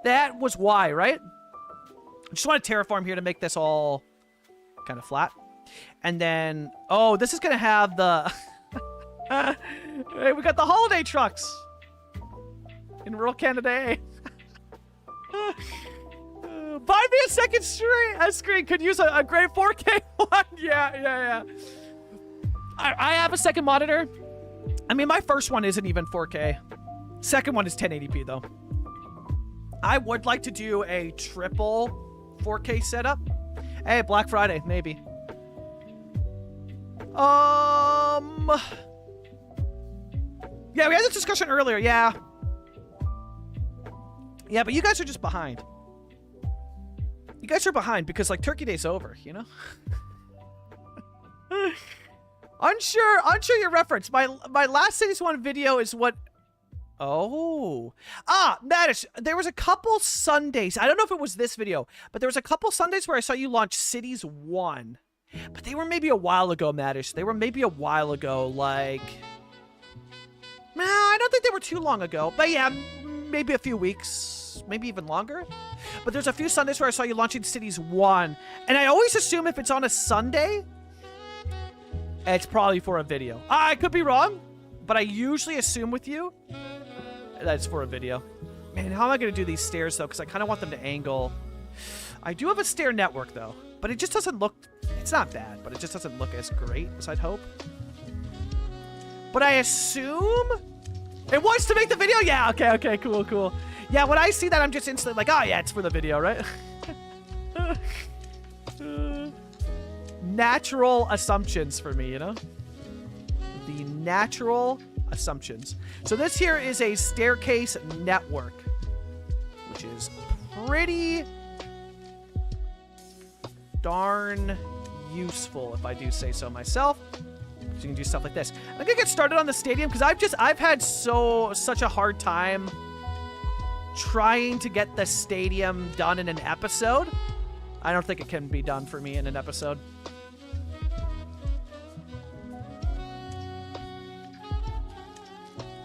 That was why, right? I just want to terraform here to make this all kind of flat. And then, oh, this is going to have the... Hey, we got the holiday trucks in rural Canada, eh? Buy me a second screen. Could use a great 4K one. Yeah. I have a second monitor. I mean, my first one isn't even 4K. Second one is 1080p, though. I would like to do a triple 4K setup. Hey, Black Friday, maybe. Yeah, we had this discussion earlier, yeah. Yeah, but you guys are just behind. You guys are behind because, like, Turkey Day's over, you know? Unsure your reference. My last Cities 1 video is what... Oh. Madish, there was a couple Sundays. I don't know if it was this video, but there was a couple Sundays where I saw you launch Cities 1. But they were maybe a while ago, Madish. They were maybe a while ago, like... Nah, I don't think they were too long ago. But yeah, maybe a few weeks. Maybe even longer. But there's a few Sundays where I saw you launching Cities 1. And I always assume if it's on a Sunday, it's probably for a video. I could be wrong, but I usually assume with you that it's for a video. Man, how am I going to do these stairs, though? Because I kind of want them to angle. I do have a stair network, though. But it just doesn't look... It's not bad, but it just doesn't look as great as I'd hope. But I assume... It was to make the video? Yeah, okay, cool. Yeah, when I see that, I'm just instantly like, oh, yeah, it's for the video, right? Natural assumptions for me, you know? The natural assumptions. So this here is a staircase network, which is pretty darn useful, if I do say so myself. So you can do stuff like this. I'm gonna get started on the stadium because I've had such a hard time trying to get the stadium done in an episode. I don't think it can be done for me in an episode.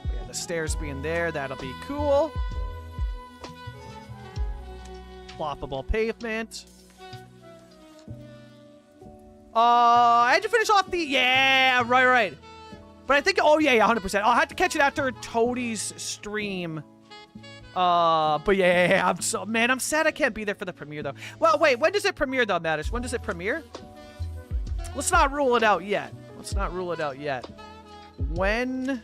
Yeah, the stairs being there, that'll be cool. Ploppable pavement. I had to finish off the... Yeah, right. But I think... Oh, yeah, 100%. I'll have to catch it after Toadie's stream. But yeah, I'm so... Man, I'm sad I can't be there for the premiere, though. Well, wait, when does it premiere, though, Madish? When does it premiere? Let's not rule it out yet. Let's not rule it out yet. When...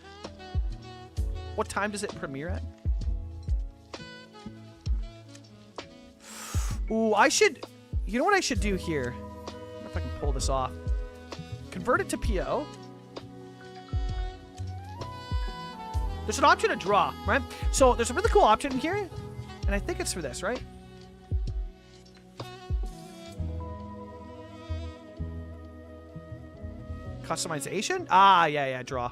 What time does it premiere at? Ooh, I should... You know what I should do here? I wonder if I can pull this off. Convert it to PO. There's an option to draw, right? So there's a really cool option here. And I think it's for this, right? Customization? Ah, yeah, draw.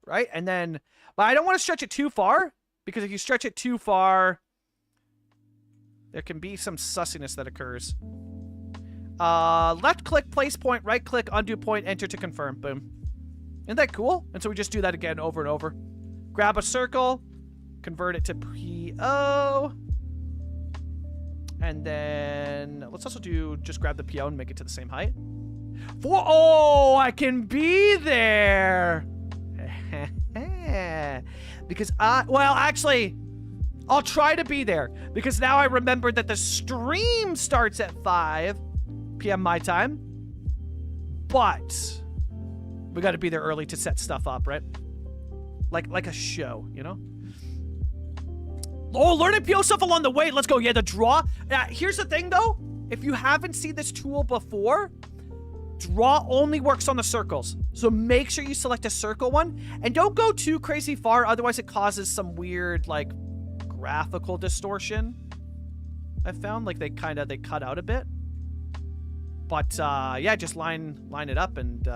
Right? And then, but I don't want to stretch it too far, because if you stretch it too far, there can be some sussiness that occurs. Left click, place point, right click, undo point, enter to confirm. Boom. Isn't that cool? And so we just do that again over and over. Grab a circle, convert it to PO. And then let's also do, just grab the PO and make it to the same height. Oh, I can be there. Because well, actually, I'll try to be there. Because now I remembered that the stream starts at 5 p.m. my time. But we got to be there early to set stuff up, right? Like a show, you know? Oh, learning PO stuff along the way. Let's go. Yeah, the draw. Here's the thing, though. If you haven't seen this tool before, draw only works on the circles. So make sure you select a circle one. And don't go too crazy far. Otherwise, it causes some weird, like, graphical distortion. I found, like, they cut out a bit. But, yeah, just line it up and,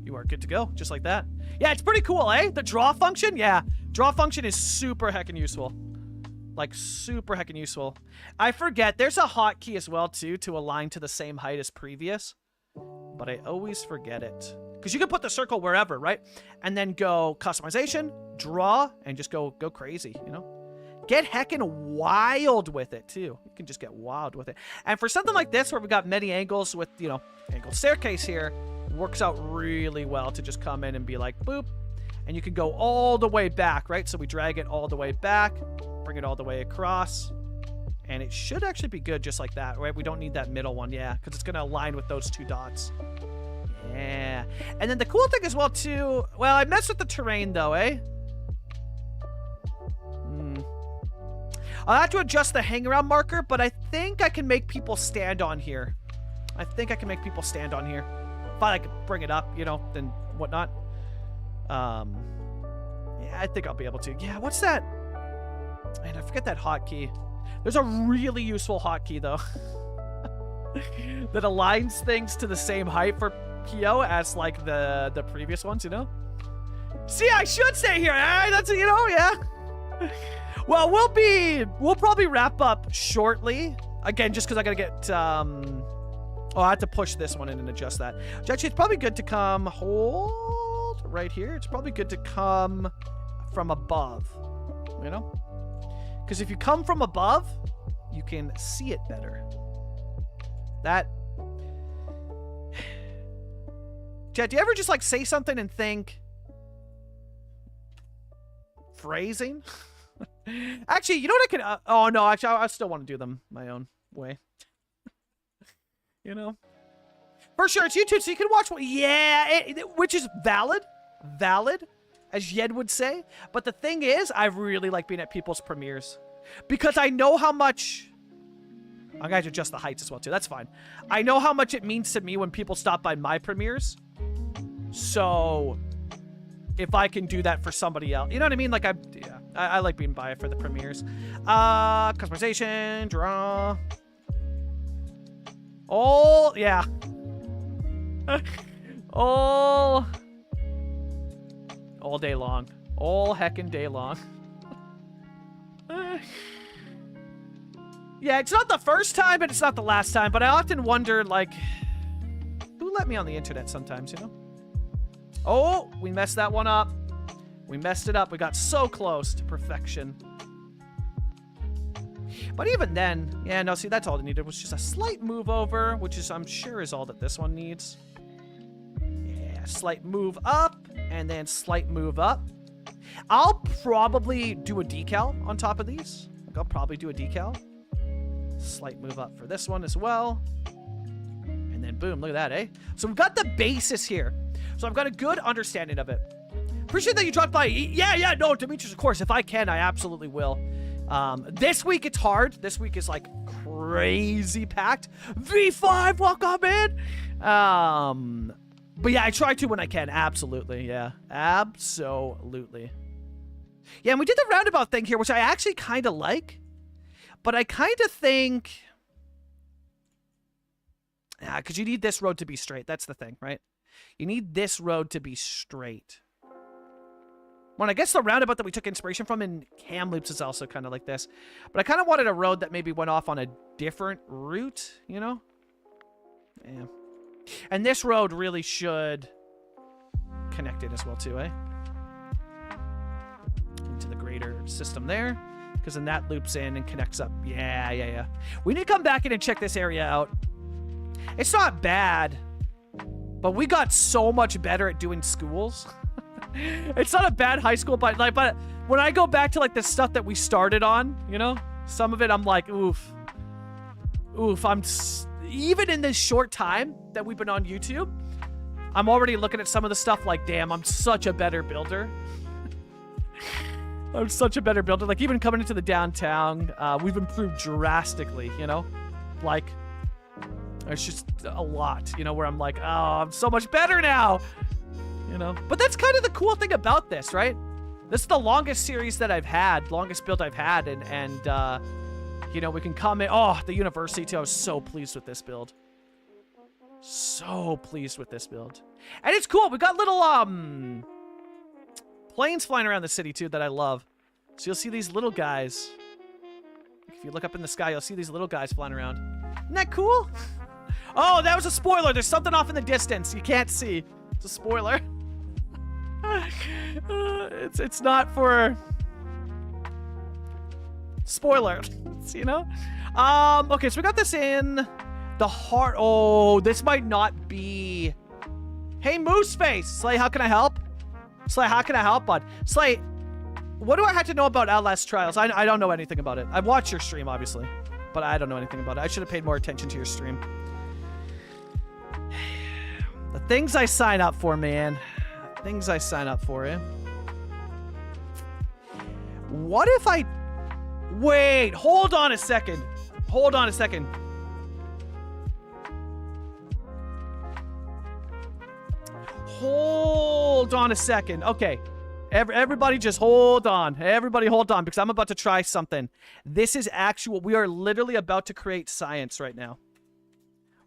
you are good to go. Just like that. Yeah, it's pretty cool, eh? The draw function? Yeah. Draw function is super heckin' useful. Like, super heckin' useful. I forget. There's a hotkey as well, too, to align to the same height as previous. But I always forget it. Because you can put the circle wherever, right? And then go customization, draw, and just go crazy, you know? Get heckin' wild with it, too. You can just get wild with it. And for something like this, where we've got many angles with, you know, angled staircase here, works out really well to just come in and be like, boop. And you can go all the way back, right? So we drag it all the way back, bring it all the way across. And it should actually be good just like that, right? We don't need that middle one, yeah, because it's going to align with those two dots. Yeah. And then the cool thing as well, too, well, I messed with the terrain, though, eh? I'll have to adjust the hang-around marker, but I think I can make people stand on here. I think I can make people stand on here. If I like bring it up, you know, then whatnot. Yeah, I think I'll be able to. Yeah, what's that? Man, I forget that hotkey. There's a really useful hotkey, though. That aligns things to the same height for PO as, like, the previous ones, you know? See, I should stay here. That's, you know, yeah. Well, we'll probably wrap up shortly. Again, just because I gotta get, oh, I have to push this one in and adjust that. Actually, it's probably good to come, hold right here. It's probably good to come from above, you know? Because if you come from above, you can see it better. That. Chat, do you ever just, like, say something and think? Phrasing? Actually, you know what I can... oh, no, actually, I still want to do them my own way. You know? For sure, it's YouTube, so you can watch... yeah, which is valid. Valid, as Yed would say. But the thing is, I really like being at people's premieres. Because I know how much... I'm going to adjust the heights as well, too. That's fine. I know how much it means to me when people stop by my premieres. So... if I can do that for somebody else. You know what I mean? Like, I like being by for the premieres. Customization, draw. Oh, yeah. all day long. All heckin' day long. Yeah, it's not the first time, but it's not the last time. But I often wonder, like, who let me on the internet sometimes, you know? Oh, we messed that one up. We messed it up. We got so close to perfection. But even then, yeah, no, see, that's all it needed was just a slight move over, which is, I'm sure, is all that this one needs. Yeah, slight move up, and then slight move up. I'll probably do a decal on top of these. Like, I'll probably do a decal. Slight move up for this one as well. And then boom, look at that, eh? So we've got the basis here. So I've got a good understanding of it. Appreciate that you dropped by. Yeah, no, Demetrius, of course. If I can, I absolutely will. This week it's hard. This week is like crazy packed. V5, welcome in. But yeah, I try to when I can. Absolutely, yeah. Absolutely. Yeah, and we did the roundabout thing here, which I actually kind of like. But I kind of think... Yeah, because you need this road to be straight. That's the thing, right? You need this road to be straight. Well, I guess the roundabout that we took inspiration from in Kamloops is also kind of like this. But I kind of wanted a road that maybe went off on a different route, you know? Yeah. And this road really should connect it as well, too, eh? Into the greater system there. Because then that loops in and connects up. Yeah. We need to come back in and check this area out. It's not bad. But we got so much better at doing schools. It's not a bad high school, but when I go back to like the stuff that we started on, you know, some of it I'm like, oof. Even in this short time that we've been on YouTube, I'm already looking at some of the stuff like, damn, I'm such a better builder. I'm such a better builder. Like even coming into the downtown, we've improved drastically, you know, like it's just a lot, you know, where I'm like, oh, I'm so much better now. You know, but that's kind of the cool thing about this, right? This is the longest series that I've had, longest build I've had, and you know, we can come in. Oh, the university too. I was so pleased with this build. So pleased with this build, and it's cool. We got little planes flying around the city too that I love. So you'll see these little guys. If you look up in the sky, you'll see these little guys flying around. Isn't that cool? Oh, that was a spoiler. There's something off in the distance. You can't see. It's a spoiler. It's not for spoiler, you know. Okay, so we got this in the heart. Oh, this might not be. Hey, Mooseface, Slay, how can I help? Slay, how can I help, bud? Slay, what do I have to know about Outlast Trials? I don't know anything about it. I've watched your stream, obviously, but I don't know anything about it. I should have paid more attention to your stream. The things I sign up for, man. Things I sign up for, eh? What if I... Wait, hold on a second. Hold on a second. Hold on a second. Okay. Everybody just hold on. Everybody hold on, because I'm about to try something. This is actual... We are literally about to create science right now.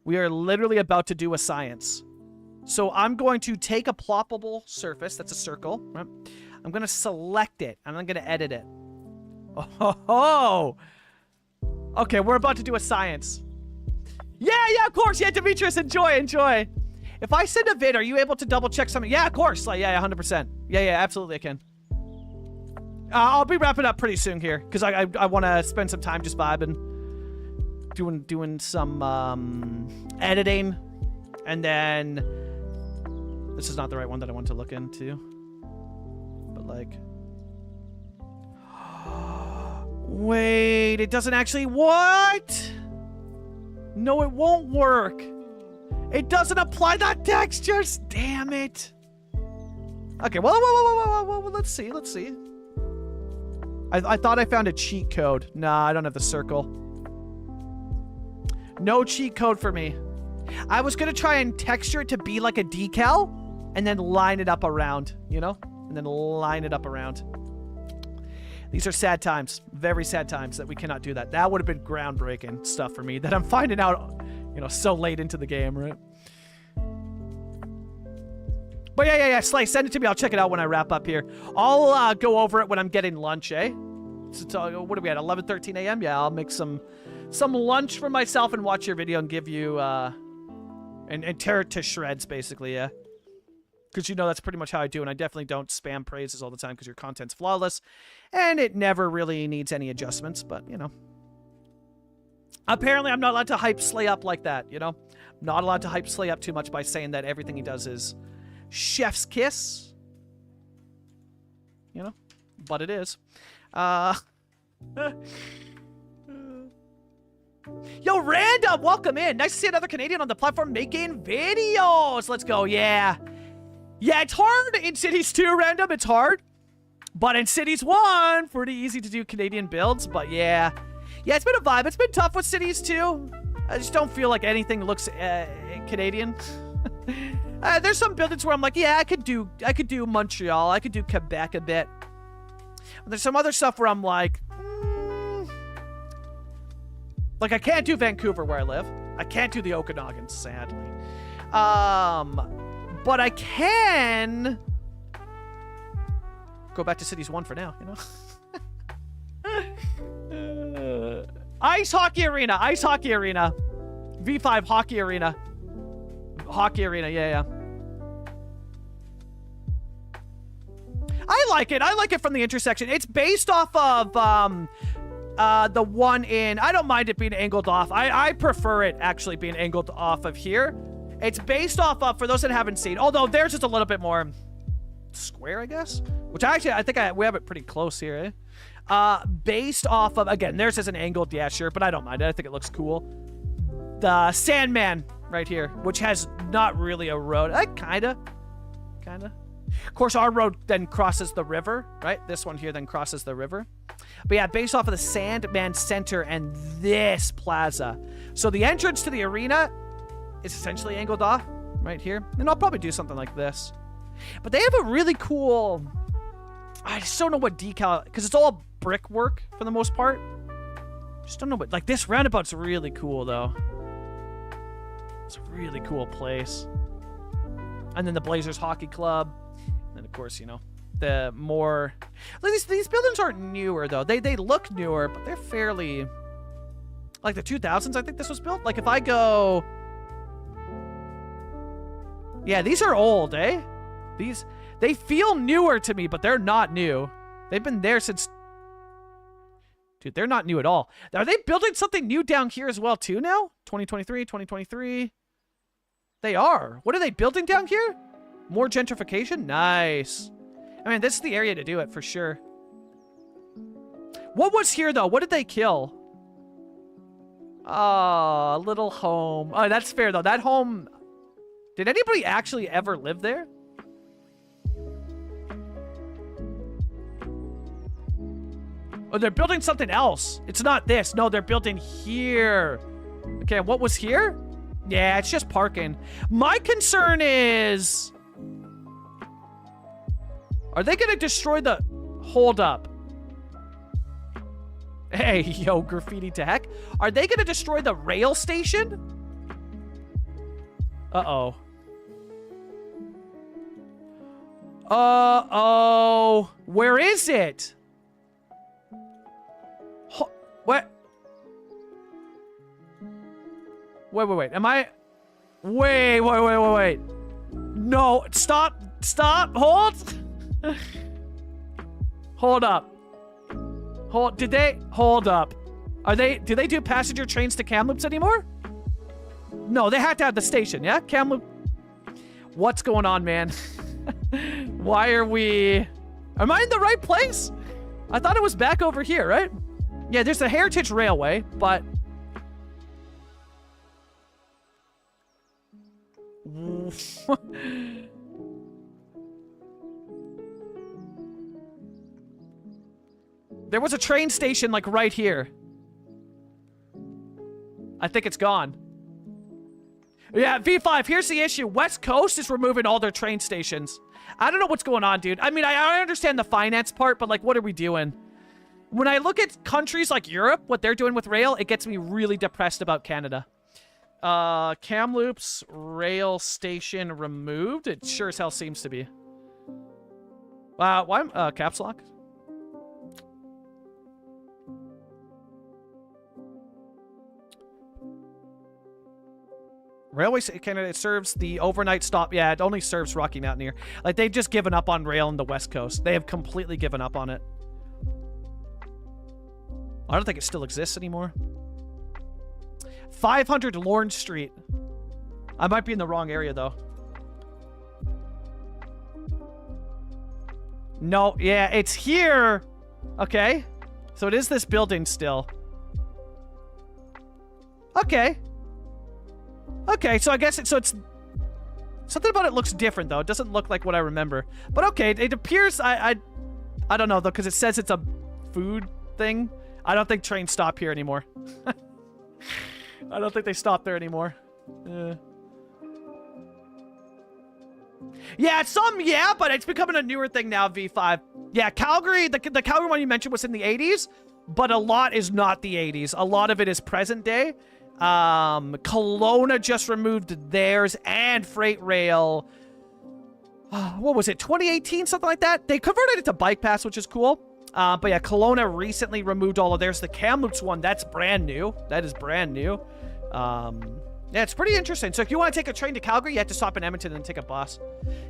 We are literally about to do a science. So I'm going to take a ploppable surface. That's a circle. Right? I'm going to select it, and I'm going to edit it. Oh. Okay, we're about to do a science. Yeah, of course. Yeah, Demetrius, enjoy. If I send a vid, are you able to double check something? Yeah, of course. Like, yeah, 100%. Yeah, absolutely I can. I'll be wrapping up pretty soon here, because I want to spend some time just vibing. Doing some editing. And then... This is not the right one that I want to look into. But like... Wait, it doesn't actually... What? No, it won't work. It doesn't apply the textures. Damn it. Okay, well, let's see. I thought I found a cheat code. Nah, I don't have the circle. No cheat code for me. I was going to try and texture it to be like a decal and then line it up around, you know? And then line it up around. These are sad times. Very sad times that we cannot do that. That would have been groundbreaking stuff for me that I'm finding out, you know, so late into the game, right? But yeah, Slay, send it to me. I'll check it out when I wrap up here. I'll go over it when I'm getting lunch, eh? So, what are we at, 11:13 a.m.? Yeah, I'll make some lunch for myself and watch your video and give you, and tear it to shreds, basically, yeah. Because you know that's pretty much how I do, and I definitely don't spam praises all the time because your content's flawless, and it never really needs any adjustments, but, you know. Apparently, I'm not allowed to hype Slay up like that, you know? Not allowed to hype Slay up too much by saying that everything he does is chef's kiss. you know? But it is. Yo, Random, welcome in. Nice to see another Canadian on the platform making videos. Let's go, yeah. Yeah, it's hard in Cities 2, Random. It's hard. But in Cities 1, pretty easy to do Canadian builds. But yeah. Yeah, it's been a vibe. It's been tough with Cities 2. I just don't feel like anything looks Canadian. There's some buildings where I'm like, yeah, I could do Montreal. I could do Quebec a bit. But there's some other stuff where I'm like, like I can't do Vancouver where I live. I can't do the Okanagan, sadly. But I can go back to Cities 1 for now, you know? Ice Hockey Arena. V5 Hockey Arena. Yeah. I like it from the intersection. It's based off of the one in... I don't mind it being angled off. I prefer it actually being angled off of here. It's based off of, for those that haven't seen, although theirs is a little bit more square, I guess. Which I think we have it pretty close here, eh? Based off of, again, theirs isn't angled, yeah, sure, but I don't mind it. I think it looks cool. The Sandman right here, which has not really a road. Kinda. Of course, our road then crosses the river, right? This one here then crosses the river. But yeah, based off of the Sandman Center and this plaza. So the entrance to the arena is essentially angled off right here. And I'll probably do something like this. But they have a really cool... I just don't know what decal... Because it's all brickwork for the most part. Just don't know what... Like, this roundabout's really cool, though. It's a really cool place. And then the Blazers Hockey Club. And, of course, you know, the more... Like, these buildings aren't newer, though. They look newer, but they're fairly... Like, the 2000s, I think this was built. Like, if I go... Yeah, these are old, eh? They feel newer to me, but they're not new. They've been there since... Dude, they're not new at all. Are they building something new down here as well, too, now? 2023. They are. What are they building down here? More gentrification? Nice. I mean, this is the area to do it, for sure. What was here, though? What did they kill? Oh, little home. Oh, that's fair, though. That home... Did anybody actually ever live there? Oh, they're building something else. It's not this. No, they're building here. Okay, what was here? Yeah, it's just parking. My concern is... Are they going to destroy the... Hold up. Hey, yo, graffiti to heck. Are they going to destroy the rail station? Uh-oh. Uh-oh. Where is it? What? Wait. Am I... Wait. No, stop. Hold. Hold up. Hold up. Do they do passenger trains to Kamloops anymore? No, they had to have the station, yeah? Kamloops. What's going on, man? Why are we... Am I in the right place? I thought it was back over here, right? Yeah, there's the Heritage Railway, but... There was a train station, like, right here. I think it's gone. Yeah, V5, here's the issue. West Coast is removing all their train stations. I don't know what's going on, dude. I mean, I understand the finance part, but, like, what are we doing? When I look at countries like Europe, what they're doing with rail, it gets me really depressed about Canada. Kamloops rail station removed? It sure as hell seems to be. Why? Caps lock? Railway Canada, it serves the overnight stop. Yeah, it only serves Rocky Mountaineer. Like, they've just given up on rail in the West Coast. They have completely given up on it. I don't think it still exists anymore. 500 Lorne Street. I might be in the wrong area, though. No, yeah, it's here. Okay. So it is this building still. Okay. Okay, so I guess it's something about it looks different though. It doesn't look like what I remember. But okay, it appears I don't know though, because it says it's a food thing. I don't think trains stop here anymore. I don't think they stop there anymore. Yeah, but it's becoming a newer thing now, V5. Yeah, Calgary, the Calgary one you mentioned was in the 80s, but a lot is not the 80s. A lot of it is present day. Kelowna just removed theirs, and Freight Rail. What was it, 2018, something like that? They converted it to Bike Pass, which is cool. But yeah, Kelowna recently removed all of theirs. The Kamloops one, that's brand new. That is brand new. Yeah, it's pretty interesting. So if you want to take a train to Calgary, you have to stop in Edmonton and take a bus.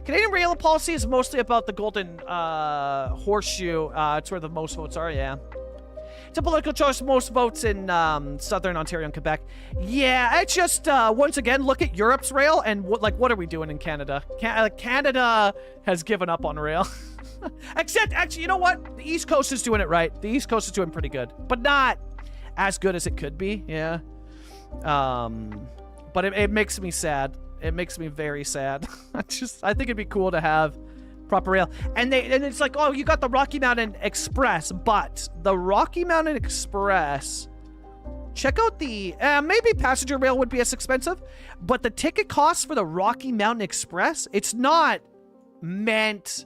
Canadian rail policy is mostly about the Golden Horseshoe. It's where the most votes are, yeah. It's a political choice, most votes in Southern Ontario and Quebec. Yeah, it's just, once again, look at Europe's rail and what are we doing in Canada? Canada has given up on rail. Except, actually, you know what? The East Coast is doing it right. The East Coast is doing pretty good, but not as good as it could be, yeah. But it makes me sad. It makes me very sad. I think it'd be cool to have proper rail. And it's like, oh, you got the Rocky Mountain Express, but the Rocky Mountain Express, check out the, maybe passenger rail would be as expensive, but the ticket costs for the Rocky Mountain Express, it's not meant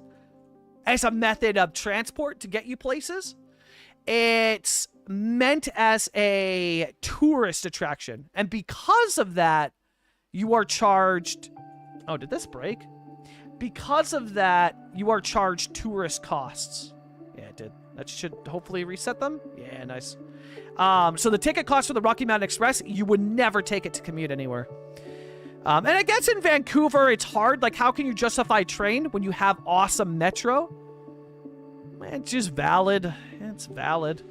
as a method of transport to get you places. It's meant as a tourist attraction. And because of that, you are charged... Oh, did this break? Because of that, you are charged tourist costs. Yeah, it did. That should hopefully reset them. Yeah, nice. So the ticket cost for the Rocky Mountain Express, you would never take it to commute anywhere. And I guess in Vancouver, it's hard. Like, how can you justify train when you have awesome metro? It's just valid. It's valid.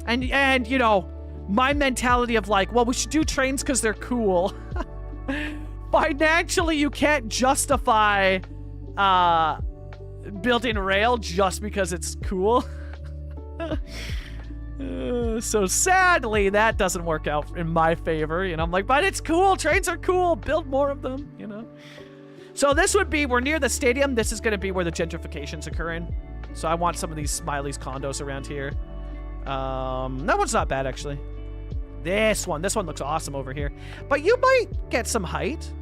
And you know, my mentality of like, well, we should do trains because they're cool. Financially, you can't justify building rail just because it's cool. So sadly, that doesn't work out in my favor. You know, I'm like, but it's cool. Trains are cool. Build more of them, you know. So this would be, we're near the stadium. This is going to be where the gentrification's occurring. So I want some of these Smiley's condos around here. That one's not bad, actually. This one looks awesome over here. But you might get some height.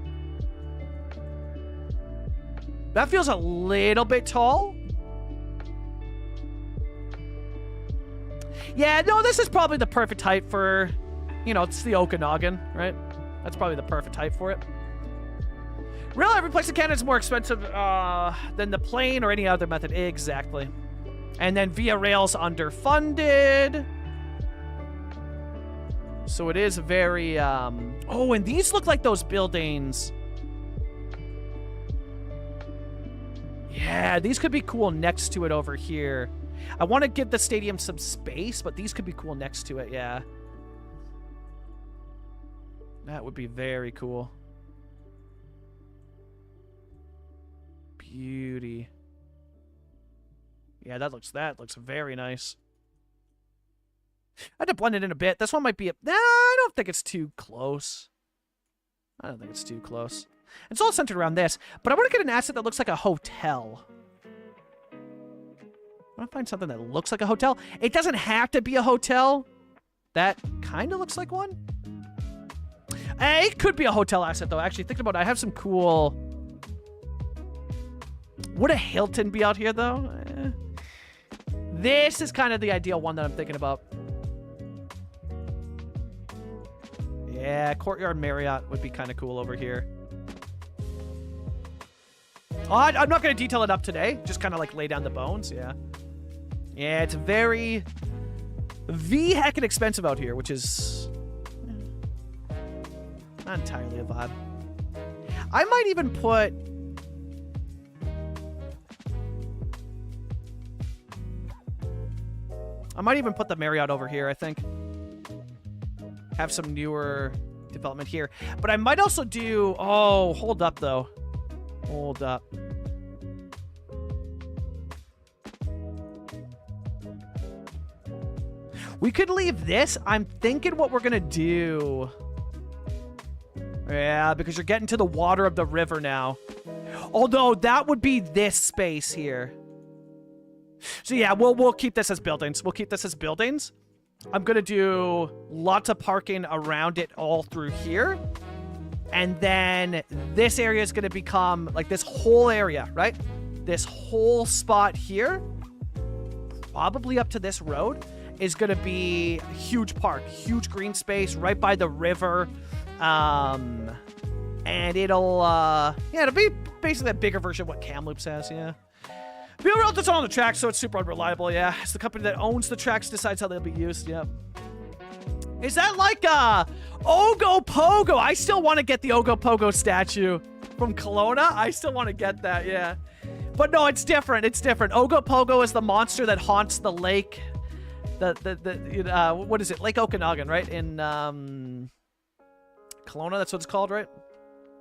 That feels a little bit tall. Yeah, no, this is probably the perfect height for, you know, it's the Okanagan, right? That's probably the perfect height for it. Rail every place in Canada is more expensive than the plane or any other method. Exactly. And then Via Rail's underfunded. So it is very, oh, and these look like those buildings. Yeah, these could be cool next to it over here. I want to give the stadium some space, but these could be cool next to it, yeah. That would be very cool. Beauty. Yeah, that looks very nice. I had to blend it in a bit. This one might be nah, I don't think it's too close. I don't think it's too close. It's all centered around this, but I want to get an asset that looks like a hotel. I want to find something that looks like a hotel. It doesn't have to be a hotel. That kind of looks like one. It could be a hotel asset, though. Actually, thinking about it, I have some cool... Would a Hilton be out here, though? This is kind of the ideal one that I'm thinking about. Yeah, Courtyard Marriott would be kind of cool over here. Oh, I'm not going to detail it up today. Just kind of like lay down the bones, yeah. Yeah, it's very heckin' expensive out here, which is not entirely a vibe. I might even put... the Marriott over here, I think. Have some newer development here. But I might also do... Oh, hold up, though. Hold up. We could leave this. I'm thinking what we're gonna do. Yeah, because you're getting to the water of the river now. Although that would be this space here. So yeah, we'll keep this as buildings. We'll keep this as buildings. I'm gonna do lots of parking around it all through here. And then this area is gonna become like this whole area, right? This whole spot here, probably up to this road, is gonna be a huge park, huge green space right by the river. And it'll be basically a bigger version of what Kamloops has, yeah. BeReal doesn't own the tracks, so it's super unreliable, yeah. It's the company that owns the tracks decides how they'll be used, yeah. Is that like Ogopogo? I still want to get the Ogopogo statue from Kelowna. I still want to get that, yeah. But no, it's different. It's different. Ogopogo is the monster that haunts the lake. What is it? Lake Okanagan, right? In Kelowna, that's what it's called, right?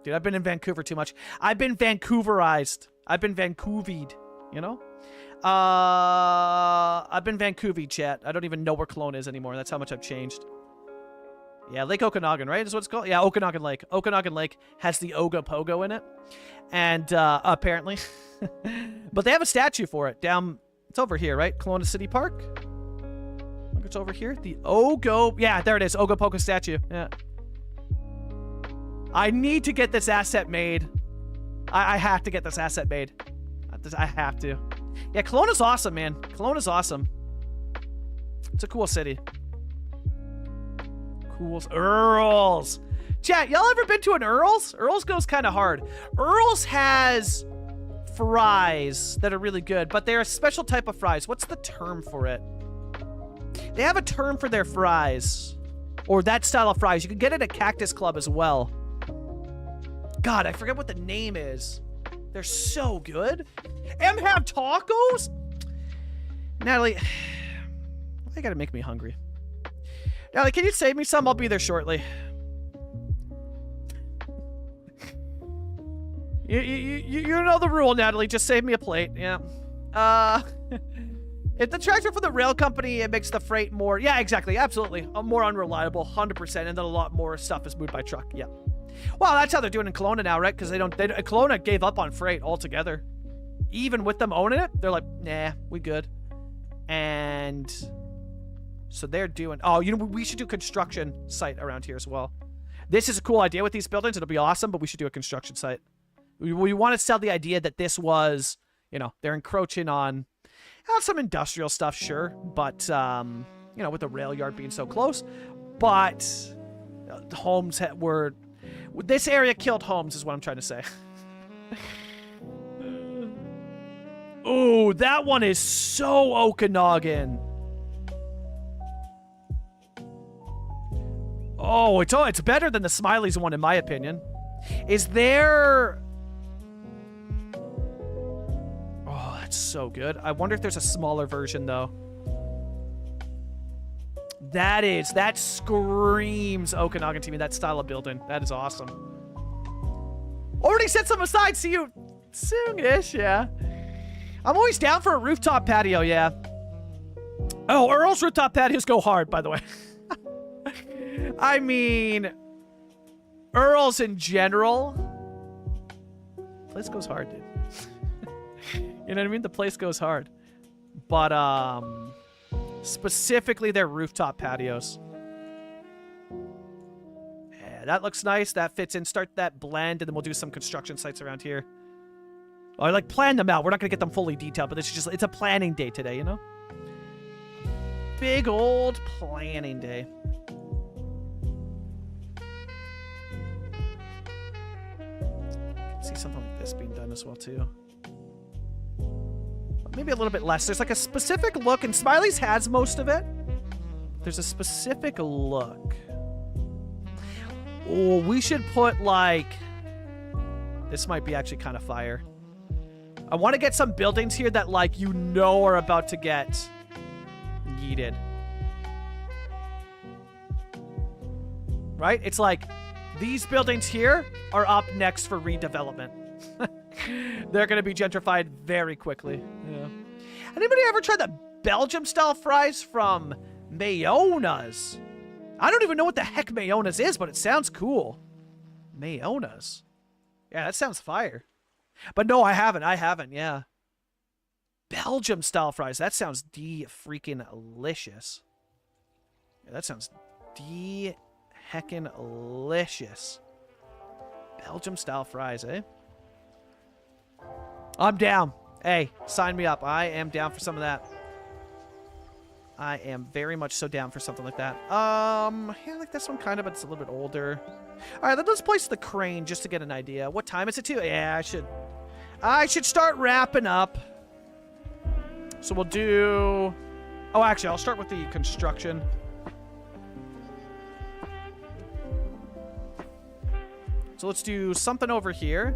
Dude, I've been in Vancouver too much. I've been Vancouverized. I've been Vancouvied, you know? I've been Vancouvied, chat. I don't even know where Kelowna is anymore. That's how much I've changed. Yeah, Lake Okanagan, right? Is what it's called? Yeah, Okanagan Lake. Okanagan Lake has the Ogopogo in it. And, apparently. But they have a statue for it down... It's over here, right? Kelowna City Park? Look, it's over here. The Yeah, there it is. Ogopogo statue. Yeah. I need to get this asset made. I have to get this asset made. I have to. Yeah, Kelowna's awesome, man. Kelowna's awesome. It's a cool city. Cool. Earl's. Chat, y'all ever been to an Earl's? Earl's goes kind of hard. Earl's has fries that are really good, but they're a special type of fries. What's the term for it? They have a term for their fries. Or that style of fries. You can get it at Cactus Club as well. God, I forget what the name is. They're so good. And have tacos? Natalie, you gotta make me hungry. Natalie, can you save me some? I'll be there shortly. You know the rule, Natalie. Just save me a plate. Yeah. If the tracks are for the rail company, it makes the freight more... Yeah, exactly. Absolutely. More unreliable. 100%. And then a lot more stuff is moved by truck. Yeah. Well, that's how they're doing in Kelowna now, right? Because Kelowna gave up on freight altogether. Even with them owning it, they're like, nah, we good. And so they're doing... Oh, you know, we should do a construction site around here as well. This is a cool idea with these buildings. It'll be awesome, but we should do a construction site. We want to sell the idea that this was, you know, they're encroaching on some industrial stuff, sure. But, you know, with the rail yard being so close. But homes were... This area killed homes is what I'm trying to say. Ooh, that one is so Okanagan. Oh, it's better than the Smiley's one in my opinion. Is there... Oh, that's so good. I wonder if there's a smaller version though. That screams Okanagan to me, that style of building. That is awesome. Already set some aside, see you soon-ish, yeah. I'm always down for a rooftop patio, yeah. Oh, Earl's rooftop patios go hard, by the way. I mean, Earl's in general. Place goes hard, dude. You know what I mean? The place goes hard. But, specifically their rooftop patios. Yeah, that looks nice. That fits in. Start that blend, and then we'll do some construction sites around here. I like plan them out. We're not gonna get them fully detailed, but it's a planning day today, you know? Big old planning day. I can see something like this being done as well too. Maybe a little bit less. There's like a specific look, and Smiley's has most of it. There's a specific look. Oh, we should put like... This might be actually kind of fire. I want to get some buildings here that like you know are about to get yeeted. Right? It's like these buildings here are up next for redevelopment. They're going to be gentrified very quickly. Yeah. Anybody ever tried the Belgium-style fries from Mayonas. I don't even know what the heck Mayonas is, but it sounds cool. Mayonas. Yeah, that sounds fire. But no, I haven't, yeah. Belgium style fries. That sounds freaking-licious. Yeah, that sounds heckin'-licious. Belgium style fries, eh? I'm down. Hey, sign me up. I am down for some of that. I am very much so down for something like that. Yeah, like this one kind of, but it's a little bit older. All right, let's place the crane just to get an idea. What time is it too? Yeah, I should start wrapping up. So we'll do... Oh, actually, I'll start with the construction. So let's do something over here.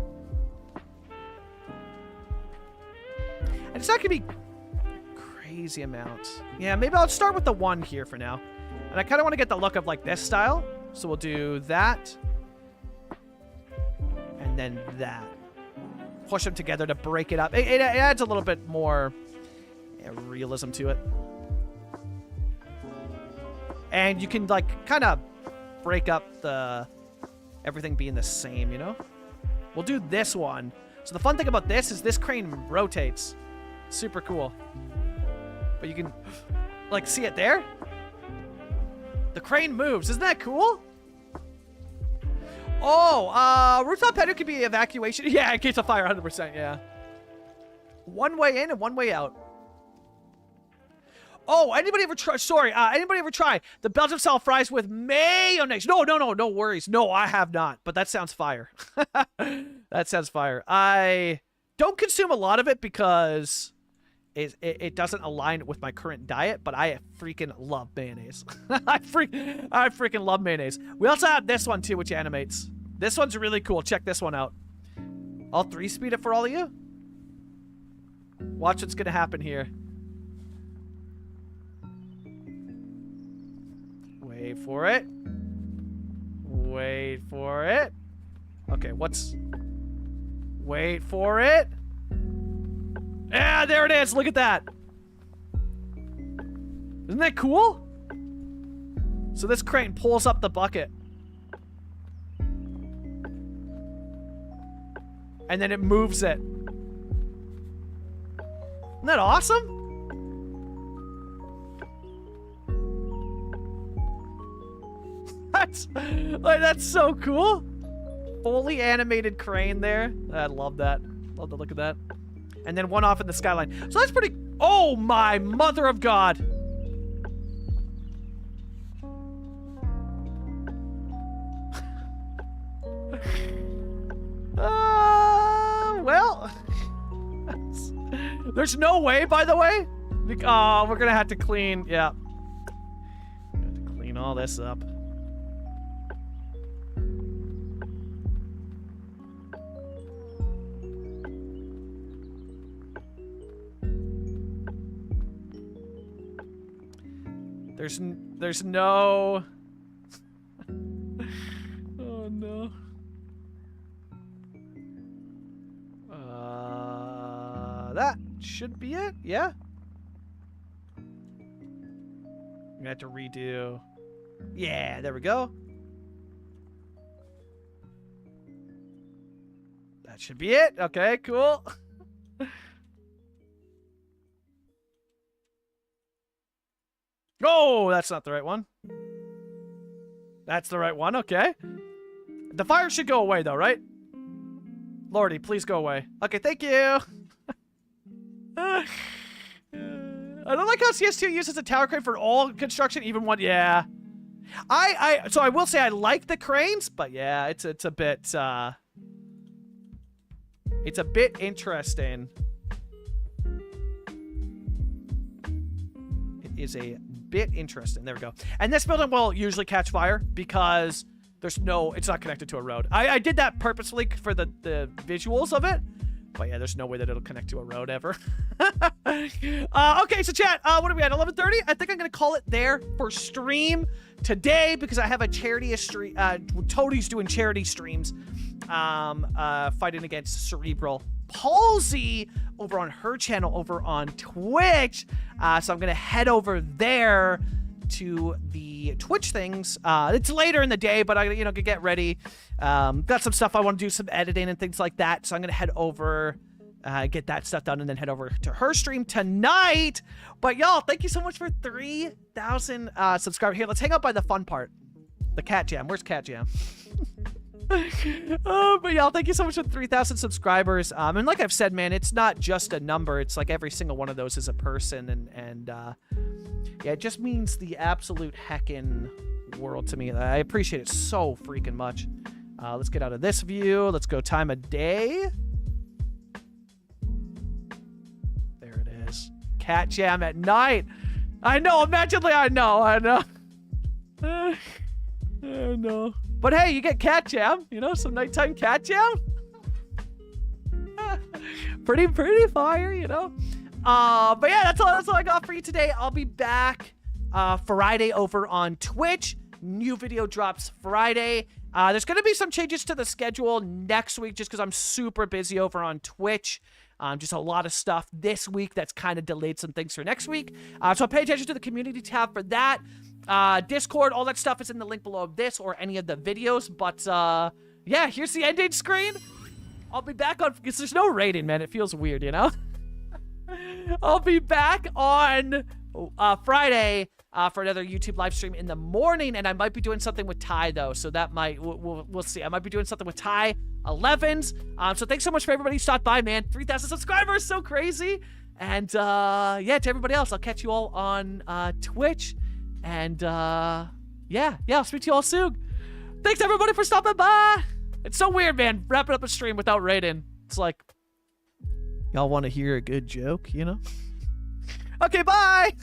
And it's not going to be crazy amounts. Yeah, maybe I'll start with the one here for now. And I kind of want to get the look of like this style. So we'll do that. And then that. Push them together to break it up. It adds a little bit more realism to it. And you can like kind of break up the everything being the same, you know? We'll do this one. So the fun thing about this is this crane rotates. Super cool. But you can like see it there? The crane moves. Isn't that cool? Oh, rooftop patio could be evacuation. Yeah, in case of fire, 100%, yeah. One way in and one way out. Oh, anybody ever try? Sorry, anybody ever try the Belgium style fries with mayonnaise? No worries. No, I have not. But that sounds fire. That sounds fire. I don't consume a lot of it because it doesn't align with my current diet. But I freaking love mayonnaise. I freaking love mayonnaise. We also have this one too, which animates. This one's really cool. Check this one out. I'll 3-speed it for all of you. Watch what's gonna happen here. Wait for it. Wait for it. Okay, wait for it. Yeah, there it is. Look at that. Isn't that cool? So this crane pulls up the bucket. And then it moves it. Isn't that awesome? That's so cool. Fully animated crane there. I love that. Love the look of that. And then one off in the skyline. So that's pretty... Oh my mother of God. Well... There's no way, by the way. Oh, we're gonna have to clean... Yeah. Have to clean all this up. There's no... Oh, no. That should be it, yeah? I'm gonna have to redo... Yeah, there we go. That should be it. Okay, cool. Oh, that's not the right one. That's the right one, okay. The fire should go away, though, right? Lordy, please go away. Okay, thank you. I don't like how CS2 uses a tower crane for all construction, even one. Yeah. So I will say I like the cranes, but yeah, it's a bit interesting. It is a bit interesting. There we go. And this building will usually catch fire because it's not connected to a road. I did that purposefully for the visuals of it. But yeah, there's no way that it'll connect to a road ever. Okay, so chat, what are we at? 11:30? I think I'm gonna call it there for stream today because I have a charity stream. Toadie's doing charity streams, fighting against cerebral palsy over on her channel over on Twitch. So I'm gonna head over there to the Twitch things. It's later in the day, but I, could get ready. Got some stuff I want to do, some editing and things like that. So I'm gonna head over, get that stuff done, and then head over to her stream tonight. But y'all, thank you so much for 3,000 subscribers. Here, let's hang out by the fun part. The Cat Jam. Where's Cat Jam? But y'all, thank you so much for 3,000 subscribers. And like I've said, man, it's not just a number. It's like every single one of those is a person, and yeah, it just means the absolute heckin' world to me. I appreciate it so freaking much. Let's get out of this view. Let's go time of day. There it is. Cat Jam at night. I know, imagine, I know. I know. But hey, you get Cat Jam, some nighttime Cat Jam. pretty fire, But yeah, that's all I got for you today. I'll be back Friday over on Twitch. New video drops Friday. There's going to be some changes to the schedule next week just because I'm super busy over on Twitch. Just a lot of stuff this week that's kind of delayed some things for next week. So pay attention to the community tab for that. Discord, all that stuff is in the link below this or any of the videos. But yeah, here's the ending screen. I'll be back on, because there's no rating, man. It feels weird, I'll be back on Friday for another YouTube live stream in the morning, and I might be doing something with Ty, though, so that might, we'll see. I might be doing something with Ty 11s. So thanks so much for everybody who stopped by, man. 3,000 subscribers, so crazy. And yeah, to everybody else, I'll catch you all on Twitch. And yeah, I'll speak to you all soon. Thanks everybody for stopping by. It's so weird, man, wrapping up a stream without rating. It's like, y'all want to hear a good joke, Okay, bye.